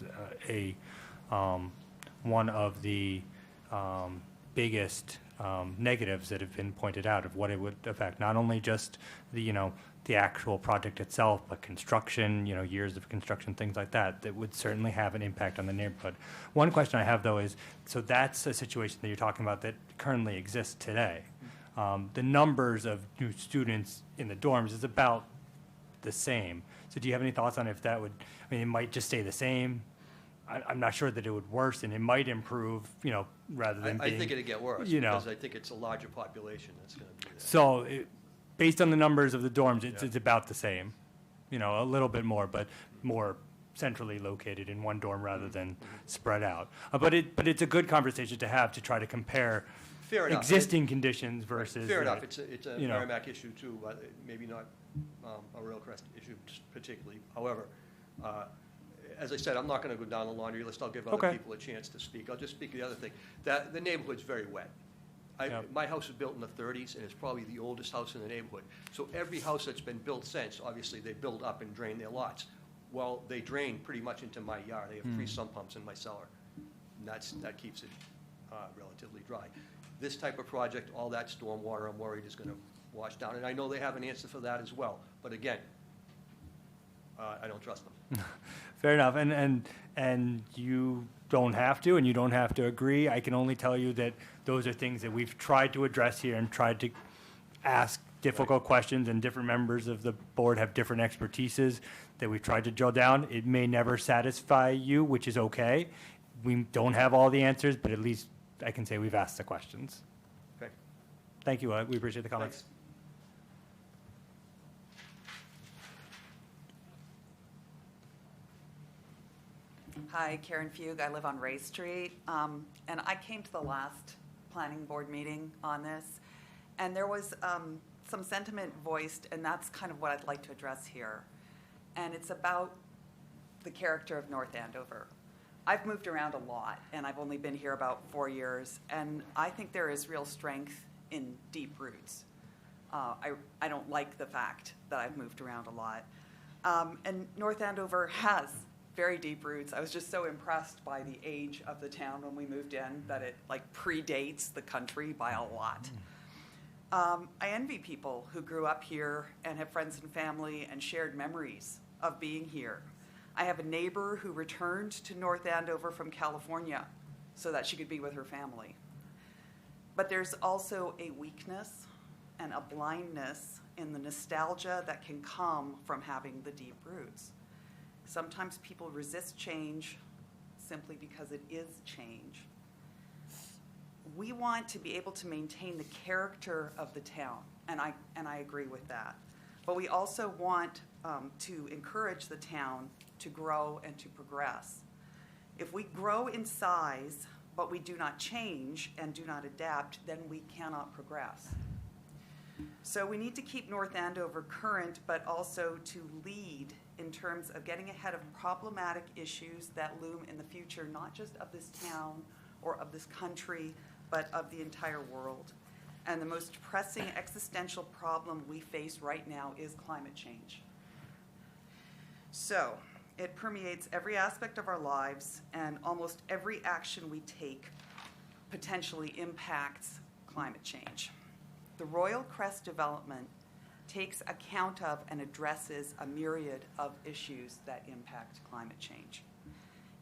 [SPEAKER 1] one of the biggest negatives that have been pointed out of what it would affect, not only just the actual project itself, but construction, years of construction, things like that, that would certainly have an impact on the neighborhood. One question I have, though, is, so that's a situation that you're talking about that currently exists today. The numbers of new students in the dorms is about the same. So do you have any thoughts on if that would, it might just stay the same? I'm not sure that it would worsen. It might improve, rather than being.
[SPEAKER 16] I think it'd get worse, because I think it's a larger population that's going to be there.
[SPEAKER 1] So, based on the numbers of the dorms, it's about the same. A little bit more, but more centrally located in one dorm rather than spread out. But it's a good conversation to have to try to compare existing conditions versus.
[SPEAKER 16] Fair enough. It's a Merrimack issue too. Maybe not a Royal Crest issue particularly. However. As I said, I'm not going to go down the laundry list. I'll give other people a chance to speak. I'll just speak to the other thing. That the neighborhood's very wet. My house was built in the 30s, and it's probably the oldest house in the neighborhood. So every house that's been built since, obviously, they build up and drain their lots. Well, they drain pretty much into my yard. I have 3 sump pumps in my cellar. And that keeps it relatively dry. This type of project, all that storm water, I'm worried, is going to wash down. And I know they have an answer for that as well. But again, I don't trust them.
[SPEAKER 1] Fair enough, and you don't have to, and you don't have to agree. I can only tell you that those are things that we've tried to address here and tried to ask difficult questions, and different members of the board have different expertises that we've tried to drill down. It may never satisfy you, which is okay. We don't have all the answers, but at least I can say we've asked the questions.
[SPEAKER 16] Okay.
[SPEAKER 1] Thank you. We appreciate the comments.
[SPEAKER 16] Thanks.
[SPEAKER 15] Hi, Karen Fugue. I live on Ray Street. And I came to the last planning board meeting on this, and there was some sentiment voiced, and that's kind of what I'd like to address here. And it's about the character of North Andover. I've moved around a lot, and I've only been here about 4 years, and I think there is real strength in deep roots. I don't like the fact that I've moved around a lot. And North Andover has very deep roots. I was just so impressed by the age of the town when we moved in, that it predates the country by a lot. I envy people who grew up here and have friends and family and shared memories of being here. I have a neighbor who returned to North Andover from California so that she could be with her family. But there's also a weakness and a blindness in the nostalgia that can come from having the deep roots. Sometimes people resist change simply because it is change. We want to be able to maintain the character of the town, and I agree with that. But we also want to encourage the town to grow and to progress. If we grow in size, but we do not change and do not adapt, then we cannot progress. So we need to keep North Andover current, but also to lead in terms of getting ahead of problematic issues that loom in the future, not just of this town or of this country, but of the entire world. And the most pressing existential problem we face right now is climate change. So it permeates every aspect of our lives, and almost every action we take potentially impacts climate change. The Royal Crest development takes account of and addresses a myriad of issues that impact climate change.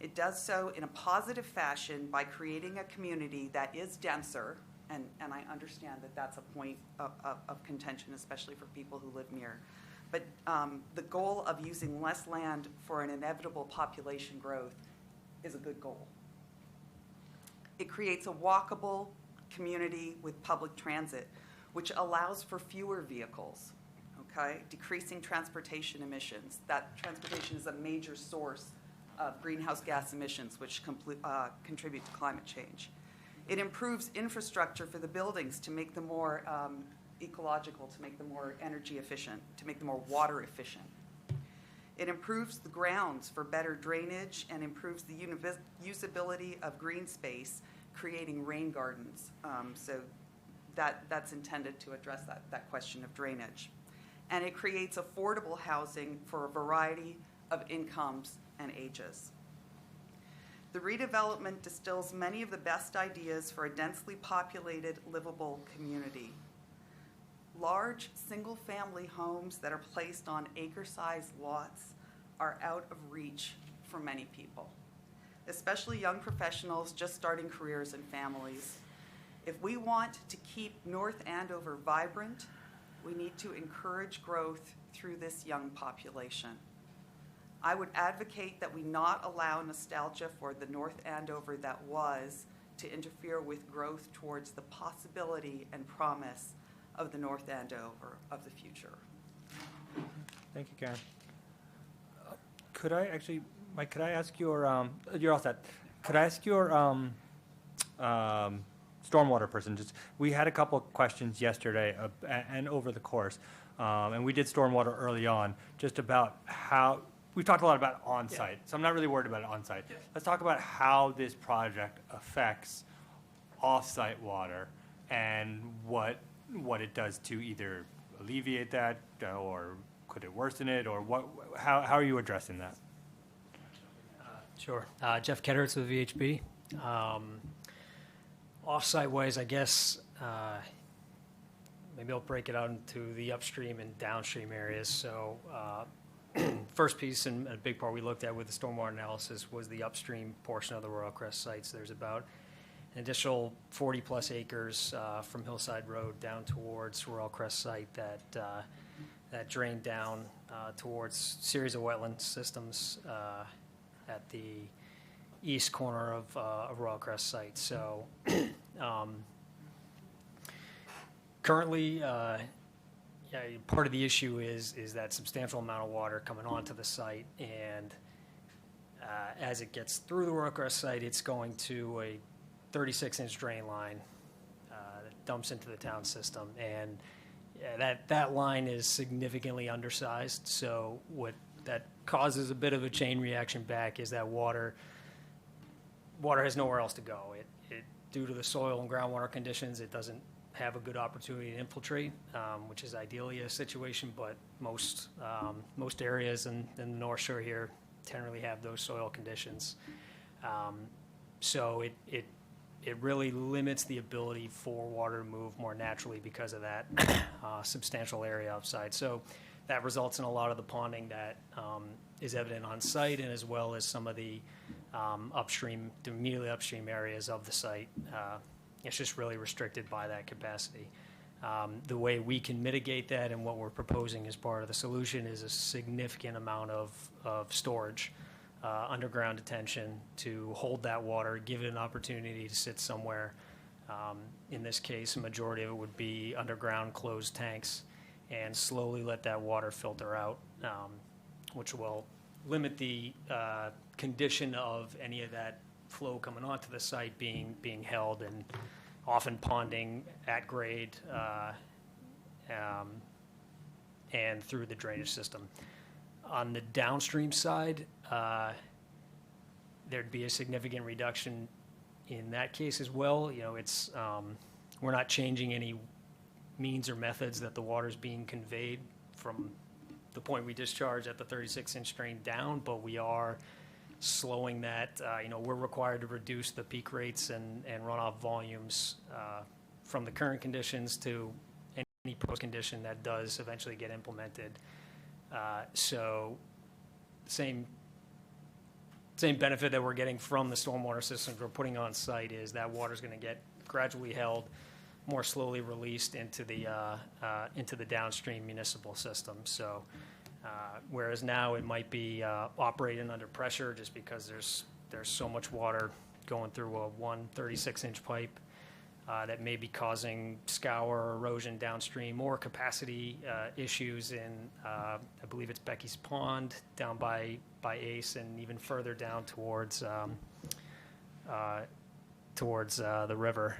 [SPEAKER 15] It does so in a positive fashion by creating a community that is denser, and I understand that that's a point of contention, especially for people who live near. But the goal of using less land for an inevitable population growth is a good goal. It creates a walkable community with public transit, which allows for fewer vehicles, okay? Decreasing transportation emissions. That transportation is a major source of greenhouse gas emissions, which contribute to climate change. It improves infrastructure for the buildings to make them more ecological, to make them more energy efficient, to make them more water efficient. It improves the grounds for better drainage and improves the usability of green space, creating rain gardens. So that's intended to address that question of drainage. And it creates affordable housing for a variety of incomes and ages. The redevelopment distills many of the best ideas for a densely populated, livable community. Large single-family homes that are placed on acre-sized lots are out of reach for many people, especially young professionals just starting careers and families. If we want to keep North Andover vibrant, we need to encourage growth through this young population. I would advocate that we not allow nostalgia for the North Andover that was to interfere with growth towards the possibility and promise of the North Andover of the future.
[SPEAKER 1] Thank you, Karen. Could I actually, Mike, could I ask your, you're all set. Could I ask your stormwater person, just, we had a couple of questions yesterday and over the course, and we did stormwater early on, just about how, we talked a lot about on-site, so I'm not really worried about it on-site. Yes. Let's talk about how this project affects off-site water and what it does to either alleviate that, or could it worsen it, or how are you addressing that?
[SPEAKER 17] Sure. Jeff Ketteritz with VHB. Off-site ways, I guess, maybe I'll break it out into the upstream and downstream areas. So first piece and a big part we looked at with the stormwater analysis was the upstream portion of the Royal Crest sites. There's about an additional 40-plus acres from Hillside Road down towards Royal Crest site that drain down towards a series of wetland systems at the east corner of Royal Crest site. So currently, part of the issue is that substantial amount of water coming onto the site, and as it gets through the Royal Crest site, it's going to a 36-inch drain line that dumps into the town system, and that line is significantly undersized. So what that causes a bit of a chain reaction back is that water has nowhere else to go. It due to the soil and groundwater conditions, it doesn't have a good opportunity to infiltrate, which is ideally a situation, but most areas in the North Shore here generally have those soil conditions. So it it really limits the ability for water to move more naturally because of that substantial area outside. So that results in a lot of the ponding that is evident on site, and as well as some of the upstream, the immediately upstream areas of the site. It's just really restricted by that capacity. The way we can mitigate that, and what we're proposing as part of the solution, is a significant amount of storage, underground detention, to hold that water, give it an opportunity to sit somewhere. In this case, a majority of it would be underground closed tanks, and slowly let that water filter out, which will limit the condition of any of that flow coming onto the site being held, and often ponding at grade and through the drainage system. On the downstream side, there'd be a significant reduction in that case as well. You know, it's we're not changing any means or methods that the water's being conveyed from the point we discharge at the 36-inch drain down, but we are slowing that. You know, we're required to reduce the peak rates and runoff volumes from the current conditions to any post condition that does eventually get implemented. So same benefit that we're getting from the stormwater systems we're putting on site is that water's going to get gradually held, more slowly released into the downstream municipal system. So whereas now it might be operating under pressure just because there's so much water going through a 36-inch pipe that may be causing scour or erosion downstream, or capacity issues in I believe it's Becky's Pond down by Ace, and even further down towards the river.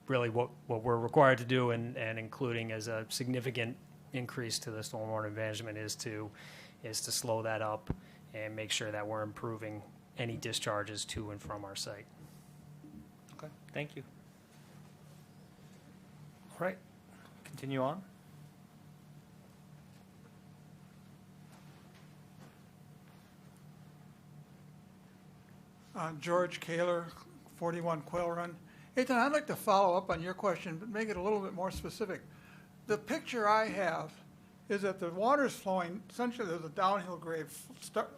[SPEAKER 17] Really what we're required to do, and including as a significant increase to the stormwater management, is to slow that up and make sure that we're improving any discharges to and from our site.
[SPEAKER 1] Okay, thank you. All right, continue on.
[SPEAKER 18] George Kaler, 41 Quail Run. Ethan, I'd like to follow up on your question, but make it a little bit more specific. The picture I have is that the water's flowing, essentially there's a downhill grade,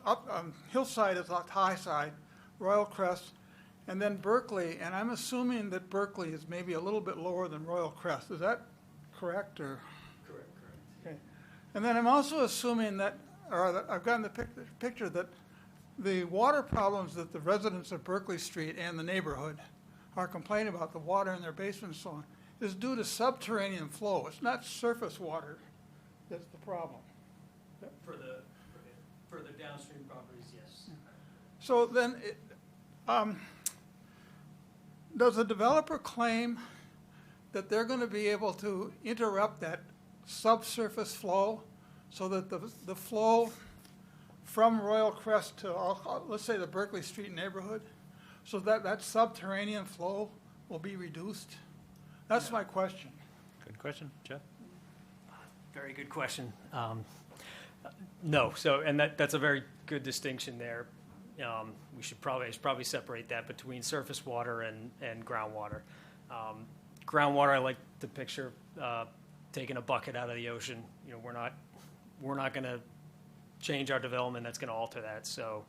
[SPEAKER 18] up on hillside is the high side, Royal Crest, and then Berkeley, and I'm assuming that Berkeley is maybe a little bit lower than Royal Crest. Is that correct, or?
[SPEAKER 17] Correct.
[SPEAKER 18] Okay. And then I'm also assuming that, I've gotten the picture that the water problems that the residents of Berkeley Street and the neighborhood are complaining about, the water in their basement and so on, is due to subterranean flow. It's not surface water that's the problem.
[SPEAKER 17] For the downstream properties, yes.
[SPEAKER 18] So then, does the developer claim that they're going to be able to interrupt that subsurface flow so that the flow from Royal Crest to, let's say, the Berkeley Street neighborhood, so that subterranean flow will be reduced? That's my question.
[SPEAKER 1] Good question, Jeff.
[SPEAKER 17] Very good question. No, so, and that's a very good distinction there. We should probably separate that between surface water and groundwater. Groundwater, I like to picture taking a bucket out of the ocean. You know, we're not going to change our development that's going to alter that. So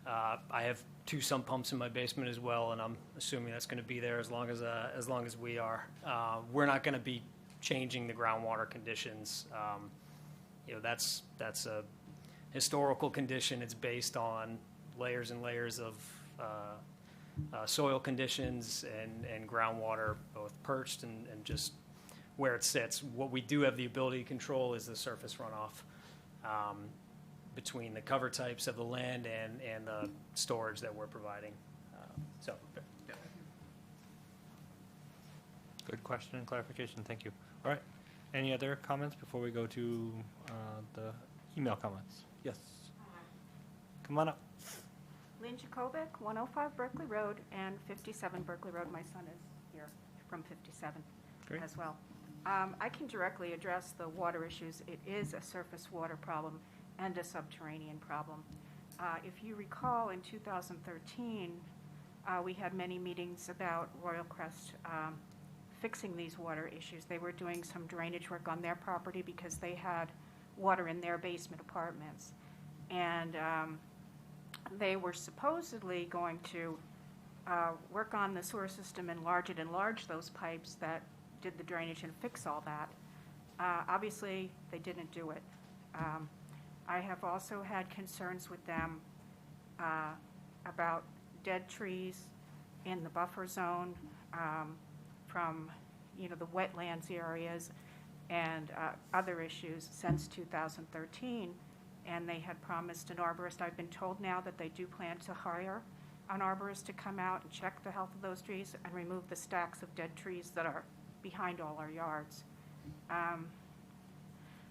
[SPEAKER 17] I have 2 sump pumps in my basement as well, and I'm assuming that's going to be there as long as we are. We're not going to be changing the groundwater conditions. You know, that's a historical condition. It's based on layers and layers of soil conditions and groundwater, both perched and just where it sits. What we do have the ability to control is the surface runoff between the cover types of the land and the storage that we're providing. So, yeah.
[SPEAKER 1] Good question and clarification. Thank you. All right. Any other comments before we go to the email comments? Yes. Come on up.
[SPEAKER 19] Lynn Jakovic, 105 Berkeley Road and 57 Berkeley Road. My son is here from 57
[SPEAKER 1] Great.
[SPEAKER 19] as well. I can directly address the water issues. It is a surface water problem and a subterranean problem. If you recall, in 2013, We had many meetings about Royal Crest fixing these water issues. They were doing some drainage work on their property because they had water in their basement apartments. And they were supposedly going to work on the sewer system, enlarge those pipes that did the drainage and fix all that. Obviously, they didn't do it. I have also had concerns with them about dead trees in the buffer zone from, the wetlands areas and other issues since 2013. And they had promised an arborist. I've been told now that they do plan to hire an arborist to come out and check the health of those trees and remove the stacks of dead trees that are behind all our yards.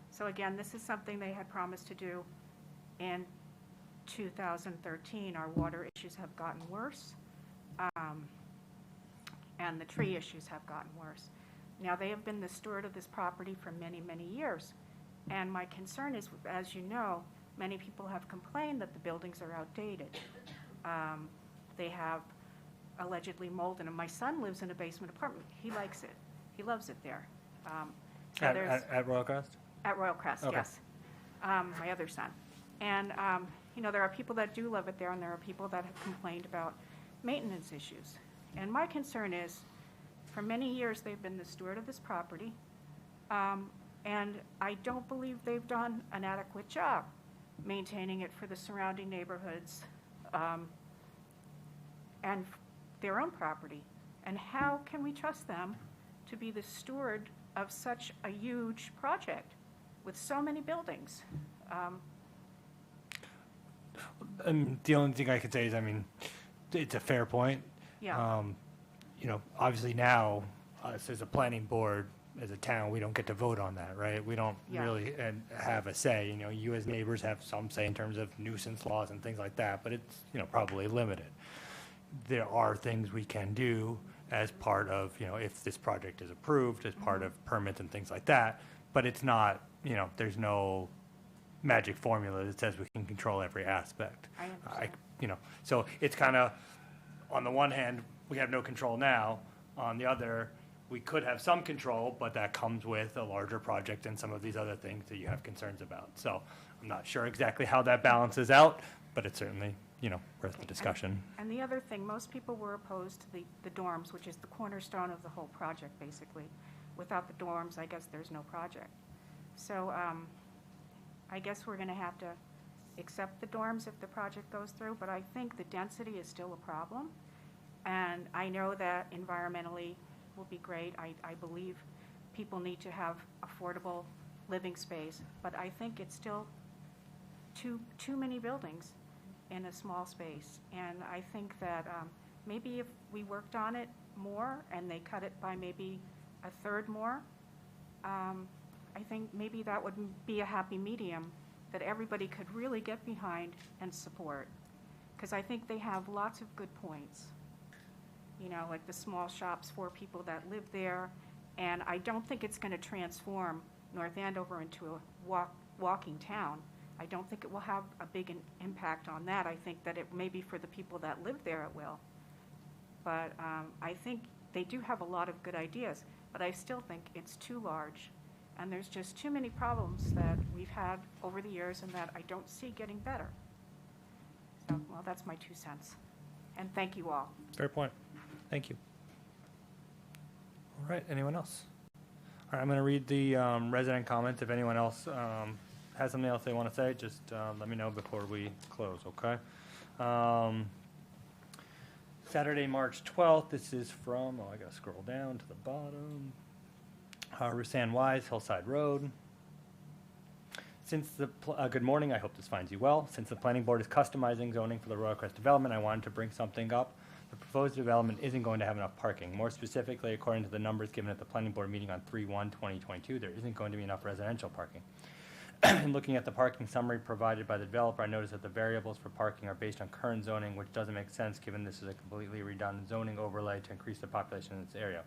[SPEAKER 19] So again, this is something they had promised to do in 2013. Our water issues have gotten worse, and the tree issues have gotten worse. Now, they have been the steward of this property for many, many years. And my concern is, as you know, many people have complained that the buildings are outdated. They have allegedly mold in them. My son lives in a basement apartment. He likes it. He loves it there. So
[SPEAKER 1] At Royal Crest?
[SPEAKER 19] At Royal Crest,
[SPEAKER 1] Okay.
[SPEAKER 19] yes. My other son. And, there are people that do love it there, and there are people that have complained about maintenance issues. And my concern is, for many years, they've been the steward of this property, and I don't believe they've done an adequate job maintaining it for the surrounding neighborhoods and their own property. And how can we trust them to be the steward of such a huge project with so many buildings?
[SPEAKER 1] The only thing I could say is, it's a fair point.
[SPEAKER 19] Yeah.
[SPEAKER 1] Obviously now, us as a planning board, as a town, we don't get to vote on that, right? We don't
[SPEAKER 19] Yeah.
[SPEAKER 1] really have a say. You as neighbors have some say in terms of nuisance laws and things like that, but it's, probably limited. There are things we can do as part of, if this project is approved, as part of permits and things like that, but it's not, there's no magic formula that says we can control every aspect.
[SPEAKER 19] I understand.
[SPEAKER 1] So it's kind of, on the one hand, we have no control now. On the other, we could have some control, but that comes with a larger project and some of these other things that you have concerns about. So I'm not sure exactly how that balances out, but it's certainly, worth the discussion.
[SPEAKER 19] And the other thing, most people were opposed to the dorms, which is the cornerstone of the whole project, basically. Without the dorms, I guess there's no project. So I guess we're going to have to accept the dorms if the project goes through, but I think the density is still a problem. And I know that environmentally will be great. I believe people need to have affordable living space, but I think it's still too many buildings in a small space. And I think that maybe if we worked on it more and they cut it by maybe a third more, I think maybe that would be a happy medium that everybody could really get behind and support. Because I think they have lots of good points. Like the small shops for people that live there. And I don't think it's going to transform North Andover into a walking town. I don't think it will have a big impact on that. I think that it maybe for the people that live there it will. But I think they do have a lot of good ideas. But I still think it's too large. And there's just too many problems that we've had over the years and that I don't see getting better. So, well, that's my 2 cents. And thank you all.
[SPEAKER 1] Fair point. Thank you. All right, anyone else? All right, I'm going to read the resident comments. If anyone else has something else they want to say, just let me know before we close, okay? Saturday, March 12th. This is from, I got to scroll down to the bottom. Rusan Wise, Hillside Road. Good morning, I hope this finds you well. Since the planning board is customizing zoning for the Royal Crest development, I wanted to bring something up. The proposed development isn't going to have enough parking. More specifically, according to the numbers given at the planning board meeting on 3/1/2022, there isn't going to be enough residential parking. In looking at the parking summary provided by the developer, I noticed that the variables for parking are based on current zoning, which doesn't make sense given this is a completely redundant zoning overlay to increase the population in this area.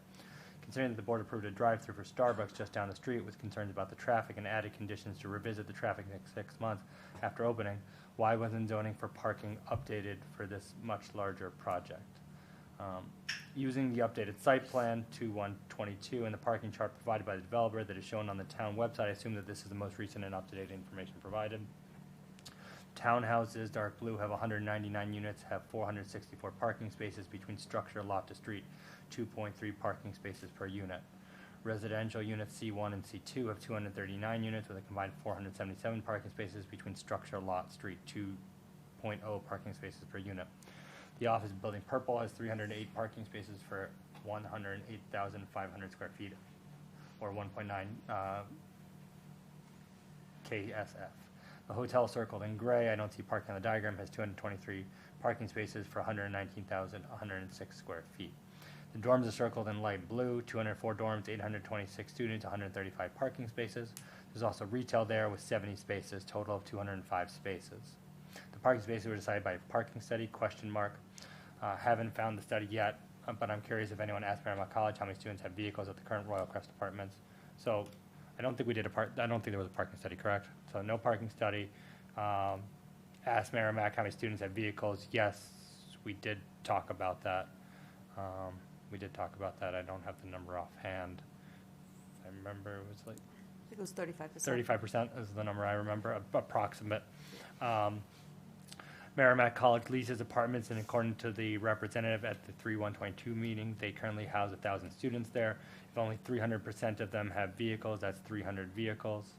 [SPEAKER 1] Considering that the board approved a drive-through for Starbucks just down the street with concerns about the traffic and added conditions to revisit the traffic next 6 months after opening, why wasn't zoning for parking updated for this much larger project? Using the updated site plan 2122 and the parking chart provided by the developer that is shown on the town website, I assume that this is the most recent and up-to-date information provided. Townhouses, dark blue, have 199 units, have 464 parking spaces between structure, lot to street, 2.3 parking spaces per unit. Residential units C1 and C2 have 239 units with a combined 477 parking spaces between structure, lot, street, 2.0 parking spaces per unit. The office building purple has 308 parking spaces for 108,500 square feet, or 1.9 KSF. The hotel circled in gray, I don't see parking on the diagram, has 223 parking spaces for 119,106 square feet. The dorms are circled in light blue, 204 dorms, 826 students, 135 parking spaces. There's also retail there with 70 spaces, total of 205 spaces. The parking spaces were decided by a parking study, question mark. Haven't found the study yet, but I'm curious if anyone asked Merrimack College how many students have vehicles at the current Royal Crest apartments. So I don't think we did I don't think there was a parking study, correct? So no parking study. Asked Merrimack how many students have vehicles. Yes, we did talk about that. I don't have the number offhand. I remember it was like
[SPEAKER 3] I think it was 35%.
[SPEAKER 1] 35% is the number I remember, approximate. Merrimack College leases apartments, and according to the representative at the 3/122 meeting, they currently house 1,000 students there. If only 300% of them have vehicles, that's 300 vehicles.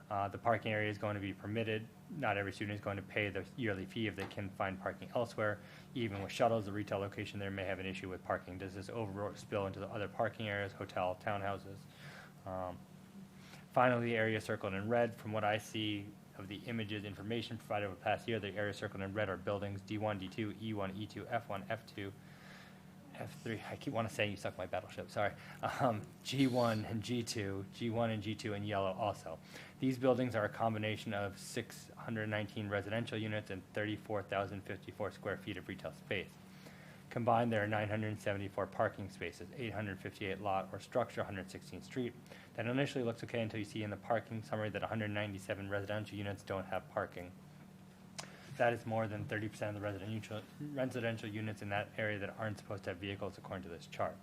[SPEAKER 1] The parking area is going to be permitted. Not every student is going to pay the yearly fee if they can find parking elsewhere. Even with shuttles, the retail location there may have an issue with parking. Does this spill into the other parking areas, hotel, townhouses? Finally, the area circled in red. From what I see of the images information provided over the past year, the area circled in red are buildings D1, D2, E1, E2, F1, F2, F3. I keep wanting to say you suck my battleship, sorry. G1 and G2 in yellow also. These buildings are a combination of 619 residential units and 34,054 square feet of retail space. Combined, there are 974 parking spaces, 858 lot or structure, 116th Street. That initially looks okay until you see in the parking summary that 197 residential units don't have parking. That is more than 30% of the residential units in that area that aren't supposed to have vehicles according to this chart.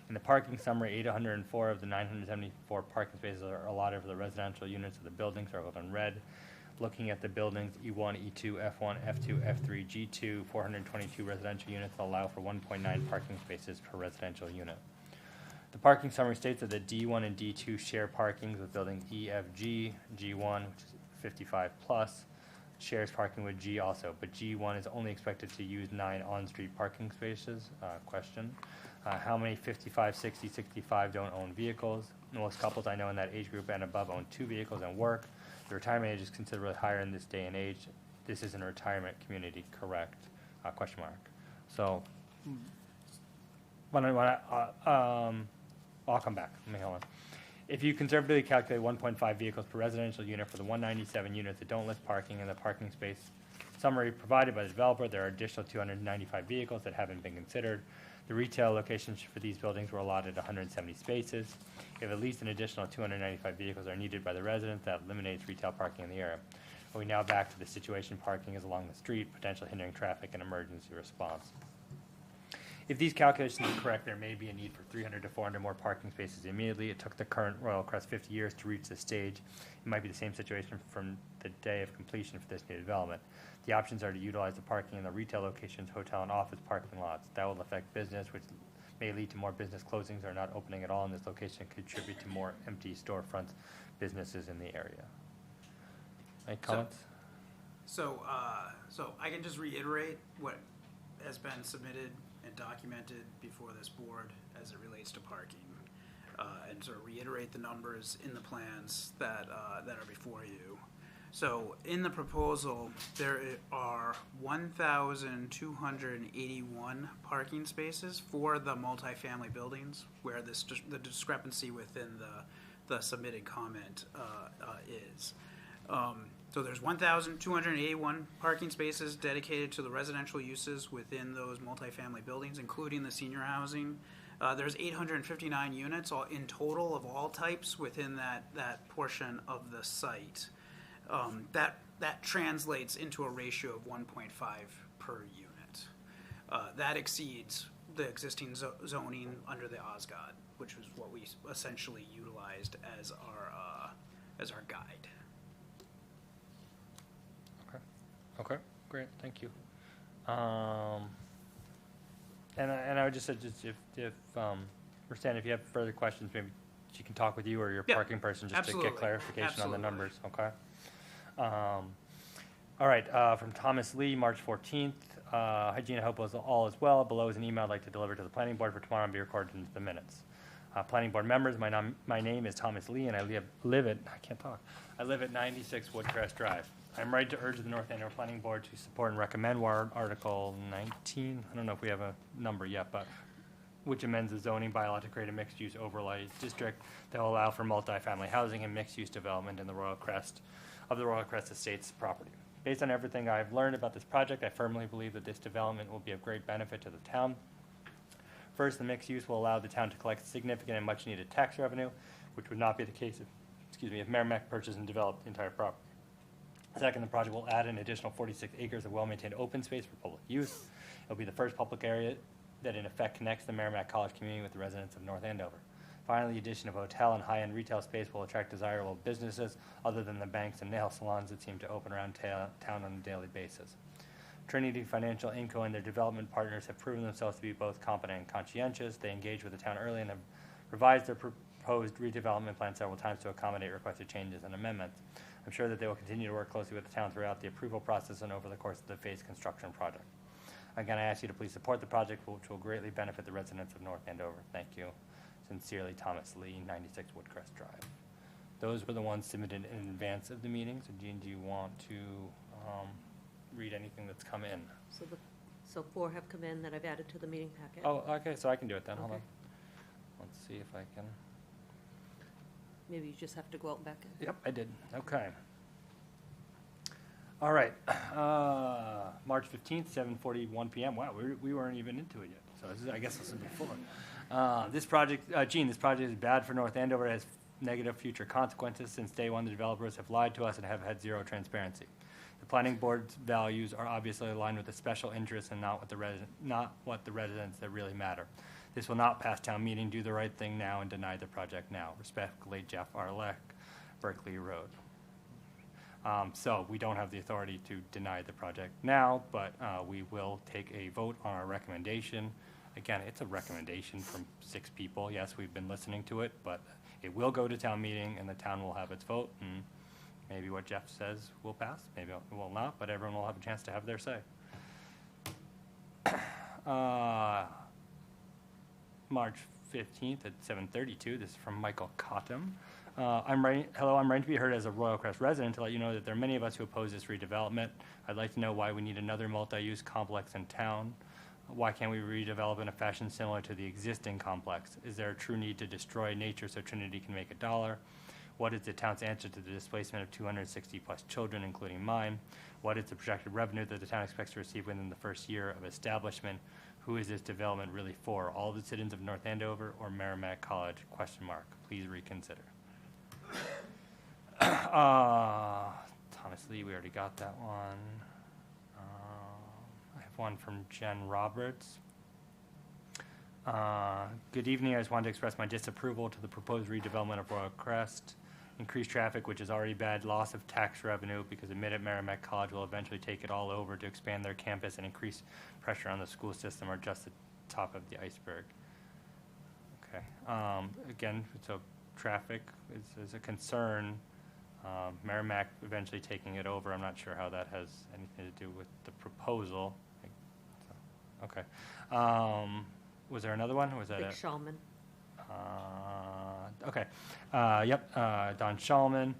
[SPEAKER 1] In the parking summary, 804 of the 974 parking spaces are allotted for the residential units of the buildings circled in red. Looking at the buildings, E1, E2, F1, F2, F3, G2, 422 residential units allow for 1.9 parking spaces per residential unit. The parking summary states that the D1 and D2 share parkings with buildings E, F, G. G1, which is 55 plus, shares parking with G also, but G1 is only expected to use 9 on-street parking spaces. Question. How many 55, 60, 65 don't own vehicles? Most couples I know in that age group and above own 2 vehicles and work. The retirement age is considerably higher in this day and age. This isn't a retirement community, correct? Question mark. So, I'll come back. Let me hold on. If you conservatively calculate 1.5 vehicles per residential unit for the 197 units that don't list parking in the parking space summary provided by the developer, there are additional 295 vehicles that haven't been considered. The retail locations for these buildings were allotted 170 spaces. If at least an additional 295 vehicles are needed by the residents, that eliminates retail parking in the area. Are we now back to the situation parking is along the street, potentially hindering traffic and emergency response? If these calculations are correct, there may be a need for 300 to 400 more parking spaces immediately. It took the current Royal Crest 50 years to reach this stage. It might be the same situation from the day of completion for this new development. The options are to utilize the parking in the retail locations, hotel and office parking lots. That will affect business, which may lead to more business closings or not opening at all in this location, contribute to more empty storefronts, businesses in the area. Any comments?
[SPEAKER 14] So I can just reiterate what has been submitted and documented before this board as it relates to parking, and sort of reiterate the numbers in the plans that are before you. So in the proposal, there are 1,281 parking spaces for the multifamily buildings, where the discrepancy within the submitted comment is. So there's 1,281 parking spaces dedicated to the residential uses within those multifamily buildings, including the senior housing. There's 859 units in total of all types within that portion of the site. That translates into a ratio of 1.5 per unit. That exceeds the existing zoning under the Osgood, which was what we essentially utilized as our guide.
[SPEAKER 1] Okay, great, thank you. And I would just say, if Stan, if you have further questions, maybe she can talk with you or your
[SPEAKER 14] Yeah,
[SPEAKER 1] parking person just to
[SPEAKER 14] absolutely.
[SPEAKER 1] get clarification on the
[SPEAKER 14] Absolutely.
[SPEAKER 1] numbers, okay? All right, from Thomas Lee, March 14th. Hi, Gina, hope all is well. Below is an email I'd like to deliver to the planning board for tomorrow and be recorded into the minutes. Planning board members, my name is Thomas Lee, and I live at 96 Woodcrest Drive. I'm ready to urge the North Andover Planning Board to support and recommend warrant Article 19. I don't know if we have a number yet, but which amends the zoning bylaw to create a mixed-use overlay district that will allow for multifamily housing and mixed-use development in the Royal Crest Estates property. Based on everything I've learned about this project, I firmly believe that this development will be of great benefit to the town. First, the mixed use will allow the town to collect significant and much-needed tax revenue, which would not be the case if Merrimack purchased and developed the entire property. Second, the project will add an additional 46 acres of well-maintained open space for public use. It will be the first public area that in effect connects the Merrimack College community with the residents of North Andover. Finally, the addition of a hotel and high-end retail space will attract desirable businesses other than the banks and nail salons that seem to open around town on a daily basis. Trinity Financial, Inco, and their development partners have proven themselves to be both competent and conscientious. They engaged with the town early and have revised their proposed redevelopment plan several times to accommodate requested changes and amendments. I'm sure that they will continue to work closely with the town throughout the approval process and over the course of the phased construction project. Again, I ask you to please support the project, which will greatly benefit the residents of North Andover. Thank you. Sincerely, Thomas Lee, 96 Woodcrest Drive. Those were the ones submitted in advance of the meeting. So, Jean, do you want to read anything that's come in?
[SPEAKER 3] So 4 have come in that I've added to the meeting packet.
[SPEAKER 1] Oh, okay, so I can do it then. Hold on.
[SPEAKER 3] Okay.
[SPEAKER 1] Let's see if I can.
[SPEAKER 3] Maybe you just have to go out back in.
[SPEAKER 1] Yep, I did. Okay. All right. March 15th, 7:41 p.m. Wow, we weren't even into it yet. So I guess this is before. This project, Gene, this project is bad for North Andover. It has negative future consequences. Since day one, the developers have lied to us and have had zero transparency. The planning board's values are obviously aligned with the special interests and not what the residents that really matter. This will not pass town meeting. Do the right thing now and deny the project now. Respectfully, Jeff Arleck, Berkeley Road. So we don't have the authority to deny the project now, but we will take a vote on our recommendation. Again, it's a recommendation from 6 people. Yes, we've been listening to it, but it will go to town meeting and the town will have its vote, and maybe what Jeff says will pass, maybe it will not, but everyone will have a chance to have their say. March 15th at 7:32, this is from Michael Cottam. Hello, I'm ready to be heard as a Royal Crest resident to let you know that there are many of us who oppose this redevelopment. I'd like to know why we need another multi-use complex in town. Why can't we redevelop in a fashion similar to the existing complex? Is there a true need to destroy nature so Trinity can make a dollar? What is the town's answer to the displacement of 260 plus children, including mine? What is the projected revenue that the town expects to receive within the first year of establishment? Who is this development really for? All the citizens of North Andover or Merrimack College? ? Please reconsider. Thomas Lee, we already got that one. I have one from Jen Roberts. Good evening. I just wanted to express my disapproval to the proposed redevelopment of Royal Crest. Increased traffic, which is already bad, loss of tax revenue because admitted Merrimack College will eventually take it all over to expand their campus and increase pressure on the school system are just the top of the iceberg. Okay. Again, so traffic is a concern. Merrimack eventually taking it over. I'm not sure how that has anything to do with the proposal. Okay. Was there another one? Or was that
[SPEAKER 3] Big
[SPEAKER 1] it?
[SPEAKER 3] Shulman.
[SPEAKER 1] Okay. Yep. Don Shulman.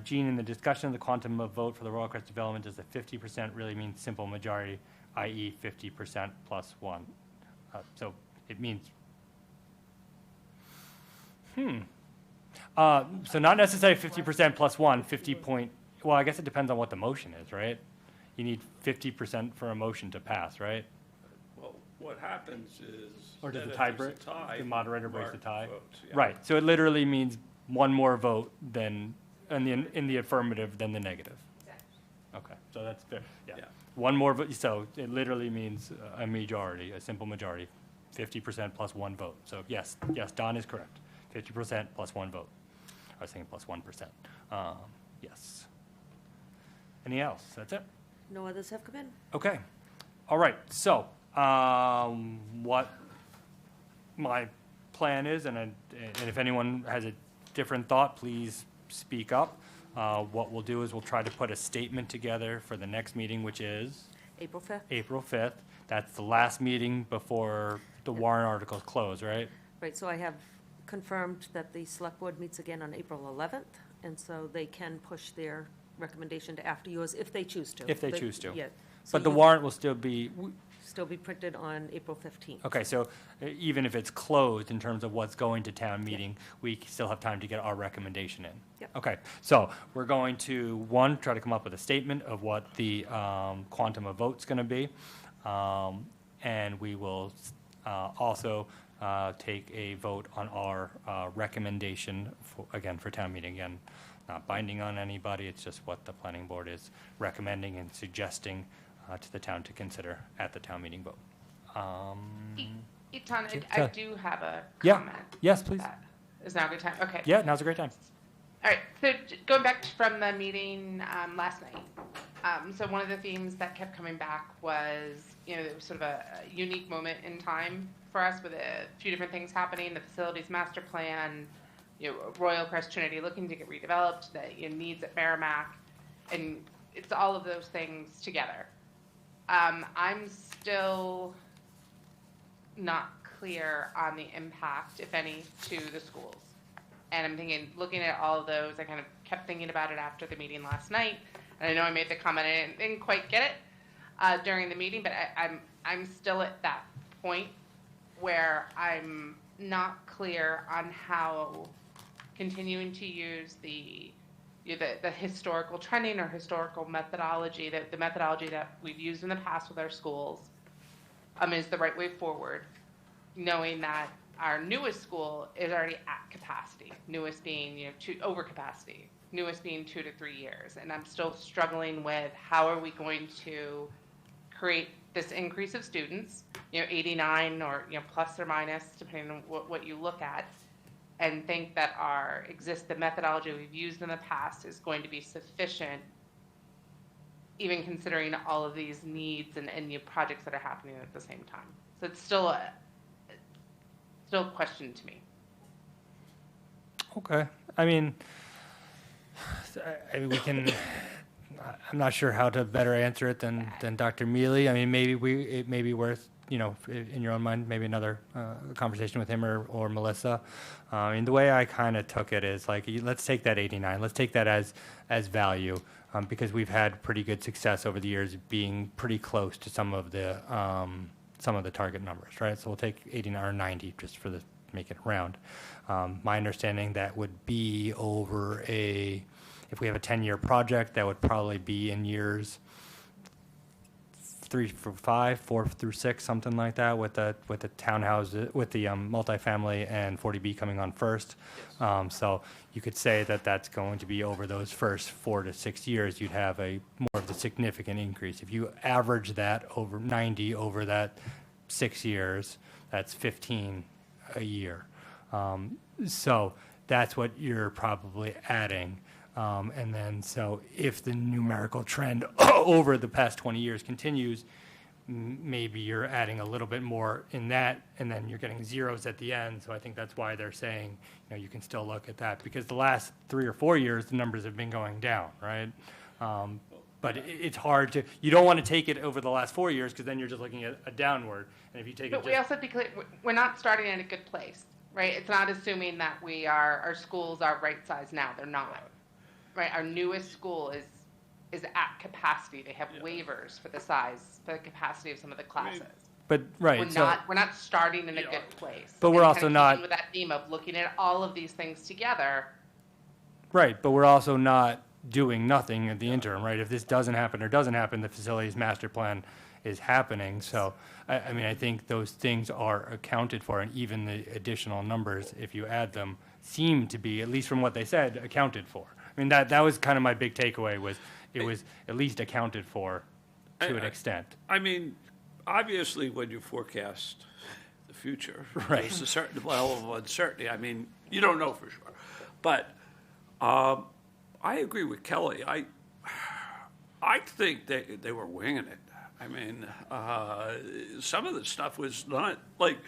[SPEAKER 1] Gene, in the discussion of the quantum of vote for the Royal Crest development, does the 50% really mean simple majority, i.e. 50% plus 1? So it means... so not necessarily 50% plus 1, 50 point... Well, I guess it depends on what the motion is, right? You need 50% for a motion to pass, right?
[SPEAKER 5] Well, what happens is...
[SPEAKER 1] Or does
[SPEAKER 5] that
[SPEAKER 1] the
[SPEAKER 5] if
[SPEAKER 1] tie
[SPEAKER 5] there's
[SPEAKER 1] break?
[SPEAKER 5] a tie,
[SPEAKER 1] The moderator breaks the
[SPEAKER 5] Mark
[SPEAKER 1] tie?
[SPEAKER 5] votes, yeah.
[SPEAKER 1] Right, so it literally means one more vote than, in the affirmative than the negative. Okay, so that's fair, yeah.
[SPEAKER 5] Yeah.
[SPEAKER 1] One more vote, so it literally means a majority, a simple majority. 50% plus one vote. So yes, Don is correct. 50% plus one vote. I was saying plus 1%. Yes. Anything else? That's it?
[SPEAKER 3] No others have come in?
[SPEAKER 1] Okay. All right. So, what my plan is, and if anyone has a different thought, please speak up. What we'll do is we'll try to put a statement together for the next meeting, which is
[SPEAKER 3] April 5th?
[SPEAKER 1] April 5th. That's the last meeting before the warrant articles close, right?
[SPEAKER 3] Right, so I have confirmed that the select board meets again on April 11th, and so they can push their recommendation to after yours if they choose to.
[SPEAKER 1] If they choose to.
[SPEAKER 3] Yeah. So
[SPEAKER 1] But the
[SPEAKER 3] you-
[SPEAKER 1] warrant will still be,
[SPEAKER 3] Still be printed on April 15th.
[SPEAKER 1] okay, so even if it's closed in terms of what's going to town meeting, we still have time to get our recommendation in.
[SPEAKER 3] Yep.
[SPEAKER 1] Okay, so we're going to, one, try to come up with a statement of what the quantum of vote's going to be. And we will also take a vote on our recommendation, again, for town meeting. Again, not binding on anybody, it's just what the planning board is recommending and suggesting to the town to consider at the town meeting vote.
[SPEAKER 2] Eton,
[SPEAKER 1] Sure.
[SPEAKER 2] I do have a
[SPEAKER 1] Yeah.
[SPEAKER 2] comment.
[SPEAKER 1] Yes, please.
[SPEAKER 2] Is now a good time? Okay.
[SPEAKER 1] Yeah, now's a great time.
[SPEAKER 2] All right, so going back from the meeting last night, so one of the themes that kept coming back was, it was sort of a unique moment in time for us with a few different things happening, the facilities master plan, Royal Crest Trinity looking to get redeveloped, the needs at Merrimack, and it's all of those things together. I'm still not clear on the impact, if any, to the schools. And I'm thinking, looking at all of those, I kind of kept thinking about it after the meeting last night. And I know I made the comment, and I didn't quite get it during the meeting, but I'm still at that point where I'm not clear on how continuing to use the historical trending or historical methodology, the methodology that we've used in the past with our schools, is the right way forward, knowing that our newest school is already at capacity, newest being, over capacity, newest being 2 to 3 years. And I'm still struggling with how are we going to create this increase of students, 89 or, plus or minus, depending on what you look at, and think that the methodology we've used in the past is going to be sufficient, even considering all of these needs and new projects that are happening at the same time. So it's still a question to me.
[SPEAKER 1] Okay. I mean, we can, I'm not sure how to better answer it than Dr. Mealy. I mean, it may be worth, in your own mind, maybe another conversation with him or Melissa. I mean, the way I kind of took it is like, let's take that 89, let's take that as value, because we've had pretty good success over the years being pretty close to some of the target numbers, right? So we'll take 89 or 90 just for make it round. My understanding that would be over if we have a 10-year project, that would probably be in years 3 through 5, 4 through 6, something like that, with the townhouses, with the multifamily and 40B coming on first. So you could say that that's going to be over those first 4 to 6 years, you'd have more of the significant increase. If you average that over 90 over that 6 years, that's 15 a year. So that's what you're probably adding. And then, so if the numerical trend over the past 20 years continues, maybe you're adding a little bit more in that, and then you're getting zeros at the end. So I think that's why they're saying, you can still look at that, because the last 3 or 4 years, the numbers have been going down, right? But it's hard to, you don't want to take it over the last 4 years, because then you're just looking at a downward. And if you take
[SPEAKER 2] But we also have to be clear, we're not starting in a good place, right? It's not assuming that our schools are right size now. They're not. Right, our newest school is at capacity. They have waivers for the capacity of some of the classes.
[SPEAKER 1] But right,
[SPEAKER 2] We're not starting in a good place.
[SPEAKER 1] But we're
[SPEAKER 2] And
[SPEAKER 1] also
[SPEAKER 2] kind of
[SPEAKER 1] not
[SPEAKER 2] keeping with that theme of looking at all of these things together.
[SPEAKER 1] right. But we're also not doing nothing at the interim, right? If this doesn't happen or doesn't happen, the facilities master plan is happening. So I mean, I think those things are accounted for, and even the additional numbers, if you add them, seem to be, at least from what they said, accounted for. I mean, that was kind of my big takeaway, was it was at least accounted for to an extent.
[SPEAKER 5] I mean, obviously, when you forecast the future.
[SPEAKER 1] Right.
[SPEAKER 5] There's a certain level of uncertainty. I mean, you don't know for sure. But I agree with Kelly. I think they were winging it. I mean, some of the stuff was not, like,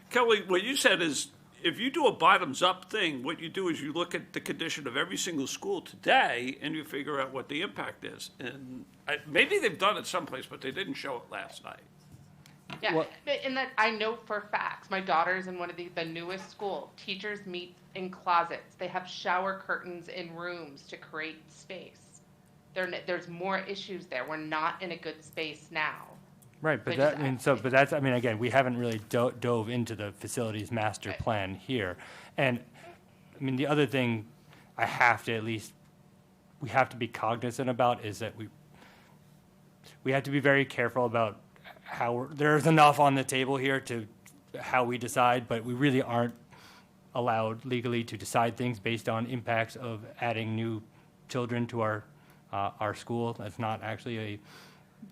[SPEAKER 5] Kelly, what you said is, if you do a bottoms-up thing, what you do is you look at the condition of every single school today, and you figure out what the impact is. And maybe they've done it someplace, but they didn't show it last night.
[SPEAKER 2] Yeah, and that I know for facts. My daughter's in one of the newest school. Teachers meet in closets. They have shower curtains in rooms to create space. There's more issues there. We're not in a good space now.
[SPEAKER 1] Right, but that's, I mean, again, we haven't really dove into the facilities master plan here. And, I mean, the other thing we have to be cognizant about is that we have to be very careful about how there's enough on the table here to how we decide, but we really aren't allowed legally to decide things based on impacts of adding new children to our school. That's not actually a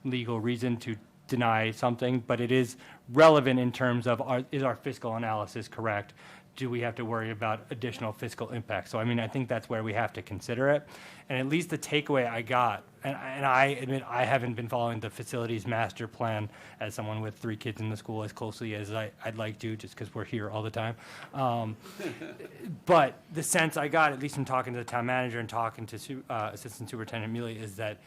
[SPEAKER 1] legal reason to deny something, but it is relevant in terms of is our fiscal analysis correct? Do we have to worry about additional fiscal impact? So, I mean, I think that's where we have to consider it. And at least the takeaway I got, and I admit I haven't been following the facilities master plan as someone with 3 kids in the school as closely as I'd like to, just because we're here all the time. But the sense I got, at least from talking to the town manager and talking to Assistant Superintendent Mealy, is that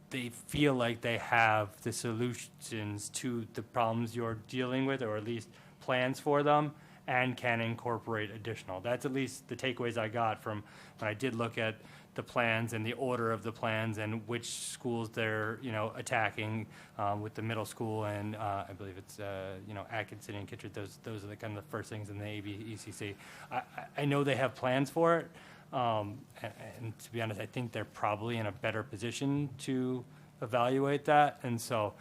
[SPEAKER 1] they feel like they have the solutions to the problems you're dealing with, or at least plans for them, and can incorporate additional. That's at least the takeaways I got from when I did look at the plans and the order of the plans and which schools they're, attacking with the middle school and I believe it's, Atkinson and Kittredge. Those are the kind of the first things in the ABECC. I know they have plans for it. And to be honest, I think they're probably in a better position to evaluate that. And so,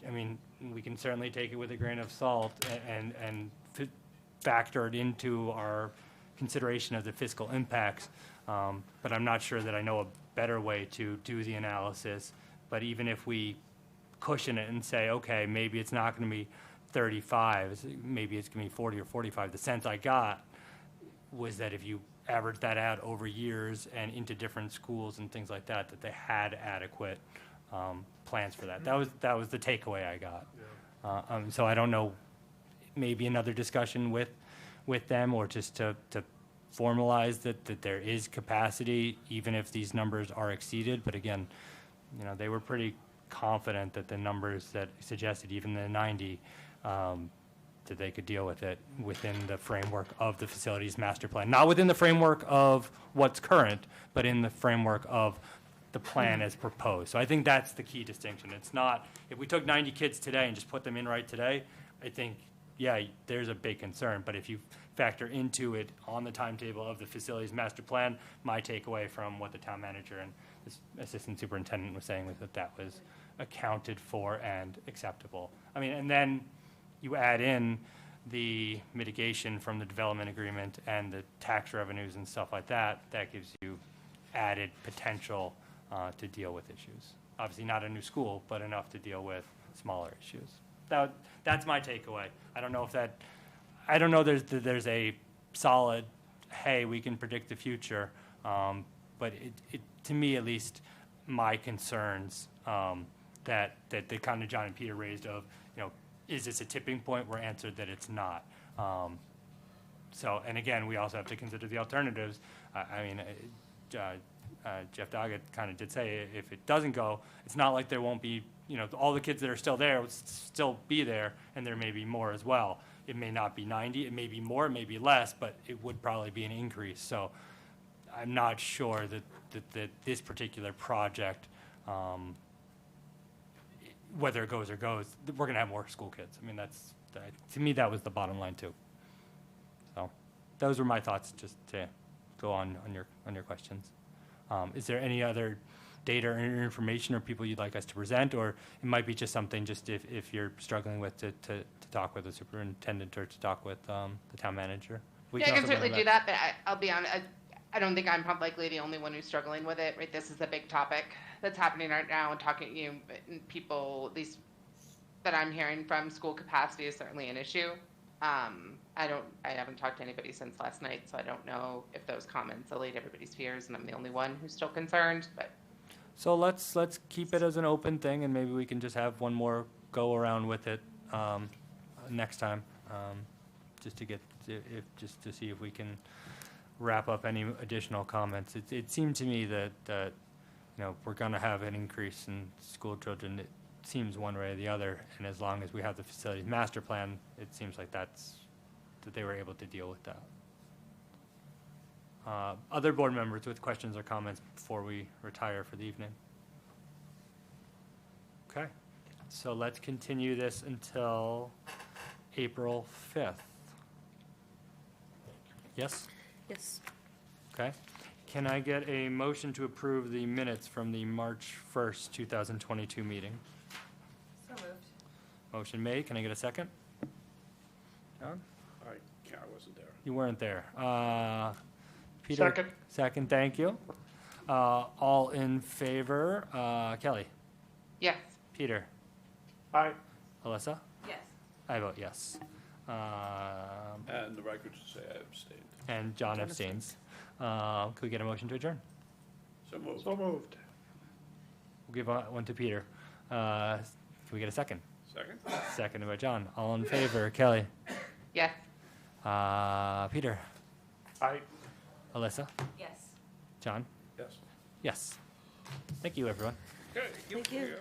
[SPEAKER 1] I mean, we can certainly take it with a grain of salt and factor it into our consideration of the fiscal impacts. But I'm not sure that I know a better way to do the analysis. But even if we cushion it and say, okay, maybe it's not going to be 35, maybe it's going to be 40 or 45, the sense I got was that if you average that out over years and into different schools and things like that, that they had adequate plans for that. That was the takeaway I got. Yeah. So I don't know, maybe another discussion with them, or just to formalize that there is capacity, even if these numbers are exceeded. But again, they were pretty confident that the numbers that suggested, even the 90, that they could deal with it within the framework of the facilities master plan. Not within the framework of what's current, but in the framework of the plan as proposed. So I think that's the key distinction. It's not, if we took 90 kids today and just put them in right today, I think, yeah, there's a big concern. But if you factor into it on the timetable of the facilities master plan, my takeaway from what the town manager and the assistant superintendent was saying was that was accounted for and acceptable. I mean, and then you add in the mitigation from the development agreement and the tax revenues and stuff like that, that gives you added potential to deal with issues. Obviously not a new school, but enough to deal with smaller issues. That's my takeaway. I don't know there's a solid, hey, we can predict the future, but it to me at least, my concerns that the kind of John and Peter raised of, is this a tipping point, were answered that it's not. So, and again, we also have to consider the alternatives. Jeff Doggett kind of did say if it doesn't go, it's not like there won't be, all the kids that are still there will still be there, and there may be more as well. It may not be 90, it may be more, it may be less, but it would probably be an increase. So I'm not sure that this particular project, whether it goes or goes, we're going to have more school kids. I mean, to me, that was the bottom line too. So those were my thoughts, just to go on your questions. Is there any other data or information or people you'd like us to present, or it might be just something just if you're struggling with to talk with the superintendent or to talk with the town manager?
[SPEAKER 2] I can certainly do that, but I'll be honest, I don't think I'm probably the only one who's struggling with it, right? This is a big topic that's happening right now, and talking, people, these that I'm hearing from school capacity is certainly an issue. I haven't talked to anybody since last night, so I don't know if those comments allayed everybody's fears and I'm the only one who's still concerned, but.
[SPEAKER 1] So let's keep it as an open thing, and maybe we can just have one more go around with it next time, just to see if we can wrap up any additional comments. It seemed to me that we're going to have an increase in school children. It seems one way or the other, and as long as we have the facilities master plan, it seems like that they were able to deal with that. Other board members with questions or comments before we retire for the evening? Okay, so let's continue this until April 5th. Yes?
[SPEAKER 3] Yes.
[SPEAKER 1] Okay. Can I get a motion to approve the minutes from the March 1st, 2022 meeting?
[SPEAKER 10] So moved.
[SPEAKER 1] Motion made. Can I get a second? John?
[SPEAKER 5] I wasn't there.
[SPEAKER 1] You weren't there. Peter?
[SPEAKER 4] Second.
[SPEAKER 1] Second, thank you. All in favor? Kelly?
[SPEAKER 2] Yes.
[SPEAKER 1] Peter?
[SPEAKER 4] Aye.
[SPEAKER 1] Alyssa?
[SPEAKER 10] Yes.
[SPEAKER 1] I vote yes.
[SPEAKER 5] And the record should say I abstained.
[SPEAKER 1] And John abstains. Could we get a motion to adjourn?
[SPEAKER 5] So moved.
[SPEAKER 4] So moved.
[SPEAKER 1] We'll give one to Peter. Can we get a second?
[SPEAKER 5] Second?
[SPEAKER 1] Seconded by John. All in favor? Kelly?
[SPEAKER 2] Yes.
[SPEAKER 1] Peter?
[SPEAKER 4] Aye.
[SPEAKER 1] Alyssa?
[SPEAKER 10] Yes.
[SPEAKER 1] John?
[SPEAKER 5] Yes.
[SPEAKER 1] Yes. Thank you, everyone.
[SPEAKER 5] Okay.
[SPEAKER 3] Thank you.